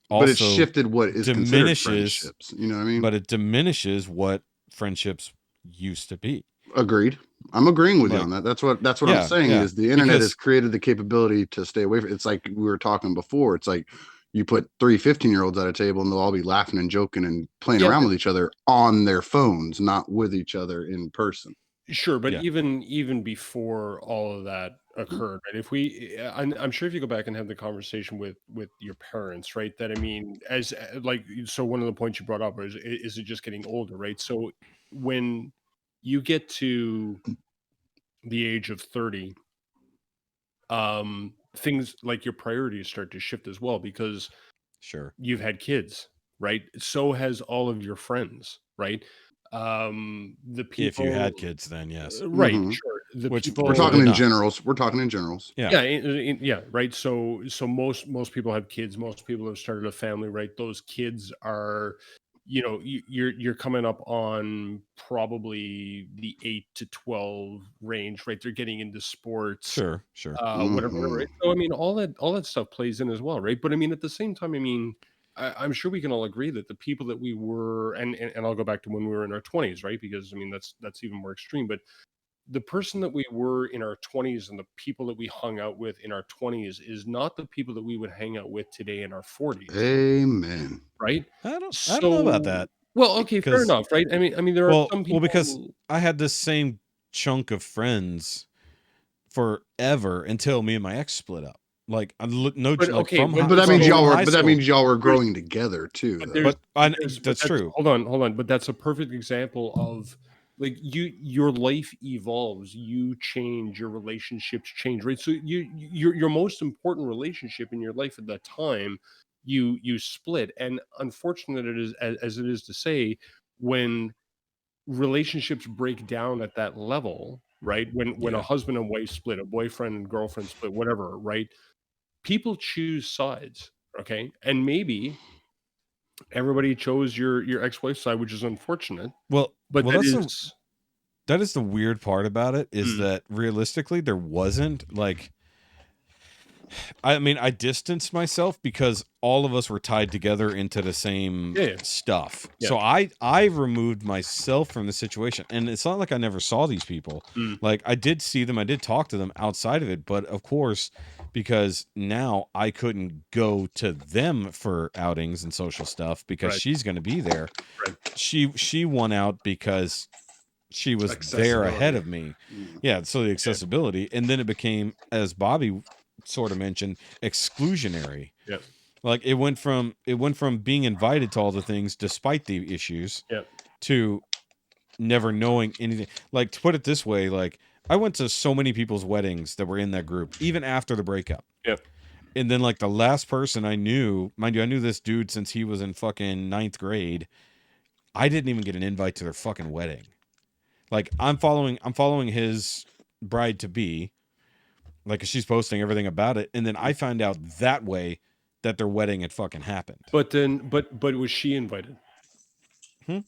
also, but it shifted what is considered friendships. You know what I mean? But it diminishes what friendships used to be. Agreed. I'm agreeing with you on that. That's what I'm saying is the internet has created the capability to stay away from it. It's like we were talking before. It's like you put 3 15-year-olds at a table and they'll all be laughing and joking and playing around with each other on their phones, not with each other in person. Sure, but even before all of that occurred, right? I'm sure if you go back and have the conversation with your parents, right? That, I mean, as like, so one of the points you brought up is it just getting older, right? So when you get to the age of 30, things like your priorities start to shift as well, because Sure. you've had kids, right? So has all of your friends, right? The If you had people, kids, then yes. right? Mhm. Sure. The Which We're people, I talking did in not. generals. We're talking in generals. Yeah. yeah, yeah, right. So most people have kids. Most people have started a family, right? Those kids are, you're coming up on probably the 8 to 12 range, right? They're getting into sports, Sure. Sure. whatever, Mhm. right? So I mean, all that stuff plays in as well, right? But I mean, at the same time, I mean, I'm sure we can all agree that the people that we were, and I'll go back to when we were in our 20s, right? Because I mean, that's even more extreme. But the person that we were in our 20s and the people that we hung out with in our 20s is not the people that we would hang out with today in our 40s, Amen. right? I don't know about So, that well, okay, fair because enough, right? I mean, there are some because people. I had this same chunk of friends forever until me and my ex split up. Like no, But like okay, from but But that means from y'all so were. high But that school. means y'all were there's growing together too, but though. there's But but there's but that's that's true. hold on, but that's a perfect example of, like, your life evolves, you change, your relationships change, right? So your most important relationship in your life at that time, you split. And unfortunate it is, as it is to say, when relationships break down at that level, right? When a Yeah. husband and wife split, a boyfriend and girlfriend split, whatever, right? People choose sides, okay? And maybe everybody chose your ex-wife's side, which is unfortunate, Well, but well, that that's the is. that is the weird part about it is Mm, that realistically there wasn't like I mean, I distanced myself because all of us were tied together into the same yeah, yeah, stuff. yeah. So I removed myself from the situation. And it's not like I never saw these people. Mm, Like I did see them, I did talk to them outside of it, but of course, because now I couldn't go to them for outings and social stuff because right, she's going to be there. right. She won out because she was there ahead Accessibility. of me. Mm. Yeah, so the Yeah, accessibility, and then it became, as Bobby sort of mentioned, exclusionary. yeah, Like it went from being invited to all the things despite the issues yeah, to never knowing anything. Like to put it this way, like I went to so many people's weddings that were in that group, even after the breakup. yeah. And then like the last person I knew, mind you, I knew this dude since he was in fucking ninth grade. I didn't even get an invite to their fucking wedding. Like I'm following his bride to be, like she's posting everything about it, and then I find out that way that their wedding had fucking happened. But was she invited? Hmm?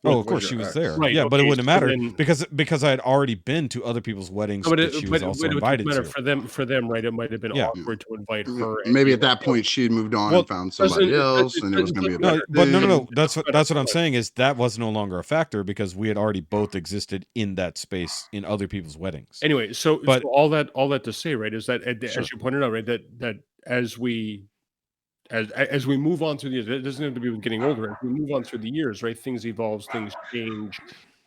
Oh, Was of course your she was ex? there. Right. Yeah, but it Okay. wouldn't So matter then, because I had already been to other people's no, weddings but that she was also it doesn't invited matter to. for them. For them, right? It might have been Yeah. awkward to invite Mm, her and maybe be at like, that point she had moved on and Well, found doesn't somebody else, and it was it going to be a doesn't no, better matter. but no. thing. It That's doesn't what matter. that's what I'm Hold on. saying is that was no longer a factor because we had already both existed in that space in other people's weddings. Anyway, so But all that to say, right, is that, sure, as you pointed out, right, that as we move on through the years, it doesn't have to be with getting older. As we move on through the years, right, things evolve, things change,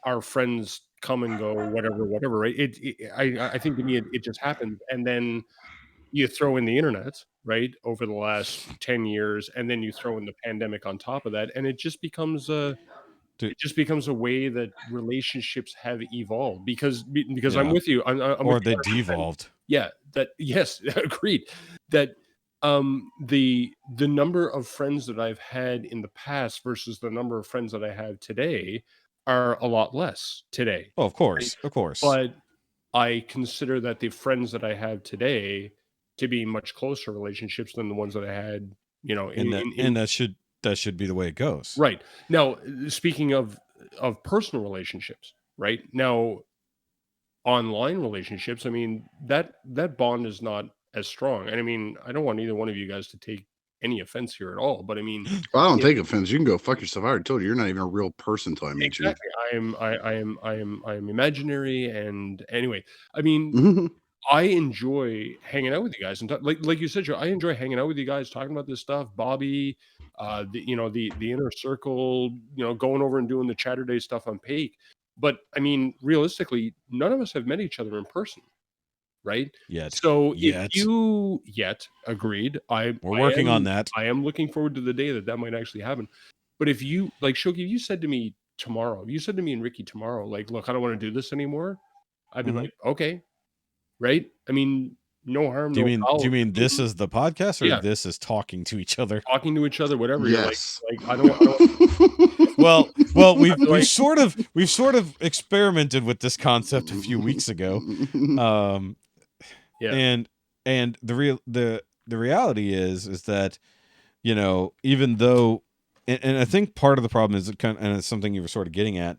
our friends come and go, whatever, right? I think to me it just happens, and then you throw in the internet, right, over the last 10 years, and then you throw in the pandemic on top of that, and dude, it just becomes a way that relationships have evolved, because I'm yeah, with you. I'm with or you they 100%. devolved. Yeah, that yes, agreed. That the number of friends that I've had in the past versus the number of friends that I have today are a lot less today. Oh, of Right? course, of course. But I consider that the friends that I have today to be much closer relationships than the ones that I had, And in that should be the way it goes. right. Now, speaking of personal relationships, right? Now, online relationships, I mean, that bond is not as strong. And I mean, I don't want either one of you guys to take any offense here at all, but I mean, Well, I don't it, take offense. You can go fuck yourself. I already told you you're not even a real person until I meet you. exactly. I am imaginary. And anyway, I mean, Mhm. I enjoy hanging out with you guys, and like you said, Joe, I enjoy hanging out with you guys, talking about this stuff. Bobby, the inner circle, going over and doing the Chatterday stuff on Pake. But I mean, realistically, none of us have met each other in person, right? Yet, So if yet you yet agreed, we're I working on am that. I am looking forward to the day that might actually happen. But if you like Shoki, if you said to me tomorrow, if you said to me and Ricky tomorrow, like, look, I don't want to do this anymore, I'd be Hmm. like, okay, right? I mean, no harm, Do you no mean foul. do you mean this is the podcast, or Yeah. this is talking to each other? Talking to each other, whatever. Yes. You're like I don't. Well, we've like- sort of experimented with this concept a few weeks ago. Yeah. And the reality is that, you know, even though, and I think part of the problem is and it's something you were sort of getting at,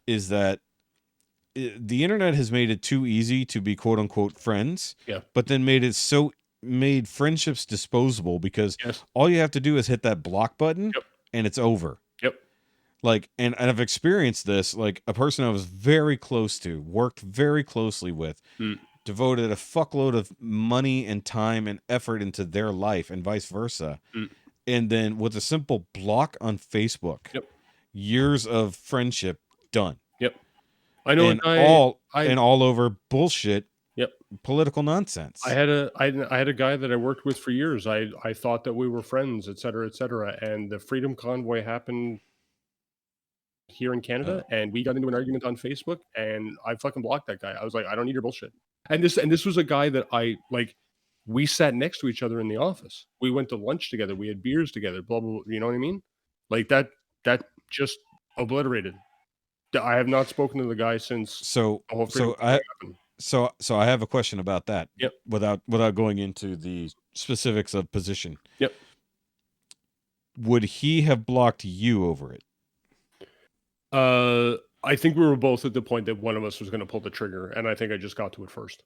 is that the internet has made it too easy to be quote unquote friends. Yeah. But then made friendships disposable, because Yes. all you have to do is hit that block button. Yep. And it's over. Yep. Like, and I've experienced this, like a person I was very close to, worked very closely with, devoted a fuckload of money and time and effort into their life, and vice versa. And then with a simple block on Facebook, years of friendship done. Yep. I know. And all over bullshit. Yep. Political nonsense. I had a guy that I worked with for years. I thought that we were friends, et cetera, and the Freedom Convoy happened here in Canada, and we got into an argument on Facebook, and I fucking blocked that guy. I was like, I don't need your bullshit. And this was a guy that we sat next to each other in the office. We went to lunch together. We had beers together. Blah blah. Blah, you know what I mean? Like that just obliterated. I have not spoken to the guy since. So I have a question about that. Yep. Without going into the specifics of position. Yep. Would he have blocked you over it? I think we were both at the point that one of us was going to pull the trigger, and I think I just got to it first.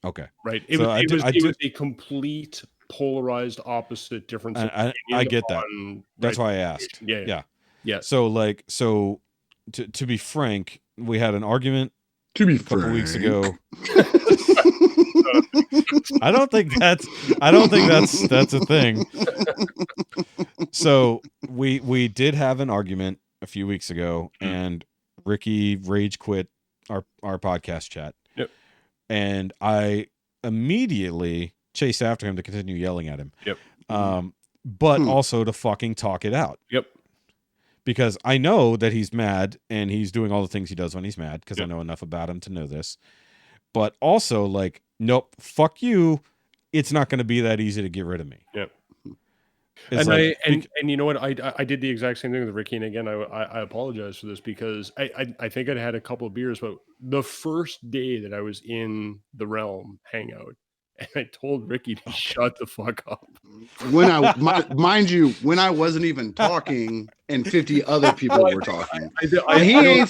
Okay. Right. It was a complete polarized opposite difference. I get that. That's why I asked. Yeah. So to be frank, we had an argument a couple weeks ago. I don't think that's a thing. So we did have an argument a few weeks ago, and Ricky rage quit our podcast chat. Yep. And I immediately chased after him to continue yelling at him. Yep. But also to fucking talk it out. Yep. Because I know that he's mad, and he's doing all the things he does when he's mad, because I know enough about him to know this. But also, like, nope, fuck you. It's not going to be that easy to get rid of me. Yep. It's and you know what? I did the exact same thing with Ricky, and again, I apologize for this, because I think I'd had a couple of beers, but the first day that I was in the Realm hangout, and I told Ricky to shut the fuck up. Mind you, when I wasn't even talking and 50 other people were talking. He ain't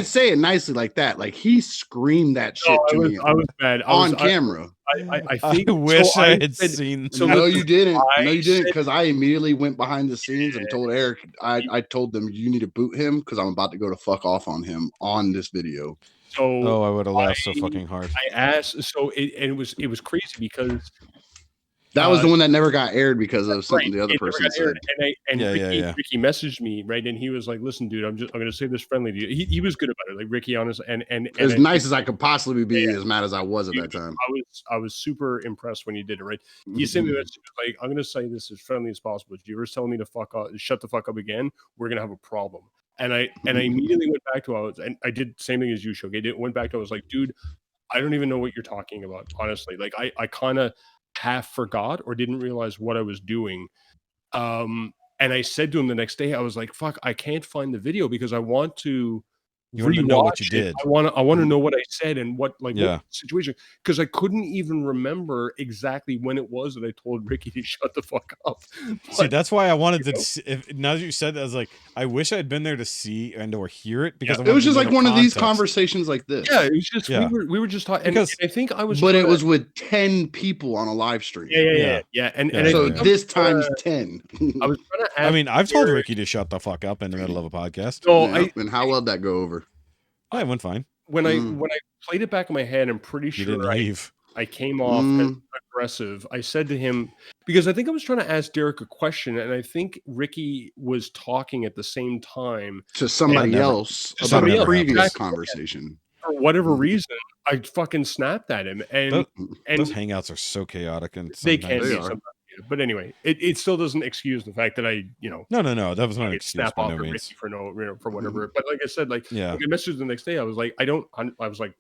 say it nicely like that. Like, he screamed that shit to me. I was mad. On camera. I think I wish I had seen. So no, you didn't. No, you didn't, because I immediately went behind the scenes and told Eric. I told them, you need to boot him, because I'm about to go to fuck off on him on this video. So I would have laughed so fucking hard. I asked. So it was crazy, because that was the one that never got aired because of something the other person said. Ricky messaged me, right, and he was like, "Listen, dude, I'm going to say this friendly to you." He was good about it, like Ricky, honest, and as nice as I could possibly be, as mad as I was at that time. I was super impressed when you did it, right? He sent me a message like, "I'm going to say this as friendly as possible. If you ever tell me to shut the fuck up again, we're going to have a problem." And I immediately went back to and I did the same thing as you, Shoky. I went back to, I was like, dude, I don't even know what you're talking about, honestly. Like, I kind of half forgot or didn't realize what I was doing. And I said to him the next day, I was like, fuck, I can't find the video, because I want to know what you did. I want to know what I said and what situation, because I couldn't even remember exactly when it was that I told Ricky to shut the fuck up. But, see, that's why I wanted to. Now that you said that, I was like, I wish I'd been there to see and or hear it, because it was just like one of these conversations like this. Yeah, it was just we were just talking. And I think I was, but it was with 10 people on a live stream. Yeah. And so this time's 10. I was trying to. I mean, I've told Ricky to shut the fuck up in the middle of a podcast. So and how well did that go over? I went fine. When I played it back in my head, I'm pretty sure I came off as aggressive. I said to him, because I think I was trying to ask Derek a question, and I think Ricky was talking at the same time to somebody else about a previous conversation. For whatever reason, I fucking snapped at him, and those hangouts are so chaotic, and they can be sometimes. But anyway, it still doesn't excuse the fact that I, no, that was not an excuse. Snap off Ricky for whatever. But like I said, like I messaged the next day, I was like,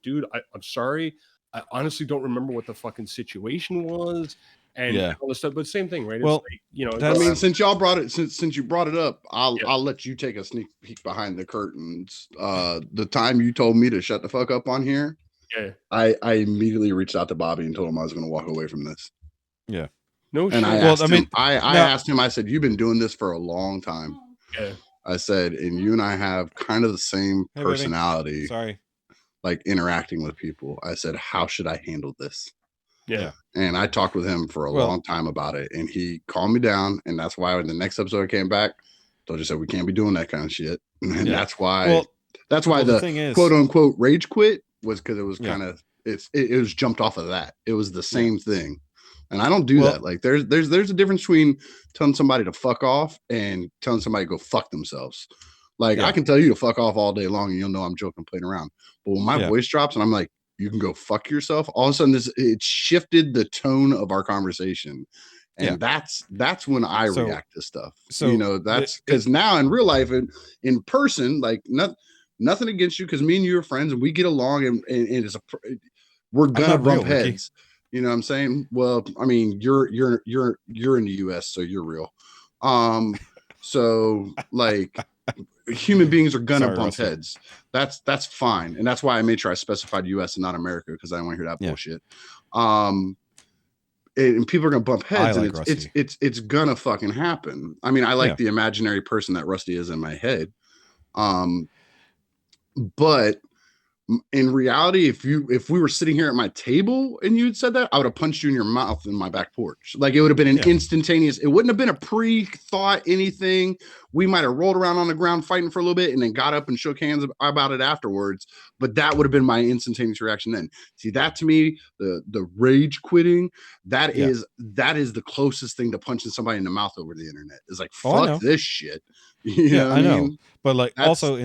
dude, I'm sorry. I honestly don't remember what the fucking situation was and all this stuff. But same thing, right? Well, it's like, you know, I mean, since y'all brought it, since you brought it up, I'll let you take a sneak peek behind the curtains. The time you told me to shut the fuck up on here, I immediately reached out to Bobby and told him I was going to walk away from this. Yeah. No shit. And I asked him, I said, you've been doing this for a long time. Yeah. I said, and you and I have kind of the same personality. Baby. Sorry. Like interacting with people. I said, how should I handle this? Yeah. And I talked with him for a long time about it. And he calmed me down. And that's why when the next episode I came back, I just said, we can't be doing that kind of shit. And that's why the thing is, quote unquote rage quit was because it was kind of, it was jumped off of that. It was the same thing. And I don't do that. Like there's a difference between telling somebody to fuck off and telling somebody to go fuck themselves. Like I can tell you to fuck off all day long and you'll know I'm joking, playing around. But when my voice drops and I'm like, you can go fuck yourself, all of a sudden it shifted the tone of our conversation. And that's when I react to stuff. So, you know, that's because now in real life and in person, like nothing against you, because me and you are friends and we get along and we're gonna bump heads. Ricky. You know what I'm saying? Well, I mean, you're in the US, so you're real. So like human beings are gonna bump heads. That's fine. And that's why I made sure I specified US and not America, because I don't want to hear that bullshit. And people are gonna bump heads, and it's gonna fucking happen. I mean, I like the imaginary person that Rusty is in my head. But in reality, if we were sitting here at my table and you'd said that, I would have punched you in your mouth in my back porch. Like it would have been an instantaneous. It wouldn't have been a pre-thought anything. We might have rolled around on the ground fighting for a little bit and then got up and shook hands about it afterwards. But that would have been my instantaneous reaction then. See, that to me, the rage quitting, that is the closest thing to punching somebody in the mouth over the internet. It's like, fuck this shit. You know what I mean? But like also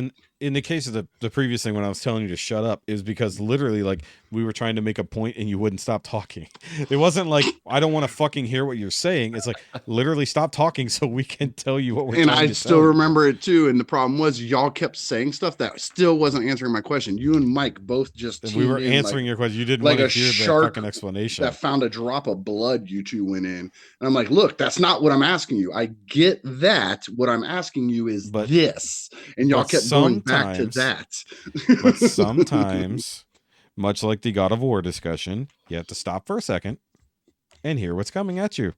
in the case of the previous thing, when I was telling you to shut up, is because literally like we were trying to make a point and you wouldn't stop talking. It wasn't like, I don't want to fucking hear what you're saying. It's like, literally stop talking so we can tell you what we're trying to tell you. And I still remember it too. And the problem was y'all kept saying stuff that still wasn't answering my question. You and Mike both just we were answering your question. You didn't want to hear the fucking explanation. That found a drop of blood, you two went in. And I'm like, look, that's not what I'm asking you. I get that. What I'm asking you is this. And y'all kept going back to that. But sometimes, much like the God of War discussion, you have to stop for a second and hear what's coming at you,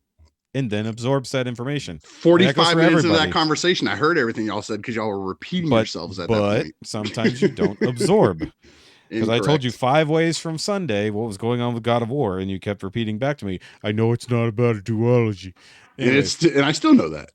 and then absorb said information. 45 minutes of that conversation, I heard everything y'all said because y'all were repeating yourselves at that point. But sometimes you don't absorb. Because I told you 5 ways from Sunday what was going on with God of War, and you kept repeating back to me, I know it's not about a duology. Anyway. And I still know that.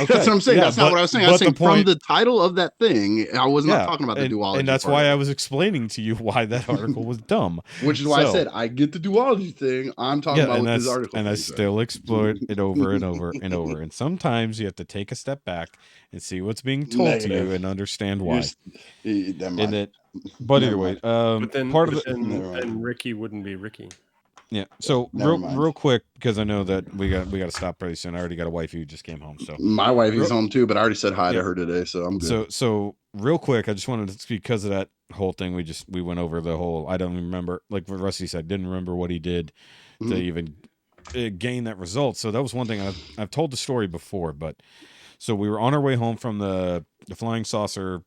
That's what I'm saying. That's not what I was saying. I was saying from the title of that thing, I was not talking about the duology. And that's why I was explaining to you why that article was dumb. Which is why I said, I get the duology thing. I'm talking about with this article. And I still explore it over and over and over. And sometimes you have to take a step back and see what's being told to you and understand why. But either way, but then, part of it, and Ricky wouldn't be Ricky. Yeah. So real quick, because I know that we got to stop pretty soon. I already got a wifey who just came home. So my wifey's home too, but I already said hi to her today, so I'm good. So real quick, I just wanted to, because of that whole thing, we went over the whole. I don't remember, like what Rusty said, didn't remember what he did to even gain that result. So that was one thing I've told the story before, but so we were on our way home from the Flying Saucer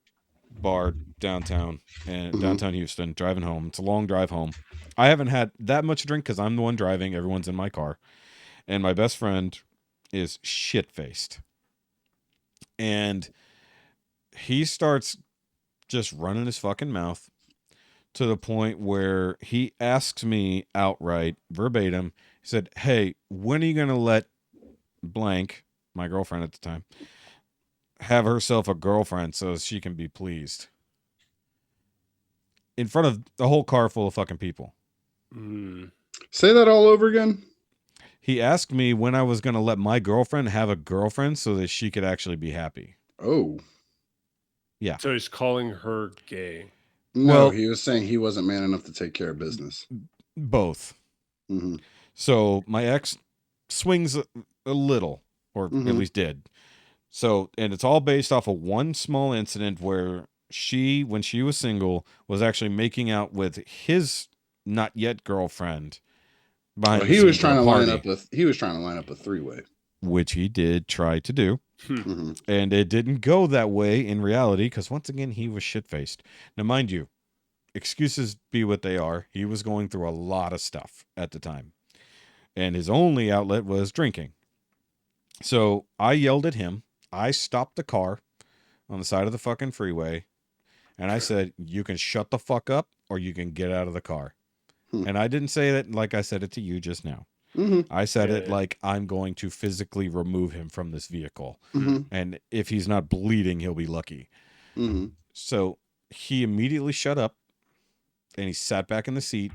bar downtown Houston, driving home. It's a long drive home. I haven't had that much drink because I'm the one driving. Everyone's in my car. And my best friend is shit-faced. And he starts just running his fucking mouth to the point where he asks me outright, verbatim, he said, hey, when are you going to let blank, my girlfriend at the time, have herself a girlfriend so she can be pleased? In front of the whole car full of fucking people. Say that all over again. He asked me when I was going to let my girlfriend have a girlfriend so that she could actually be happy. Oh. Yeah. So he's calling her gay. No, he was saying he wasn't man enough to take care of business. Both. Mm-hmm. So my ex swings a little, or at least did. So, and it's all based off of one small incident where she, when she was single, was actually making out with his not yet girlfriend behind Well, the he was scenes trying at a to line party, up a 3-way. which he did try to do. Mm-hmm. And it didn't go that way in reality because, once again, he was shit-faced. Now, mind you, excuses be what they are. He was going through a lot of stuff at the time. And his only outlet was drinking. So I yelled at him. I stopped the car on the side of the fucking freeway. And I said, you can shut the fuck up or you can get out of the car. And I didn't say that like I said it to you just now. Mm-hmm. I said it like I'm going to physically remove him from this vehicle. Mm-hmm. And if he's not bleeding, he'll be lucky. Mm-hmm. So he immediately shut up and he sat back in the seat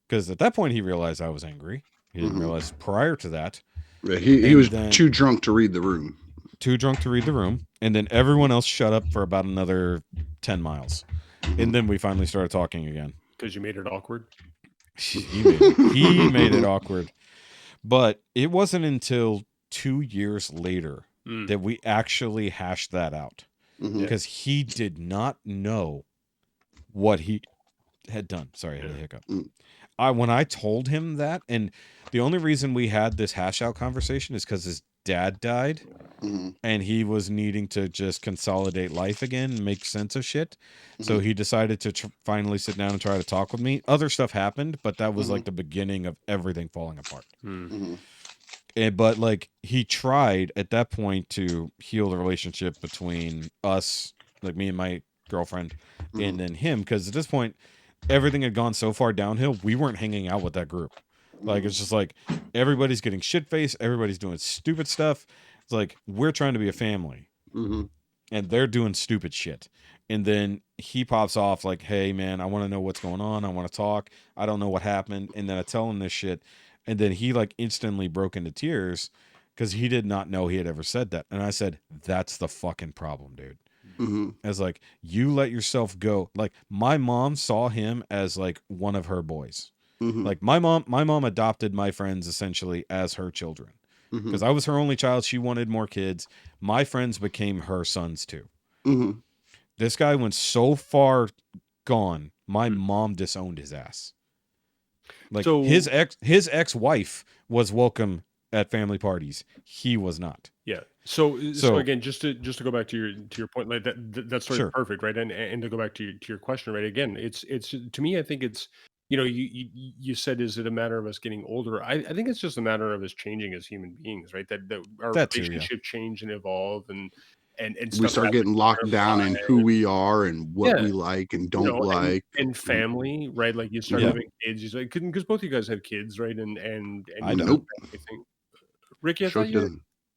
because at that point he realized I was angry. He didn't realize prior to that. Yeah, he was too drunk to read the room. Too drunk to read the room. And then everyone else shut up for about another 10 miles. And then we finally started talking again. Because you made it awkward? He made it awkward. But it wasn't until 2 years later that we actually hashed that out. Because he did not know what he had done. Sorry, I had a hiccup. When I told him that, and the only reason we had this hash out conversation is because his dad died. And he was needing to just consolidate life again and make sense of shit. So he decided to finally sit down and try to talk with me. Other stuff happened, but that was like the beginning of everything falling apart. But like he tried at that point to heal the relationship between us, like me and my girlfriend, and then him. Because at this point, everything had gone so far downhill, we weren't hanging out with that group. Like, it's just like everybody's getting shit-faced. Everybody's doing stupid stuff. It's like, we're trying to be a family. And they're doing stupid shit. And then he pops off like, hey, man, I want to know what's going on. I want to talk. I don't know what happened. And then I tell him this shit. And then he like instantly broke into tears because he did not know he had ever said that. And I said, that's the fucking problem, dude. I was like, you let yourself go. Like, my mom saw him as like one of her boys. Like my mom adopted my friends essentially as her children. Because I was her only child. She wanted more kids. My friends became her sons too. This guy went so far gone. My mom disowned his ass. Like, so, his ex-wife was welcome at family parties. He was not. Yeah. So again, just to go back to your point, like that's sort of perfect, right? And to go back to your question, right? Again, it's to me, I think it's, you said, is it a matter of us getting older? I think it's just a matter of us changing as human beings, right? That our relationship change and evolve and we start getting locked down in who we are and what we like and don't like, and family, right? Like you start having kids, you say, because both of you guys have kids, right? And I don't. Ricky,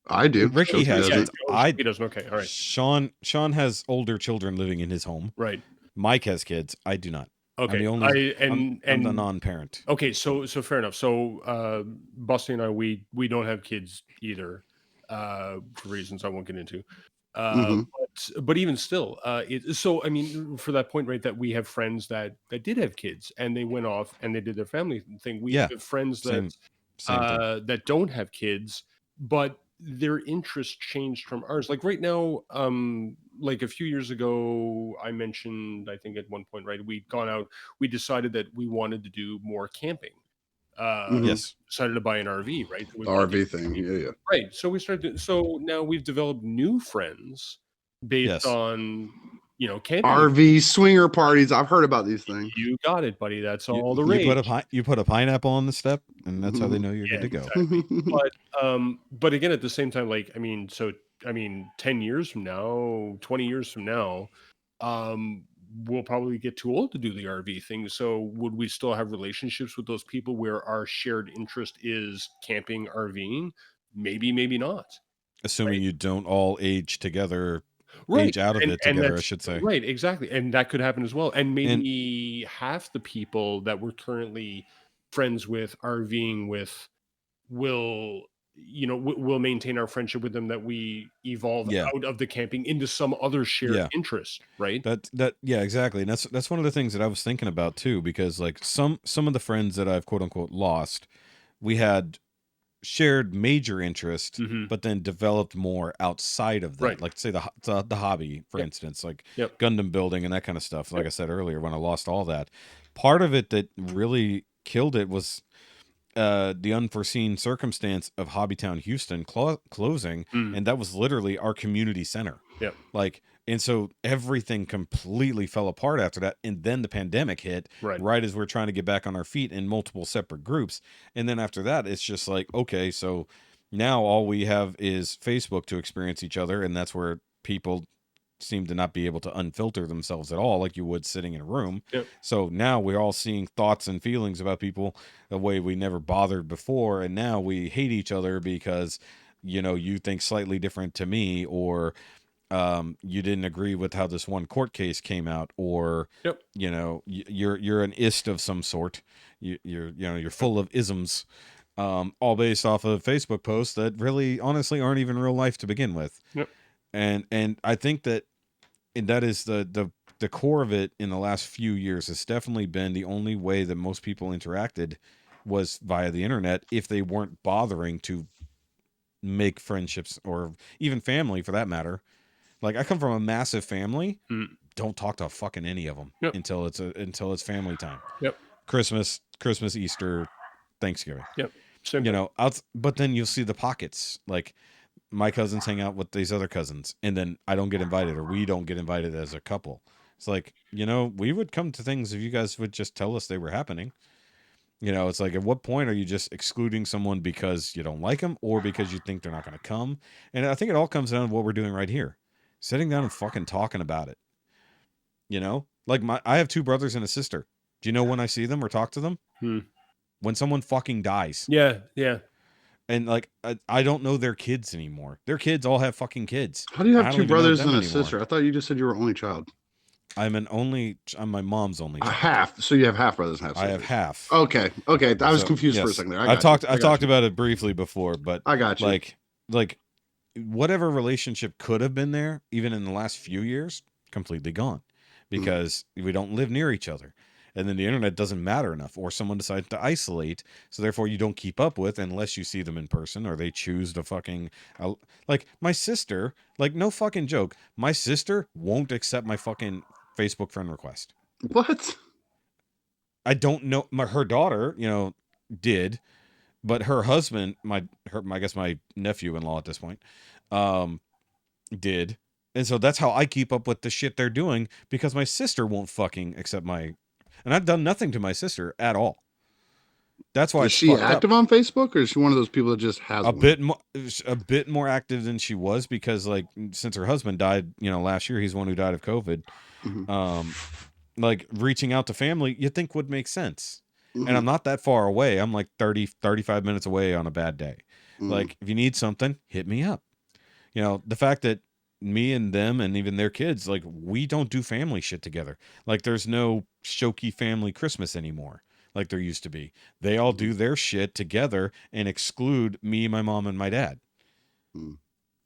I do. Ricky has kids. He doesn't. Okay, all right. Sean has older children living in his home. Right. Mike has kids. I do not. Okay. I'm the non-parent. Okay, so fair enough. So Busty and I, we don't have kids either, for reasons I won't get into. But even still, so I mean, for that point, right, that we have friends that did have kids and they went off and they did their family thing. We have friends that that don't have kids, but their interest changed from ours. Like right now, like a few years ago, I mentioned, I think at one point, right, we'd gone out, we decided that we wanted to do more camping. Decided to buy an RV, right? RV thing, yeah. Right. So we started. So now we've developed new friends based on camping. RV swinger parties. I've heard about these things. You got it, buddy. That's all the rage. You put a pineapple on the step, and that's how they know you're good to go. Exactly. But again, at the same time, like 10 years from now, 20 years from now, we'll probably get too old to do the RV thing. So would we still have relationships with those people where our shared interest is camping, RVing? Maybe, maybe not. Assuming you don't all age together, age out of it together, I should say. Right, exactly. And that could happen as well. And maybe half the people that we're currently friends with, RVing with, will maintain our friendship with them, that we evolve out of the camping into some other shared interest, right? Yeah, exactly. And that's one of the things that I was thinking about too, because like some of the friends that I've quote unquote lost, we had shared major interest, but then developed more outside of that. Right. Like say the hobby, for instance, like Gundam building and that kind of stuff. Like I said earlier, when I lost all that, part of it that really killed it was the unforeseen circumstance of Hobbytown Houston closing, and that was literally our community center. Yep. Like, and so everything completely fell apart after that, and then the pandemic hit right as we're trying to get back on our feet in multiple separate groups, and then after that, it's just like, okay, so now all we have is Facebook to experience each other, and that's where people seem to not be able to unfilter themselves at all like you would sitting in a room. Yep. So now we're all seeing thoughts and feelings about people a way we never bothered before, and now we hate each other because you think slightly different to me, or you didn't agree with how this one court case came out, or you're an ist of some sort. You're full of isms, all based off of Facebook posts that really honestly aren't even real life to begin with. Yep. And I think that is the core of it in the last few years. Has definitely been the only way that most people interacted was via the internet, if they weren't bothering to make friendships or even family for that matter. Like, I come from a massive family. Don't talk to fucking any of them until it's family time. Yep. Christmas, Easter, Thanksgiving. Yep. Same but then you'll see the pockets, like my cousins hang out with these other cousins, and then I don't get invited, or we don't get invited as a couple. It's like, we would come to things if you guys would just tell us they were happening. It's like, at what point are you just excluding someone because you don't like them, or because you think they're not going to come? And I think it all comes down to what we're doing right here. Sitting down and fucking talking about it. Like I have 2 brothers and a sister. Do you know when I see them or talk to them? When someone fucking dies. Yeah. Yeah. And like, I don't know their kids anymore. Their kids all have fucking kids. How do you have 2 brothers and a sister? I thought you just said you were only child. I'm my mom's only child. Half. So you have half brothers and half sisters. I have half. Okay. I was confused for a second there. I talked about it briefly before, but I got you. Like whatever relationship could have been there, even in the last few years, completely gone, because we don't live near each other. And then the internet doesn't matter enough, or someone decides to isolate, so therefore you don't keep up with unless you see them in person, or they choose to fucking like my sister, like no fucking joke, my sister won't accept my fucking Facebook friend request. What? I don't know. Her daughter, did, but her husband, I guess my nephew-in-law at this point, did, and so that's how I keep up with the shit they're doing, because my sister won't fucking accept my. And I've done nothing to my sister at all. That's why. Is she active on Facebook, or is she one of those people that just has a bit more active than she was, because like since her husband died, last year, he's the one who died of COVID. Like reaching out to family, you think would make sense. And I'm not that far away. I'm like 35 minutes away on a bad day. Like, if you need something, hit me up. The fact that me and them and even their kids, like, we don't do family shit together. Like, there's no Shoky family Christmas anymore like there used to be. They all do their shit together and exclude me, my mom, and my dad,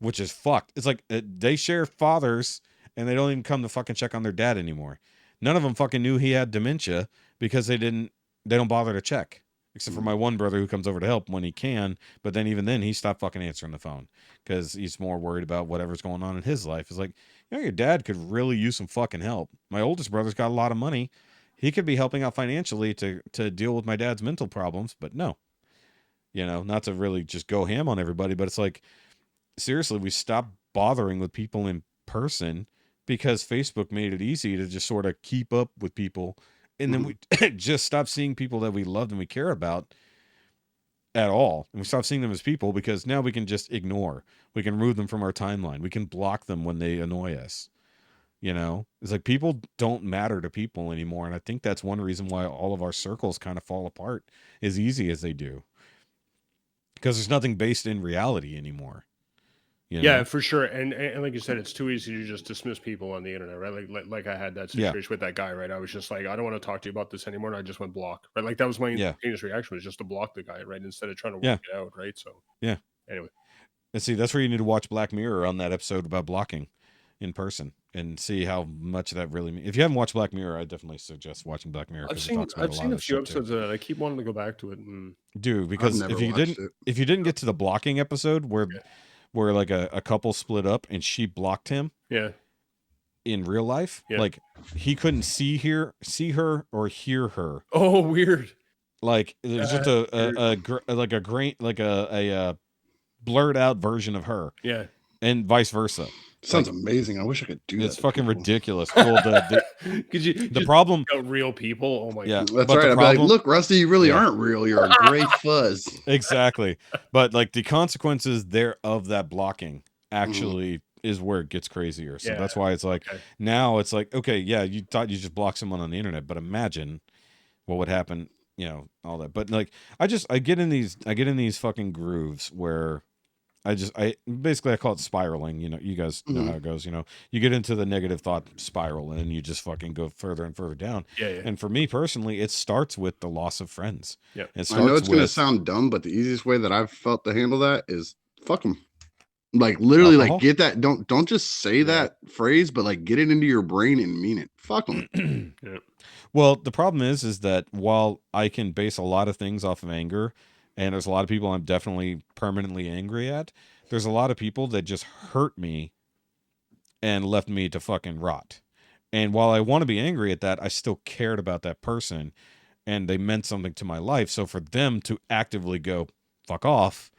which is fucked. It's like they share fathers and they don't even come to fucking check on their dad anymore. None of them fucking knew he had dementia because they don't bother to check. Except for my one brother who comes over to help when he can. But then even then, he stopped fucking answering the phone because he's more worried about whatever's going on in his life. It's like, your dad could really use some fucking help. My oldest brother's got a lot of money. He could be helping out financially to deal with my dad's mental problems. But no, not to really just go ham on everybody. But it's like, seriously, we stopped bothering with people in person because Facebook made it easy to just sort of keep up with people. And then we just stop seeing people that we love and we care about at all. And we stop seeing them as people because now we can just ignore. We can remove them from our timeline. We can block them when they annoy us. It's like people don't matter to people anymore. And I think that's one reason why all of our circles kind of fall apart as easy as they do. Because there's nothing based in reality anymore. Yeah, for sure. And like you said, it's too easy to just dismiss people on the internet, right? Like I had that situation with that guy, right? I was just like, I don't want to talk to you about this anymore. And I just went block, right? Like that was my instantaneous reaction, was just to block the guy, right? Instead of trying to work it out, right? So anyway. And see, that's where you need to watch Black Mirror on that episode about blocking in person and see how much that really means. If you haven't watched Black Mirror, I definitely suggest watching Black Mirror. I've seen a few episodes of that. I keep wanting to go back to it. Dude, because if you didn't get to the blocking episode where like a couple split up and she blocked him. Yeah. in real life. Yeah. Like he couldn't see her or hear her. Oh, weird. Like it was just a blurred out version of her. Yeah. And vice versa. Sounds amazing. I wish I could do that. It's fucking ridiculous. Well, the problem, real people. Oh my god. That's right. I'd be like, look, Rusty, you really aren't real. You're a gray fuzz. Exactly. But like the consequences there of that blocking actually is where it gets crazier. So that's why it's like now it's like, okay, yeah, you thought you just blocked someone on the internet, but imagine what would happen, you know, all that. But like I get in these fucking grooves where I basically I call it spiraling. You know, you guys know how it goes. You know, you get into the negative thought spiral and you just fucking go further and further down. Yeah. And for me personally, it starts with the loss of friends. Yeah. I know it's going to sound dumb, but the easiest way that I've felt to handle that is fuck them. Like literally, alcohol? Like get that. Don't just say that phrase, but like get it into your brain and mean it. Fuck them. Well, the problem is that while I can base a lot of things off of anger. And there's a lot of people I'm definitely permanently angry at. There's a lot of people that just hurt me and left me to fucking rot. And while I want to be angry at that, I still cared about that person and they meant something to my life. So for them to actively go fuck off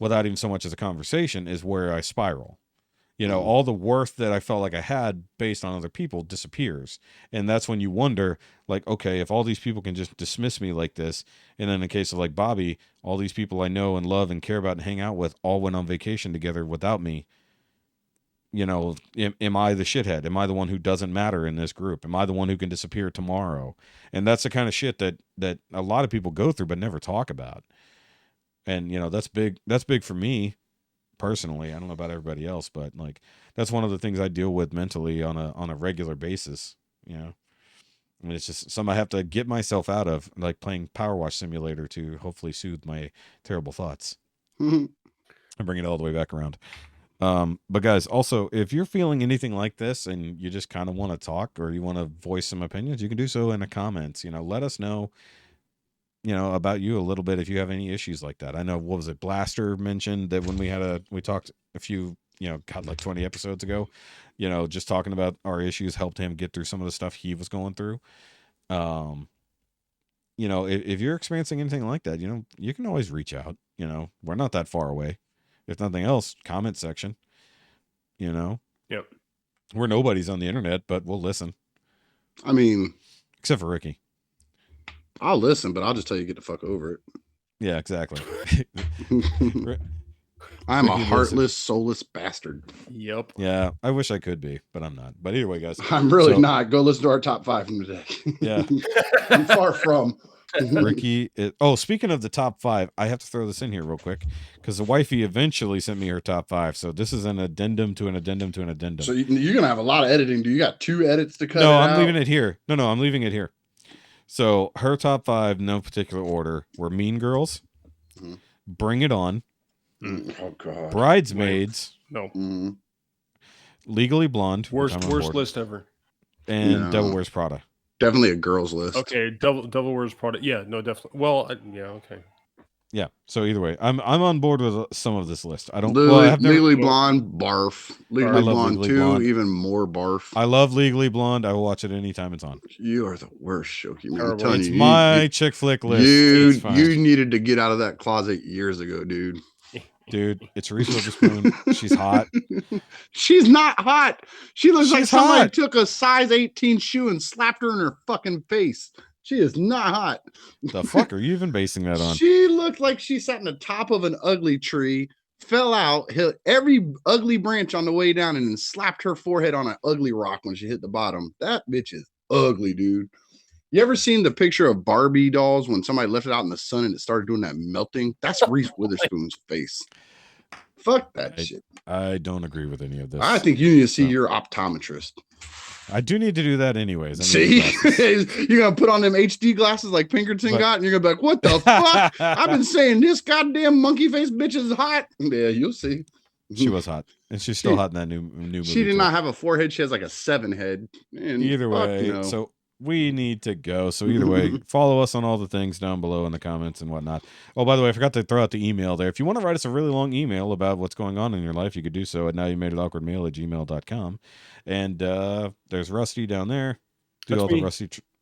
without even so much as a conversation is where I spiral. You know, all the worth that I felt like I had based on other people disappears. And that's when you wonder, like, okay, if all these people can just dismiss me like this, and in the case of like Bobby, all these people I know and love and care about and hang out with all went on vacation together without me, you know, am I the shithead? Am I the one who doesn't matter in this group? Am I the one who can disappear tomorrow? And that's the kind of shit that a lot of people go through but never talk about. And, you know, that's big for me. Personally, I don't know about everybody else, but like that's one of the things I deal with mentally on a regular basis, you know. And it's just something I have to get myself out of, like playing Power Wash Simulator to hopefully soothe my terrible thoughts and bring it all the way back around. But guys, also, if you're feeling anything like this and you just kind of want to talk or you want to voice some opinions, you can do so in the comments. You know, let us know, you know, about you a little bit if you have any issues like that. I know, what was it, Blaster mentioned that when we talked a few, you know, like 20 episodes ago, you know, just talking about our issues helped him get through some of the stuff he was going through. You know, if you're experiencing anything like that, you know, you can always reach out. You know, we're not that far away. If nothing else, comment section, you know. Yep. We're nobodies on the internet, but we'll listen. I mean, except for Ricky. I'll listen, but I'll just tell you get the fuck over it. Yeah, exactly. I'm a heartless, soulless bastard. Yep. Yeah, I wish I could be, but I'm not. But either way, guys. I'm really not. Go listen to our top 5 from today. Yeah. I'm far from. Ricky. Speaking of the top 5, I have to throw this in here real quick because the wifey eventually sent me her top 5. So this is an addendum to an addendum to an addendum. So you're going to have a lot of editing. Do you got 2 edits to cut? No, I'm leaving it here. No, I'm leaving it here. So her top 5, no particular order, were Mean Girls, Bring It On, oh God, Bridesmaids, no, Legally Blonde, worst list ever, and Devil Wears Prada. Definitely a girls list. Okay, Devil Wears Prada. Yeah, no, definitely. Well, yeah, okay. Yeah. So either way, I'm on board with some of this list. I don't. Legally Blonde, barf. Legally Blonde 2, Blonde. Even more barf. I love Legally Blonde. I will watch it anytime it's on. You are the worst, Shoky, man. I'm telling it's my chick flick list. You needed to get out of that closet years ago, dude. Dude, it's Reese Witherspoon. She's hot. She's not hot. She looks like somebody took a size 18 shoe and slapped her in her fucking face. She is not hot. The fuck are you even basing that on? She looked like she sat in the top of an ugly tree, fell out, hit every ugly branch on the way down, and then slapped her forehead on an ugly rock when she hit the bottom. That bitch is ugly, dude. You ever seen the picture of Barbie dolls when somebody left it out in the sun and it started doing that melting? That's Reese Witherspoon's face. Fuck that shit. I don't agree with any of this. I think you need to see your optometrist. I do need to do that anyways. See, you're going to put on them HD glasses like Pinkerton got, and you're going to be like, what the fuck? I've been saying this goddamn monkey face bitch is hot. Yeah, you'll see. She was hot. And she's still hot in that new movie. She did not have a 4 head. She has like a 7 head. And either way, so we need to go. So either way, follow us on all the things down below in the comments and whatnot. Oh, by the way, I forgot to throw out the email there. If you want to write us a really long email about what's going on in your life, you could do so at NowYouMadeItAwkwardMail@gmail.com. And there's Rusty down there. That's all me.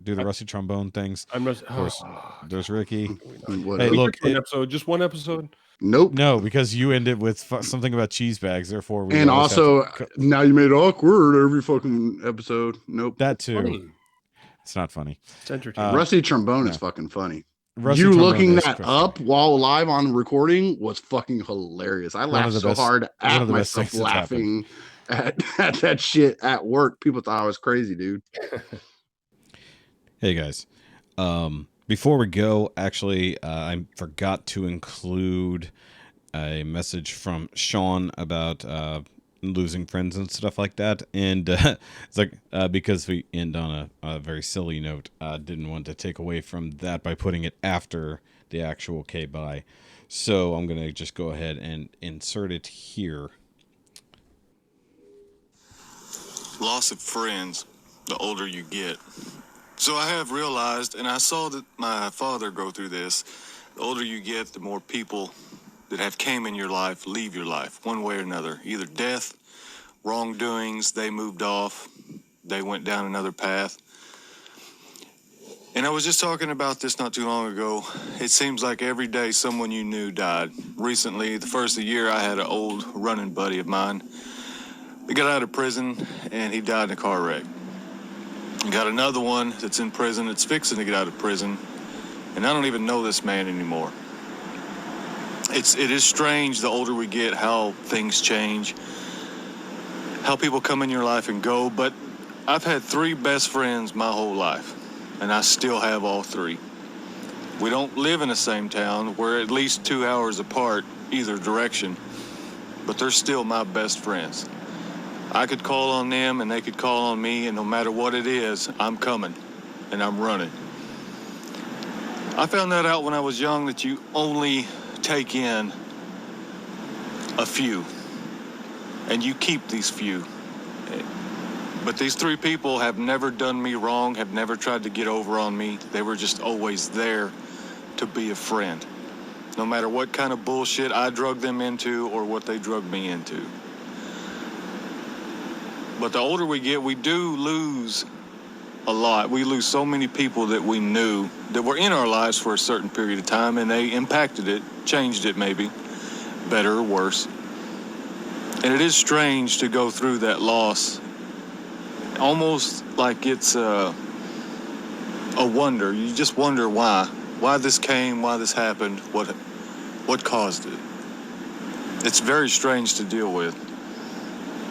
the Rusty trombone things. I'm Of course, there's Ricky. What Hey, else? look, just one episode. Nope. no, because you ended with something about cheese bags. Therefore, we And always have also, to now you made it awkward every fucking episode. Nope. that too. Funny. It's not funny. It's entertaining. Rusty trombone no. is fucking funny. Rusty You trombone looking is that funny. up while live on recording was fucking hilarious. I laughed so hard at myself laughing at that shit at work. People thought I was crazy, dude. Hey guys, before we go, actually, I forgot to include a message from Sean about losing friends and stuff like that, and it's like because we end on a very silly note, didn't want to take away from that by putting it after the actual K-bye, so I'm gonna just go ahead and insert it here. Loss of friends, the older you get. So I have realized, and I saw that my father go through this, the older you get, the more people that have came in your life leave your life, one way or another. Either death, wrongdoings, they moved off, they went down another path. And I was just talking about this not too long ago. It seems like every day someone you knew died. Recently, the first of the year, I had an old running buddy of mine. He got out of prison, and he died in a car wreck. Got another one that's in prison that's fixing to get out of prison, and I don't even know this man anymore. It is strange the older we get how things change, how people come in your life and go, but I've had 3 best friends my whole life, and I still have all 3. We don't live in the same town. We're at least 2 hours apart either direction, but they're still my best friends. I could call on them and they could call on me, and no matter what it is, I'm coming and I'm running. I found that out when I was young, that you only take in a few and you keep these few. But these 3 people have never done me wrong, have never tried to get over on me. They were just always there to be a friend, no matter what kind of bullshit I drug them into or what they drug me into. But the older we get, we do lose a lot. We lose so many people that we knew that were in our lives for a certain period of time, and they impacted it, changed it maybe, better or worse. And it is strange to go through that loss, almost like it's a wonder. You just wonder why this came, why this happened, what caused it. It's very strange to deal with.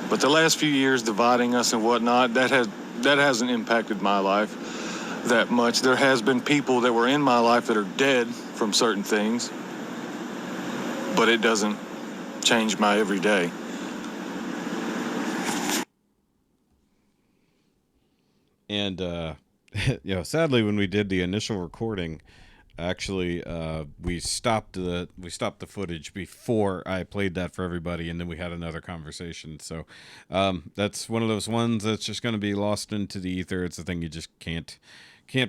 But the last few years dividing us and whatnot, that hasn't impacted my life that much. There has been people that were in my life that are dead from certain things, but it doesn't change my everyday. And sadly, when we did the initial recording, actually we stopped the footage before I played that for everybody, and then we had another conversation. So that's one of those ones that's just going to be lost into the ether. It's a thing you just can't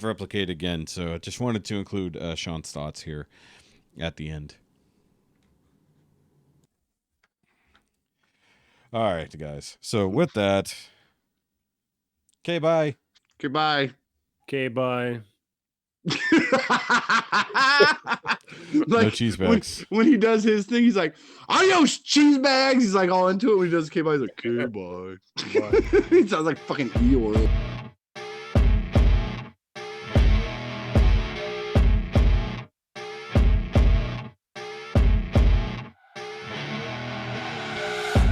replicate again. So I just wanted to include Sean's thoughts here at the end. All right, guys, so with that, okay, bye. Goodbye. Okay, bye. No cheese bags. When he does his thing, he's like, "Adios, cheese bags." He's like all into it. When he does K-bye, he's like, "Okay, bye." He sounds like fucking Eeyore.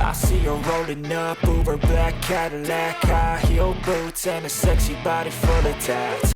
I see her rolling up, Uber black Cadillac, high heel boots and a sexy body full of tats.